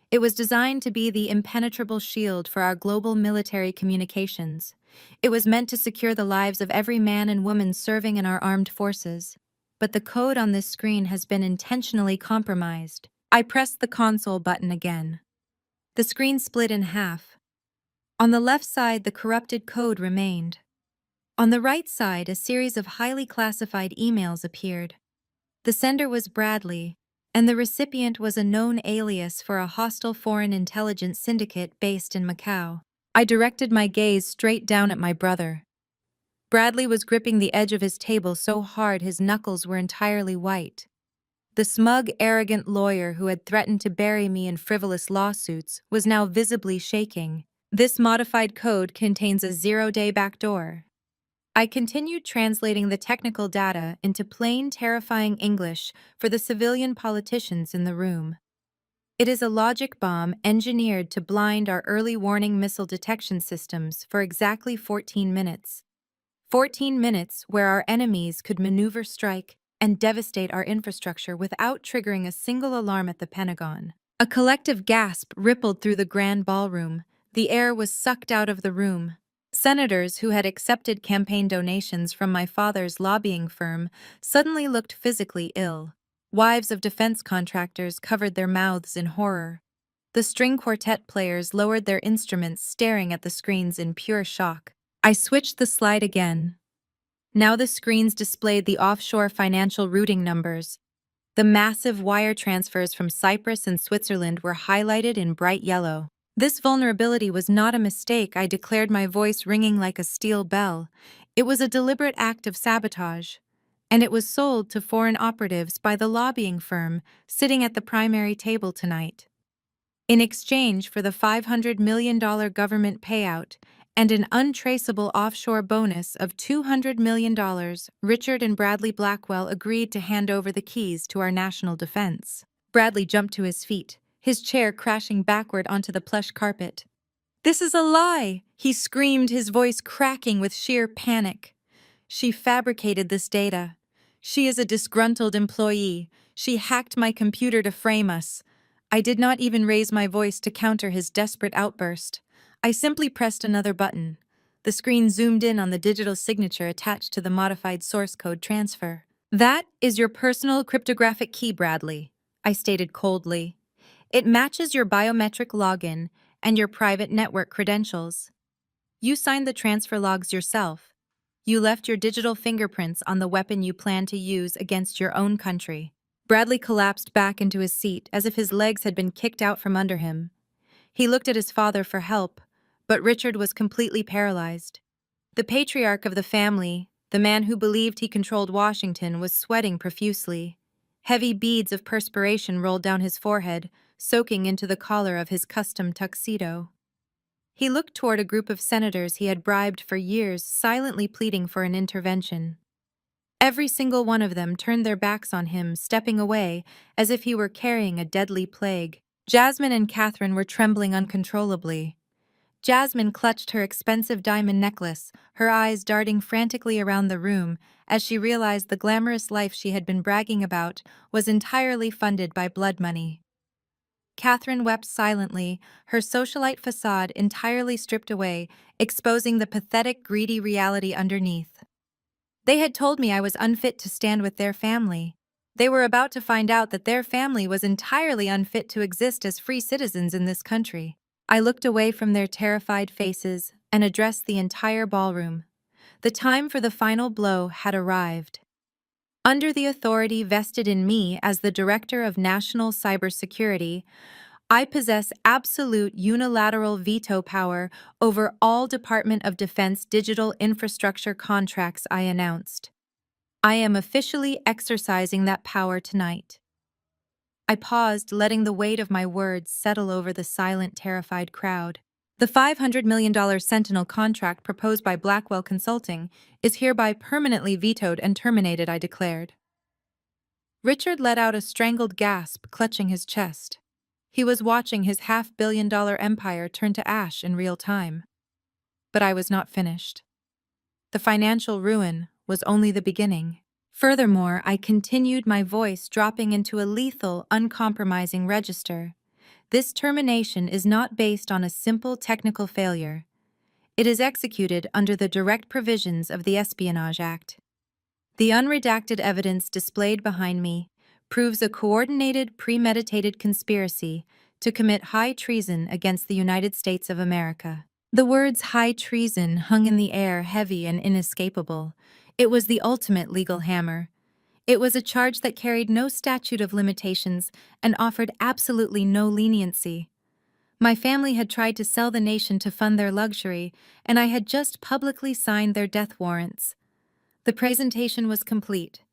It was designed to be the impenetrable shield for our global military communications. It was meant to secure the lives of every man and woman serving in our armed forces. But the code on this screen has been intentionally compromised. I pressed the console button again. The screen split in half. On the left side, the corrupted code remained. On the right side, a series of highly classified emails appeared. The sender was Bradley, and the recipient was a known alias for a hostile foreign intelligence syndicate based in Macau. I directed my gaze straight down at my brother. Bradley was gripping the edge of his table so hard his knuckles were entirely white. The smug, arrogant lawyer who had threatened to bury me in frivolous lawsuits was now visibly shaking. This modified code contains a zero-day backdoor. I continued translating the technical data into plain, terrifying English for the civilian politicians in the room. It is a logic bomb engineered to blind our early warning missile detection systems for exactly 14 minutes. 14 minutes where our enemies could maneuver, strike, and devastate our infrastructure without triggering a single alarm at the Pentagon. A collective gasp rippled through the grand ballroom. The air was sucked out of the room. Senators who had accepted campaign donations from my father's lobbying firm suddenly looked physically ill. Wives of defense contractors covered their mouths in horror. The string quartet players lowered their instruments, staring at the screens in pure shock. I switched the slide again. Now the screens displayed the offshore financial routing numbers. The massive wire transfers from Cyprus and Switzerland were highlighted in bright yellow. This vulnerability was not a mistake, I declared, my voice ringing like a steel bell. It was a deliberate act of sabotage, and it was sold to foreign operatives by the lobbying firm sitting at the primary table tonight. In exchange for the $500 million government payout and an untraceable offshore bonus of $200 million, Richard and Bradley Blackwell agreed to hand over the keys to our national defense. Bradley jumped to his feet, his chair crashing backward onto the plush carpet. "This is a lie!" he screamed, his voice cracking with sheer panic. "She fabricated this data. She is a disgruntled employee. She hacked my computer to frame us. I did not even raise my voice to counter his desperate outburst. I simply pressed another button. The screen zoomed in on the digital signature attached to the modified source code transfer. "That is your personal cryptographic key, Bradley," I stated coldly. "It matches your biometric login and your private network credentials. You signed the transfer logs yourself. You left your digital fingerprints on the weapon you plan to use against your own country." Bradley collapsed back into his seat as if his legs had been kicked out from under him. He looked at his father for help, but Richard was completely paralyzed. The patriarch of the family, the man who believed he controlled Washington, was sweating profusely. Heavy beads of perspiration rolled down his forehead, soaking into the collar of his custom tuxedo. He looked toward a group of senators he had bribed for years, silently pleading for an intervention. Every single one of them turned their backs on him, stepping away, as if he were carrying a deadly plague. Jasmine and Catherine were trembling uncontrollably. Jasmine clutched her expensive diamond necklace, her eyes darting frantically around the room as she realized the glamorous life she had been bragging about was entirely funded by blood money. Catherine wept silently, her socialite facade entirely stripped away, exposing the pathetic, greedy reality underneath. They had told me I was unfit to stand with their family. They were about to find out that their family was entirely unfit to exist as free citizens in this country. I looked away from their terrified faces and addressed the entire ballroom. The time for the final blow had arrived. Under the authority vested in me as the Director of National Cybersecurity, I possess absolute unilateral veto power over all Department of Defense digital infrastructure contracts I announced. I am officially exercising that power tonight. I paused, letting the weight of my words settle over the silent, terrified crowd. The $500 million Sentinel contract proposed by Blackwell Consulting is hereby permanently vetoed and terminated, I declared. Richard let out a strangled gasp, clutching his chest. He was watching his $500 million empire turn to ash in real time. But I was not finished. The financial ruin was only the beginning. Furthermore, I continued, my voice dropping into a lethal, uncompromising register. This termination is not based on a simple technical failure. It is executed under the direct provisions of the Espionage Act. The unredacted evidence displayed behind me proves a coordinated, premeditated conspiracy to commit high treason against the United States of America. The words high treason hung in the air, heavy and inescapable. It was the ultimate legal hammer. It was a charge that carried no statute of limitations and offered absolutely no leniency. My family had tried to sell the nation to fund their luxury, and I had just publicly signed their death warrants. The presentation was complete.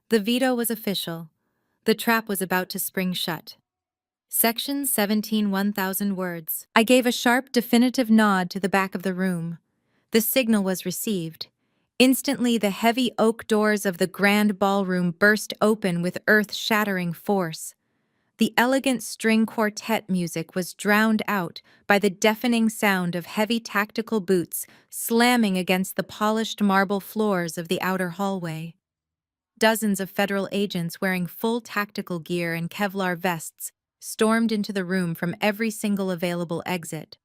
The veto was official. The trap was about to spring shut. Section 17, 1,000 words. I gave a sharp, definitive nod to the back of the room. The signal was received. Instantly, the heavy oak doors of the grand ballroom burst open with earth-shattering force. The elegant string quartet music was drowned out by the deafening sound of heavy tactical boots slamming against the polished marble floors of the outer hallway. Dozens of federal agents wearing full tactical gear and Kevlar vests stormed into the room from every single available exit.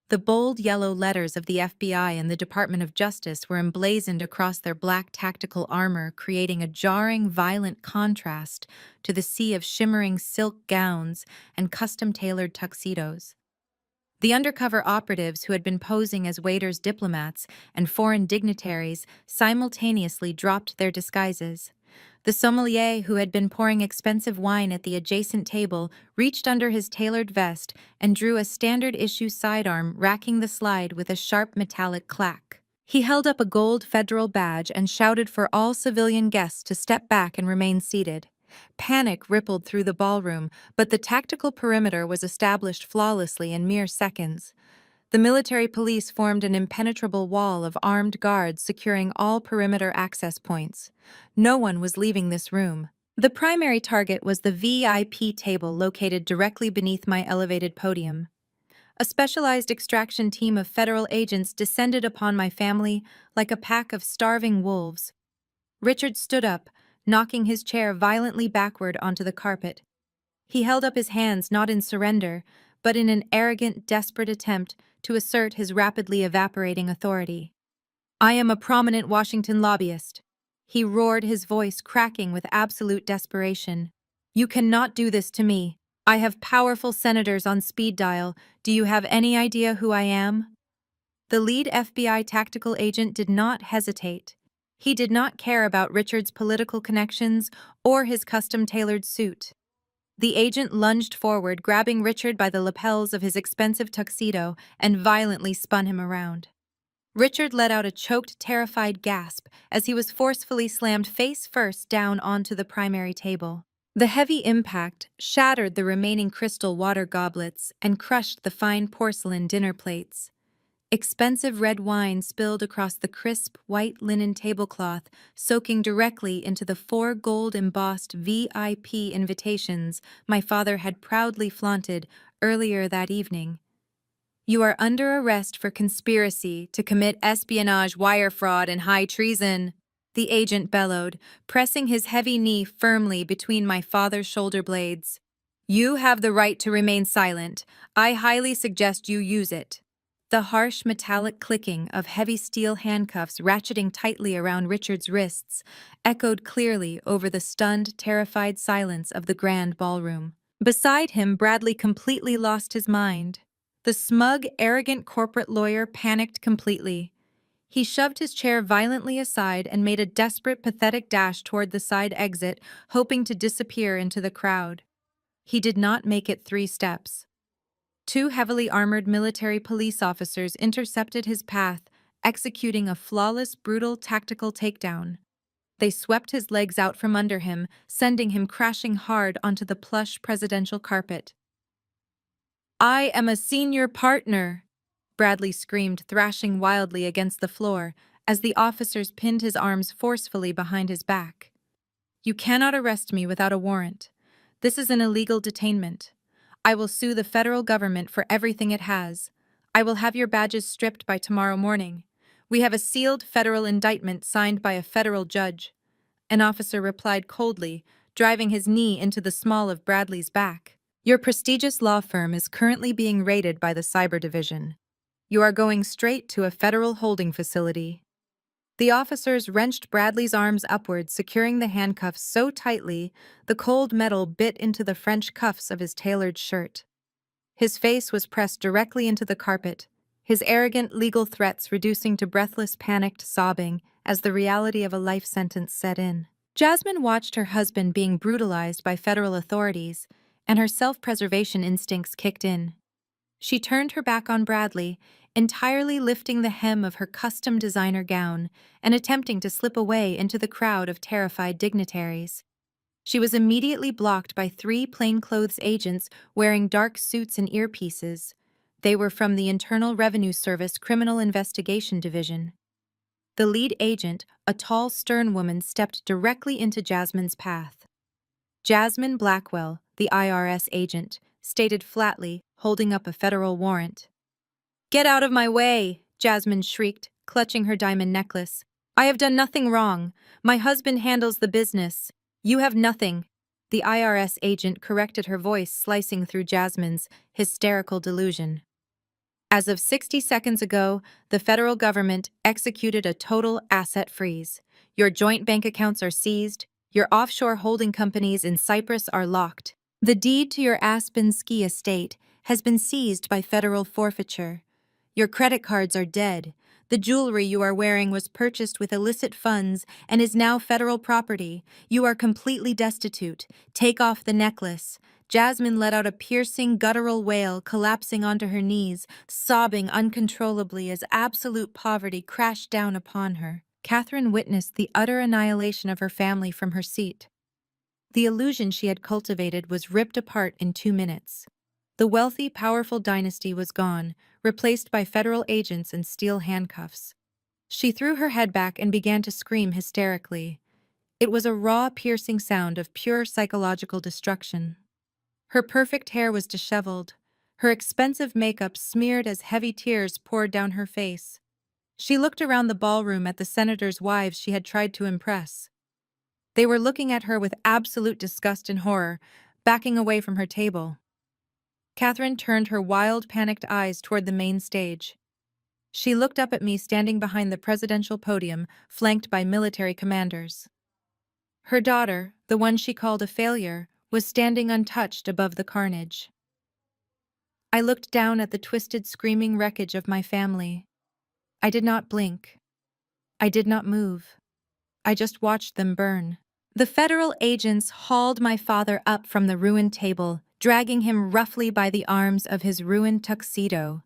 The bold yellow letters of the FBI and the Department of Justice were emblazoned across their black tactical armor, creating a jarring, violent contrast to the sea of shimmering silk gowns and custom-tailored tuxedos. The undercover operatives who had been posing as waiters, diplomats, and foreign dignitaries simultaneously dropped their disguises. The sommelier, who had been pouring expensive wine at the adjacent table, reached under his tailored vest and drew a standard-issue sidearm, racking the slide with a sharp metallic clack. He held up a gold federal badge and shouted for all civilian guests to step back and remain seated. Panic rippled through the ballroom, but the tactical perimeter was established flawlessly in mere seconds. The military police formed an impenetrable wall of armed guards securing all perimeter access points. No one was leaving this room. The primary target was the VIP table located directly beneath my elevated podium. A specialized extraction team of federal agents descended upon my family like a pack of starving wolves. Richard stood up, knocking his chair violently backward onto the carpet. He held up his hands not in surrender, but in an arrogant, desperate attempt to assert his rapidly evaporating authority. I am a prominent Washington lobbyist. He roared, his voice cracking with absolute desperation. You cannot do this to me. I have powerful senators on speed dial. Do you have any idea who I am? The lead FBI tactical agent did not hesitate. He did not care about Richard's political connections or his custom-tailored suit. The agent lunged forward, grabbing Richard by the lapels of his expensive tuxedo and violently spun him around. Richard let out a choked, terrified gasp as he was forcefully slammed face first down onto the primary table. The heavy impact shattered the remaining crystal water goblets and crushed the fine porcelain dinner plates. Expensive red wine spilled across the crisp, white linen tablecloth, soaking directly into the 4 gold-embossed VIP invitations my father had proudly flaunted earlier that evening. You are under arrest for conspiracy to commit espionage, wire fraud, and high treason, the agent bellowed, pressing his heavy knee firmly between my father's shoulder blades. You have the right to remain silent. I highly suggest you use it. The harsh metallic clicking of heavy steel handcuffs ratcheting tightly around Richard's wrists echoed clearly over the stunned, terrified silence of the grand ballroom. Beside him, Bradley completely lost his mind. The smug, arrogant corporate lawyer panicked completely. He shoved his chair violently aside and made a desperate, pathetic dash toward the side exit, hoping to disappear into the crowd. He did not make it 3 steps. 2 heavily armored military police officers intercepted his path, executing a flawless, brutal, tactical takedown. They swept his legs out from under him, sending him crashing hard onto the plush presidential carpet. I am a senior partner, Bradley screamed, thrashing wildly against the floor as the officers pinned his arms forcefully behind his back. You cannot arrest me without a warrant. This is an illegal detainment. I will sue the federal government for everything it has. I will have your badges stripped by tomorrow morning. We have a sealed federal indictment signed by a federal judge. An officer replied coldly, driving his knee into the small of Bradley's back. Your prestigious law firm is currently being raided by the Cyber Division. You are going straight to a federal holding facility. The officers wrenched Bradley's arms upwards, securing the handcuffs so tightly the cold metal bit into the French cuffs of his tailored shirt. His face was pressed directly into the carpet, his arrogant legal threats reducing to breathless, panicked sobbing as the reality of a life sentence set in. Jasmine watched her husband being brutalized by federal authorities, and her self-preservation instincts kicked in. She turned her back on Bradley, entirely lifting the hem of her custom designer gown and attempting to slip away into the crowd of terrified dignitaries. She was immediately blocked by 3 plainclothes agents wearing dark suits and earpieces. They were from the Internal Revenue Service Criminal Investigation Division. The lead agent, a tall, stern woman, stepped directly into Jasmine's path. Jasmine Blackwell, the IRS agent, stated flatly, holding up a federal warrant. Get out of my way, Jasmine shrieked, clutching her diamond necklace. I have done nothing wrong. My husband handles the business. You have nothing. The IRS agent corrected her voice, slicing through Jasmine's hysterical delusion. As of 60 seconds ago, the federal government executed a total asset freeze. Your joint bank accounts are seized. Your offshore holding companies in Cyprus are locked. The deed to your Aspen ski estate has been seized by federal forfeiture. Your credit cards are dead. The jewelry you are wearing was purchased with illicit funds and is now federal property. You are completely destitute. Take off the necklace. Jasmine let out a piercing, guttural wail, collapsing onto her knees, sobbing uncontrollably as absolute poverty crashed down upon her. Catherine witnessed the utter annihilation of her family from her seat. The illusion she had cultivated was ripped apart in 2 minutes. The wealthy, powerful dynasty was gone, replaced by federal agents and steel handcuffs. She threw her head back and began to scream hysterically. It was a raw, piercing sound of pure psychological destruction. Her perfect hair was disheveled, her expensive makeup smeared as heavy tears poured down her face. She looked around the ballroom at the senators' wives she had tried to impress. They were looking at her with absolute disgust and horror, backing away from her table. Catherine turned her wild, panicked eyes toward the main stage. She looked up at me standing behind the presidential podium, flanked by military commanders. Her daughter, the one she called a failure, was standing untouched above the carnage. I looked down at the twisted, screaming wreckage of my family. I did not blink. I did not move. I just watched them burn. The federal agents hauled my father up from the ruined table, dragging him roughly by the arms of his ruined tuxedo.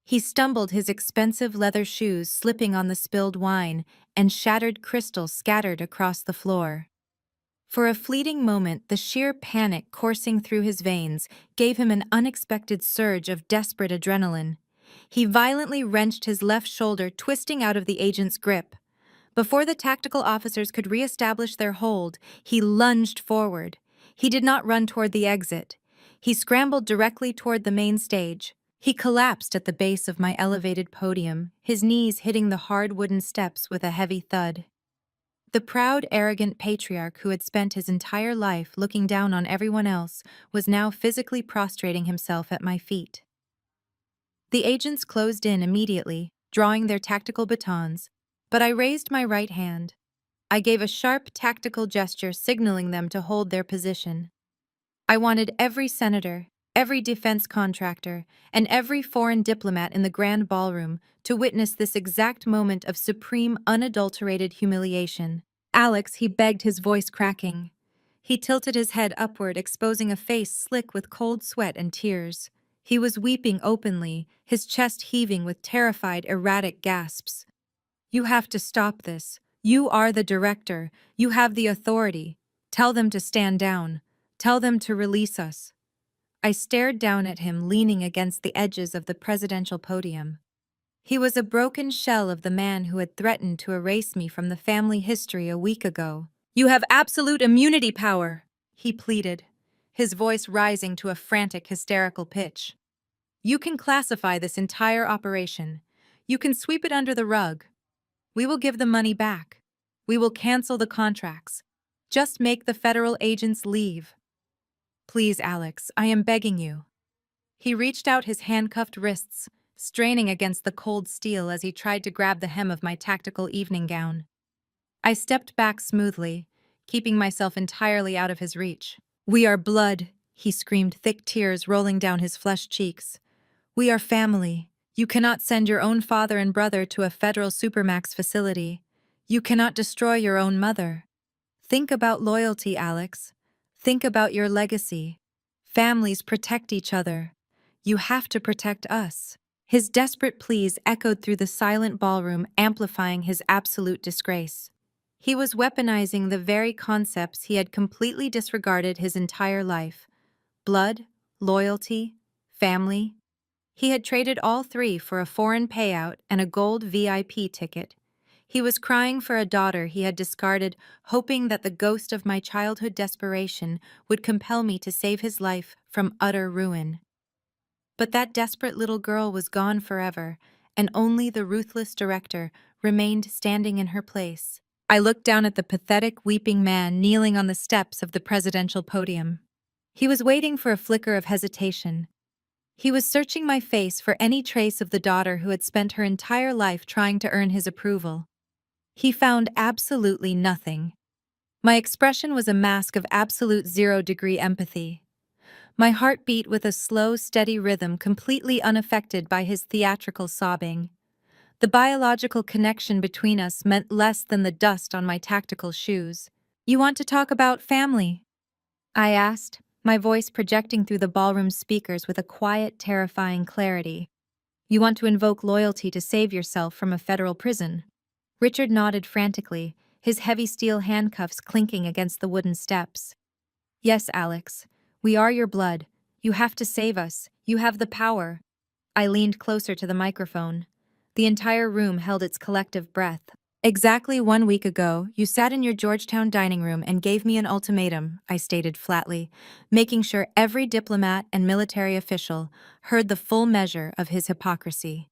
He stumbled, his expensive leather shoes slipping on the spilled wine, and shattered crystal scattered across the floor. For a fleeting moment, the sheer panic coursing through his veins gave him an unexpected surge of desperate adrenaline. He violently wrenched his left shoulder, twisting out of the agent's grip. Before the tactical officers could re-establish their hold, he lunged forward. He did not run toward the exit. He scrambled directly toward the main stage. He collapsed at the base of my elevated podium, his knees hitting the hard wooden steps with a heavy thud. The proud, arrogant patriarch who had spent his entire life looking down on everyone else was now physically prostrating himself at my feet. The agents closed in immediately, drawing their tactical batons, but I raised my right hand. I gave a sharp tactical gesture signaling them to hold their position. I wanted every senator, every defense contractor, and every foreign diplomat in the grand ballroom to witness this exact moment of supreme, unadulterated humiliation. Alex, he begged, his voice cracking. He tilted his head upward, exposing a face slick with cold sweat and tears. He was weeping openly, his chest heaving with terrified, erratic gasps. "You have to stop this. You are the director. You have the authority. Tell them to stand down. Tell them to release us." I stared down at him, leaning against the edges of the presidential podium. He was a broken shell of the man who had threatened to erase me from the family history a week ago. "You have absolute immunity power," he pleaded, his voice rising to a frantic, hysterical pitch. "You can classify this entire operation. You can sweep it under the rug. We will give the money back. We will cancel the contracts. Just make the federal agents leave. Please, Alex, I am begging you." He reached out his handcuffed wrists, straining against the cold steel as he tried to grab the hem of my tactical evening gown. I stepped back smoothly, keeping myself entirely out of his reach. "We are blood," he screamed, thick tears rolling down his flushed cheeks. "We are family. You cannot send your own father and brother to a federal supermax facility. You cannot destroy your own mother. Think about loyalty, Alex. Think about your legacy. Families protect each other. You have to protect us." His desperate pleas echoed through the silent ballroom, amplifying his absolute disgrace. He was weaponizing the very concepts he had completely disregarded his entire life: blood, loyalty, family. He had traded all three for a foreign payout and a gold VIP ticket. He was crying for a daughter he had discarded, hoping that the ghost of my childhood desperation would compel me to save his life from utter ruin. But that desperate little girl was gone forever, and only the ruthless director remained standing in her place. I looked down at the pathetic, weeping man kneeling on the steps of the presidential podium. He was waiting for a flicker of hesitation. He was searching my face for any trace of the daughter who had spent her entire life trying to earn his approval. He found absolutely nothing. My expression was a mask of absolute zero-degree empathy. My heart beat with a slow, steady rhythm completely unaffected by his theatrical sobbing. The biological connection between us meant less than the dust on my tactical shoes. "You want to talk about family?" I asked, my voice projecting through the ballroom speakers with a quiet, terrifying clarity. "You want to invoke loyalty to save yourself from a federal prison?" Richard nodded frantically, his heavy steel handcuffs clinking against the wooden steps. "Yes, Alex. We are your blood. You have to save us. You have the power." I leaned closer to the microphone. The entire room held its collective breath. "Exactly 1 week ago, you sat in your Georgetown dining room and gave me an ultimatum," I stated flatly, making sure every diplomat and military official heard the full measure of his hypocrisy.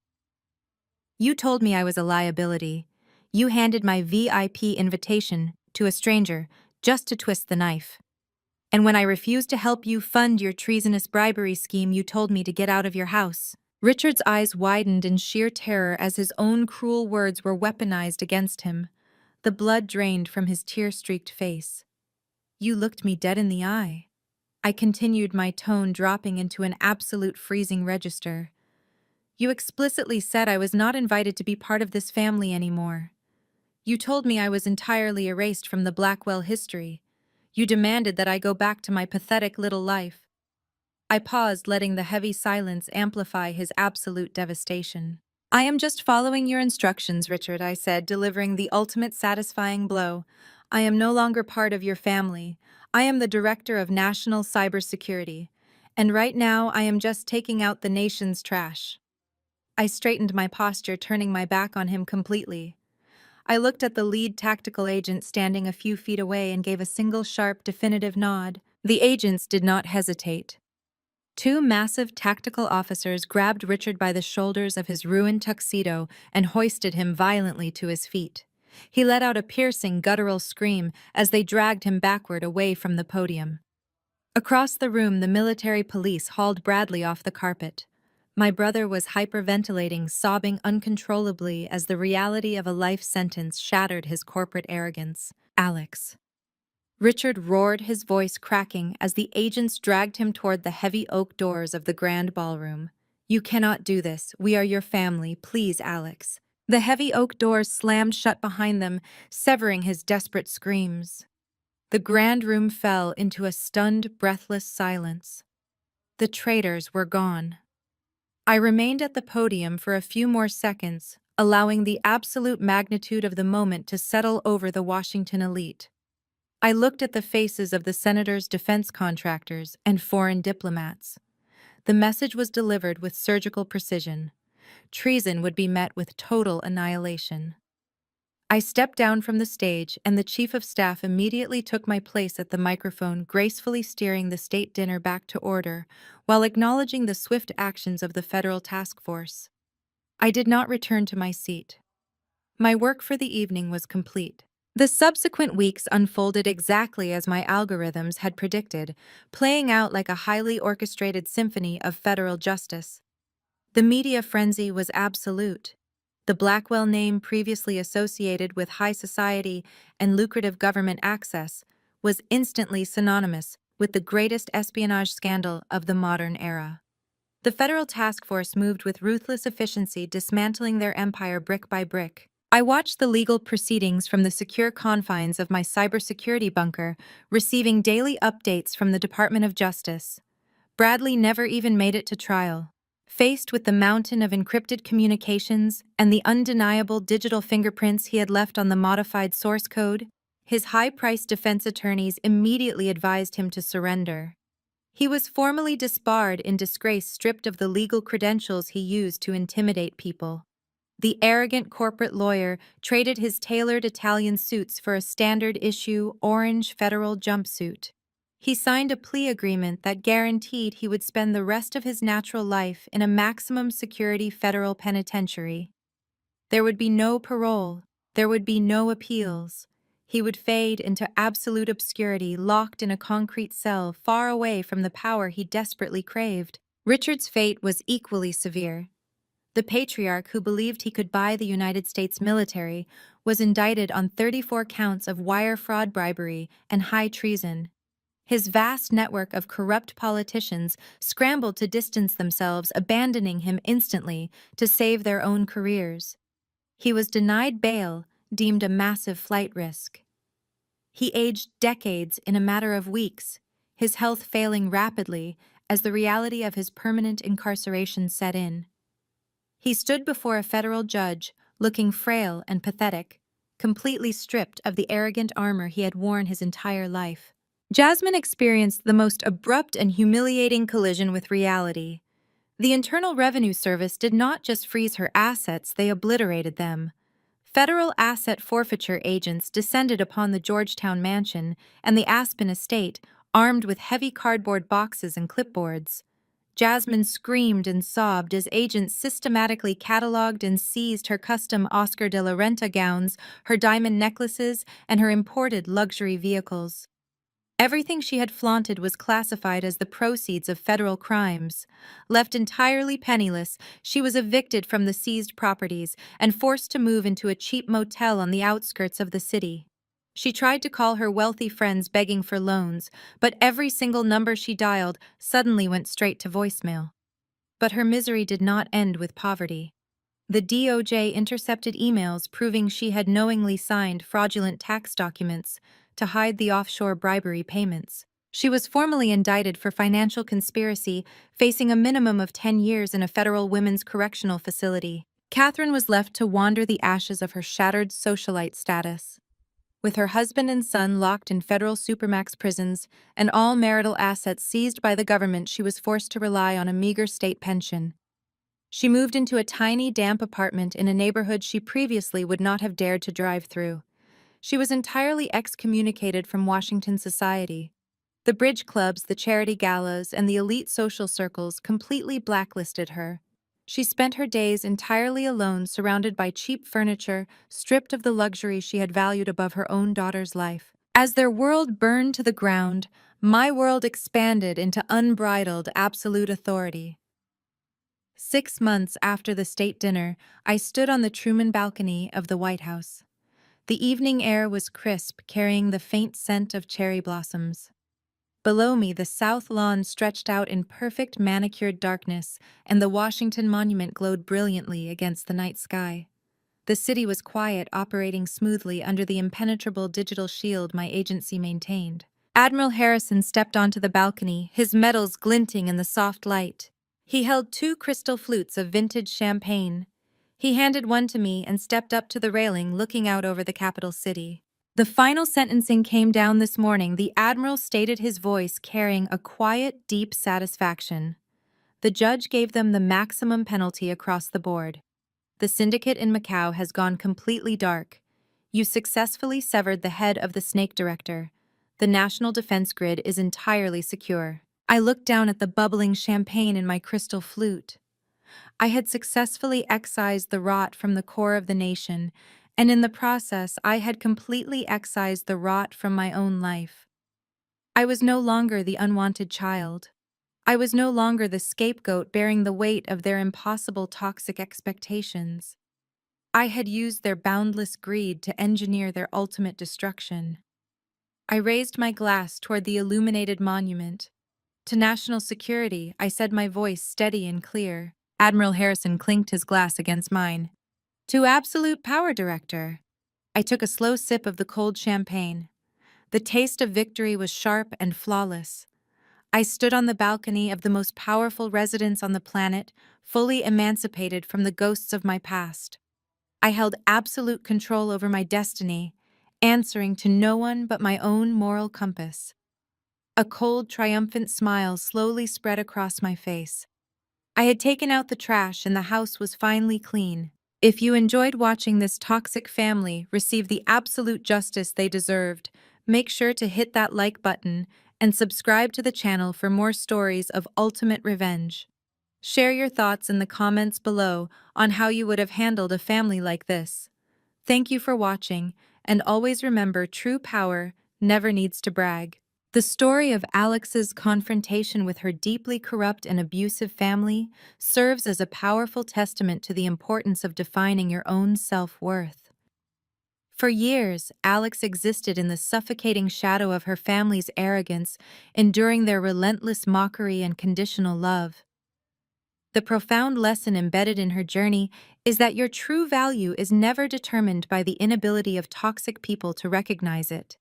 "You told me I was a liability. You handed my VIP invitation to a stranger just to twist the knife." And when I refused to help you fund your treasonous bribery scheme, you told me to get out of your house. Richard's eyes widened in sheer terror as his own cruel words were weaponized against him. The blood drained from his tear-streaked face. You looked me dead in the eye. I continued, my tone dropping into an absolute freezing register. You explicitly said I was not invited to be part of this family anymore. You told me I was entirely erased from the Blackwell history. You demanded that I go back to my pathetic little life. I paused, letting the heavy silence amplify his absolute devastation. I am just following your instructions, Richard, I said, delivering the ultimate satisfying blow. I am no longer part of your family. I am the Director of National Cybersecurity. And right now, I am just taking out the nation's trash. I straightened my posture, turning my back on him completely. I looked at the lead tactical agent standing a few feet away and gave a single sharp, definitive nod. The agents did not hesitate. Two massive tactical officers grabbed Richard by the shoulders of his ruined tuxedo and hoisted him violently to his feet. He let out a piercing, guttural scream as they dragged him backward away from the podium. Across the room, the military police hauled Bradley off the carpet. My brother was hyperventilating, sobbing uncontrollably as the reality of a life sentence shattered his corporate arrogance. Alex. Richard roared, his voice cracking as the agents dragged him toward the heavy oak doors of the grand ballroom. You cannot do this. We are your family. Please, Alex. The heavy oak doors slammed shut behind them, severing his desperate screams. The grand room fell into a stunned, breathless silence. The traitors were gone. I remained at the podium for a few more seconds, allowing the absolute magnitude of the moment to settle over the Washington elite. I looked at the faces of the senators, defense contractors, and foreign diplomats. The message was delivered with surgical precision. Treason would be met with total annihilation. I stepped down from the stage, and the chief of staff immediately took my place at the microphone, gracefully steering the state dinner back to order, while acknowledging the swift actions of the federal task force. I did not return to my seat. My work for the evening was complete. The subsequent weeks unfolded exactly as my algorithms had predicted, playing out like a highly orchestrated symphony of federal justice. The media frenzy was absolute. The Blackwell name, previously associated with high society and lucrative government access, was instantly synonymous with the greatest espionage scandal of the modern era. The federal task force moved with ruthless efficiency, dismantling their empire brick by brick. I watched the legal proceedings from the secure confines of my cybersecurity bunker, receiving daily updates from the Department of Justice. Bradley never even made it to trial. Faced with the mountain of encrypted communications and the undeniable digital fingerprints he had left on the modified source code, his high-priced defense attorneys immediately advised him to surrender. He was formally disbarred in disgrace, stripped of the legal credentials he used to intimidate people. The arrogant corporate lawyer traded his tailored Italian suits for a standard-issue orange federal jumpsuit. He signed a plea agreement that guaranteed he would spend the rest of his natural life in a maximum security federal penitentiary. There would be no parole. There would be no appeals. He would fade into absolute obscurity, locked in a concrete cell far away from the power he desperately craved. Richard's fate was equally severe. The patriarch, who believed he could buy the United States military, was indicted on 34 counts of wire fraud, bribery, and high treason. His vast network of corrupt politicians scrambled to distance themselves, abandoning him instantly to save their own careers. He was denied bail, deemed a massive flight risk. He aged decades in a matter of weeks, his health failing rapidly as the reality of his permanent incarceration set in. He stood before a federal judge, looking frail and pathetic, completely stripped of the arrogant armor he had worn his entire life. Jasmine experienced the most abrupt and humiliating collision with reality. The Internal Revenue Service did not just freeze her assets, they obliterated them. Federal asset forfeiture agents descended upon the Georgetown mansion and the Aspen estate, armed with heavy cardboard boxes and clipboards. Jasmine screamed and sobbed as agents systematically cataloged and seized her custom Oscar de la Renta gowns, her diamond necklaces, and her imported luxury vehicles. Everything she had flaunted was classified as the proceeds of federal crimes. Left entirely penniless, she was evicted from the seized properties and forced to move into a cheap motel on the outskirts of the city. She tried to call her wealthy friends begging for loans, but every single number she dialed suddenly went straight to voicemail. But her misery did not end with poverty. The DOJ intercepted emails proving she had knowingly signed fraudulent tax documents to hide the offshore bribery payments. She was formally indicted for financial conspiracy, facing a minimum of 10 years in a federal women's correctional facility. Catherine was left to wander the ashes of her shattered socialite status. With her husband and son locked in federal supermax prisons and all marital assets seized by the government, she was forced to rely on a meager state pension. She moved into a tiny, damp apartment in a neighborhood she previously would not have dared to drive through. She was entirely excommunicated from Washington society. The bridge clubs, the charity galas, and the elite social circles completely blacklisted her. She spent her days entirely alone, surrounded by cheap furniture, stripped of the luxury she had valued above her own daughter's life. As their world burned to the ground, my world expanded into unbridled, absolute authority. 6 months after the state dinner, I stood on the Truman balcony of the White House. The evening air was crisp, carrying the faint scent of cherry blossoms. Below me, the South Lawn stretched out in perfect manicured darkness, and the Washington Monument glowed brilliantly against the night sky. The city was quiet, operating smoothly under the impenetrable digital shield my agency maintained. Admiral Harrison stepped onto the balcony, his metals glinting in the soft light. He held 2 crystal flutes of vintage champagne. He handed one to me and stepped up to the railing, looking out over the capital city. The final sentencing came down this morning. The Admiral stated, his voice carrying a quiet, deep satisfaction. The judge gave them the maximum penalty across the board. The syndicate in Macau has gone completely dark. You successfully severed the head of the snake director. The national defense grid is entirely secure. I looked down at the bubbling champagne in my crystal flute. I had successfully excised the rot from the core of the nation, and in the process I had completely excised the rot from my own life. I was no longer the unwanted child. I was no longer the scapegoat bearing the weight of their impossible toxic expectations. I had used their boundless greed to engineer their ultimate destruction. I raised my glass toward the illuminated monument. To national security, I said, my voice steady and clear. Admiral Harrison clinked his glass against mine. To absolute power, Director. I took a slow sip of the cold champagne. The taste of victory was sharp and flawless. I stood on the balcony of the most powerful residence on the planet, fully emancipated from the ghosts of my past. I held absolute control over my destiny, answering to no one but my own moral compass. A cold, triumphant smile slowly spread across my face. I had taken out the trash and the house was finally clean. If you enjoyed watching this toxic family receive the absolute justice they deserved, make sure to hit that like button and subscribe to the channel for more stories of ultimate revenge. Share your thoughts in the comments below on how you would have handled a family like this. Thank you for watching, and always remember, true power never needs to brag. The story of Alex's confrontation with her deeply corrupt and abusive family serves as a powerful testament to the importance of defining your own self-worth. For years, Alex existed in the suffocating shadow of her family's arrogance, enduring their relentless mockery and conditional love. The profound lesson embedded in her journey is that your true value is never determined by the inability of toxic people to recognize it.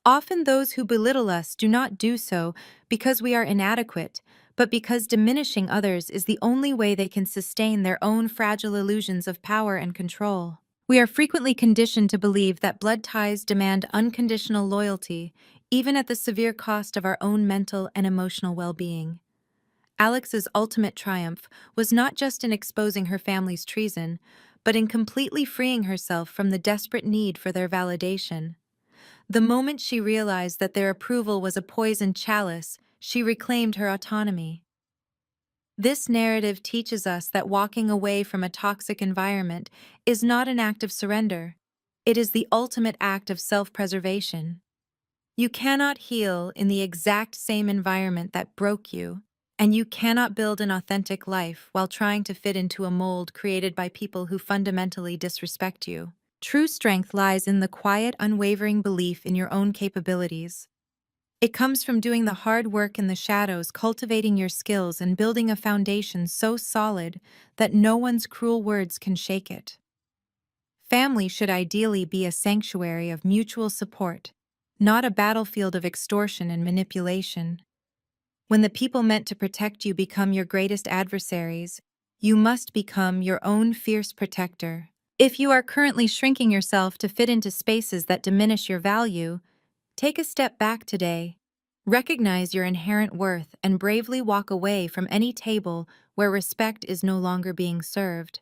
Often those who belittle us do not do so because we are inadequate, but because diminishing others is the only way they can sustain their own fragile illusions of power and control. We are frequently conditioned to believe that blood ties demand unconditional loyalty, even at the severe cost of our own mental and emotional well-being. Alex's ultimate triumph was not just in exposing her family's treason, but in completely freeing herself from the desperate need for their validation. The moment she realized that their approval was a poisoned chalice, she reclaimed her autonomy. This narrative teaches us that walking away from a toxic environment is not an act of surrender. It is the ultimate act of self-preservation. You cannot heal in the exact same environment that broke you, and you cannot build an authentic life while trying to fit into a mold created by people who fundamentally disrespect you. True strength lies in the quiet, unwavering belief in your own capabilities. It comes from doing the hard work in the shadows, cultivating your skills, and building a foundation so solid that no one's cruel words can shake it. Family should ideally be a sanctuary of mutual support, not a battlefield of extortion and manipulation. When the people meant to protect you become your greatest adversaries, you must become your own fierce protector. If you are currently shrinking yourself to fit into spaces that diminish your value, take a step back today. Recognize your inherent worth and bravely walk away from any table where respect is no longer being served.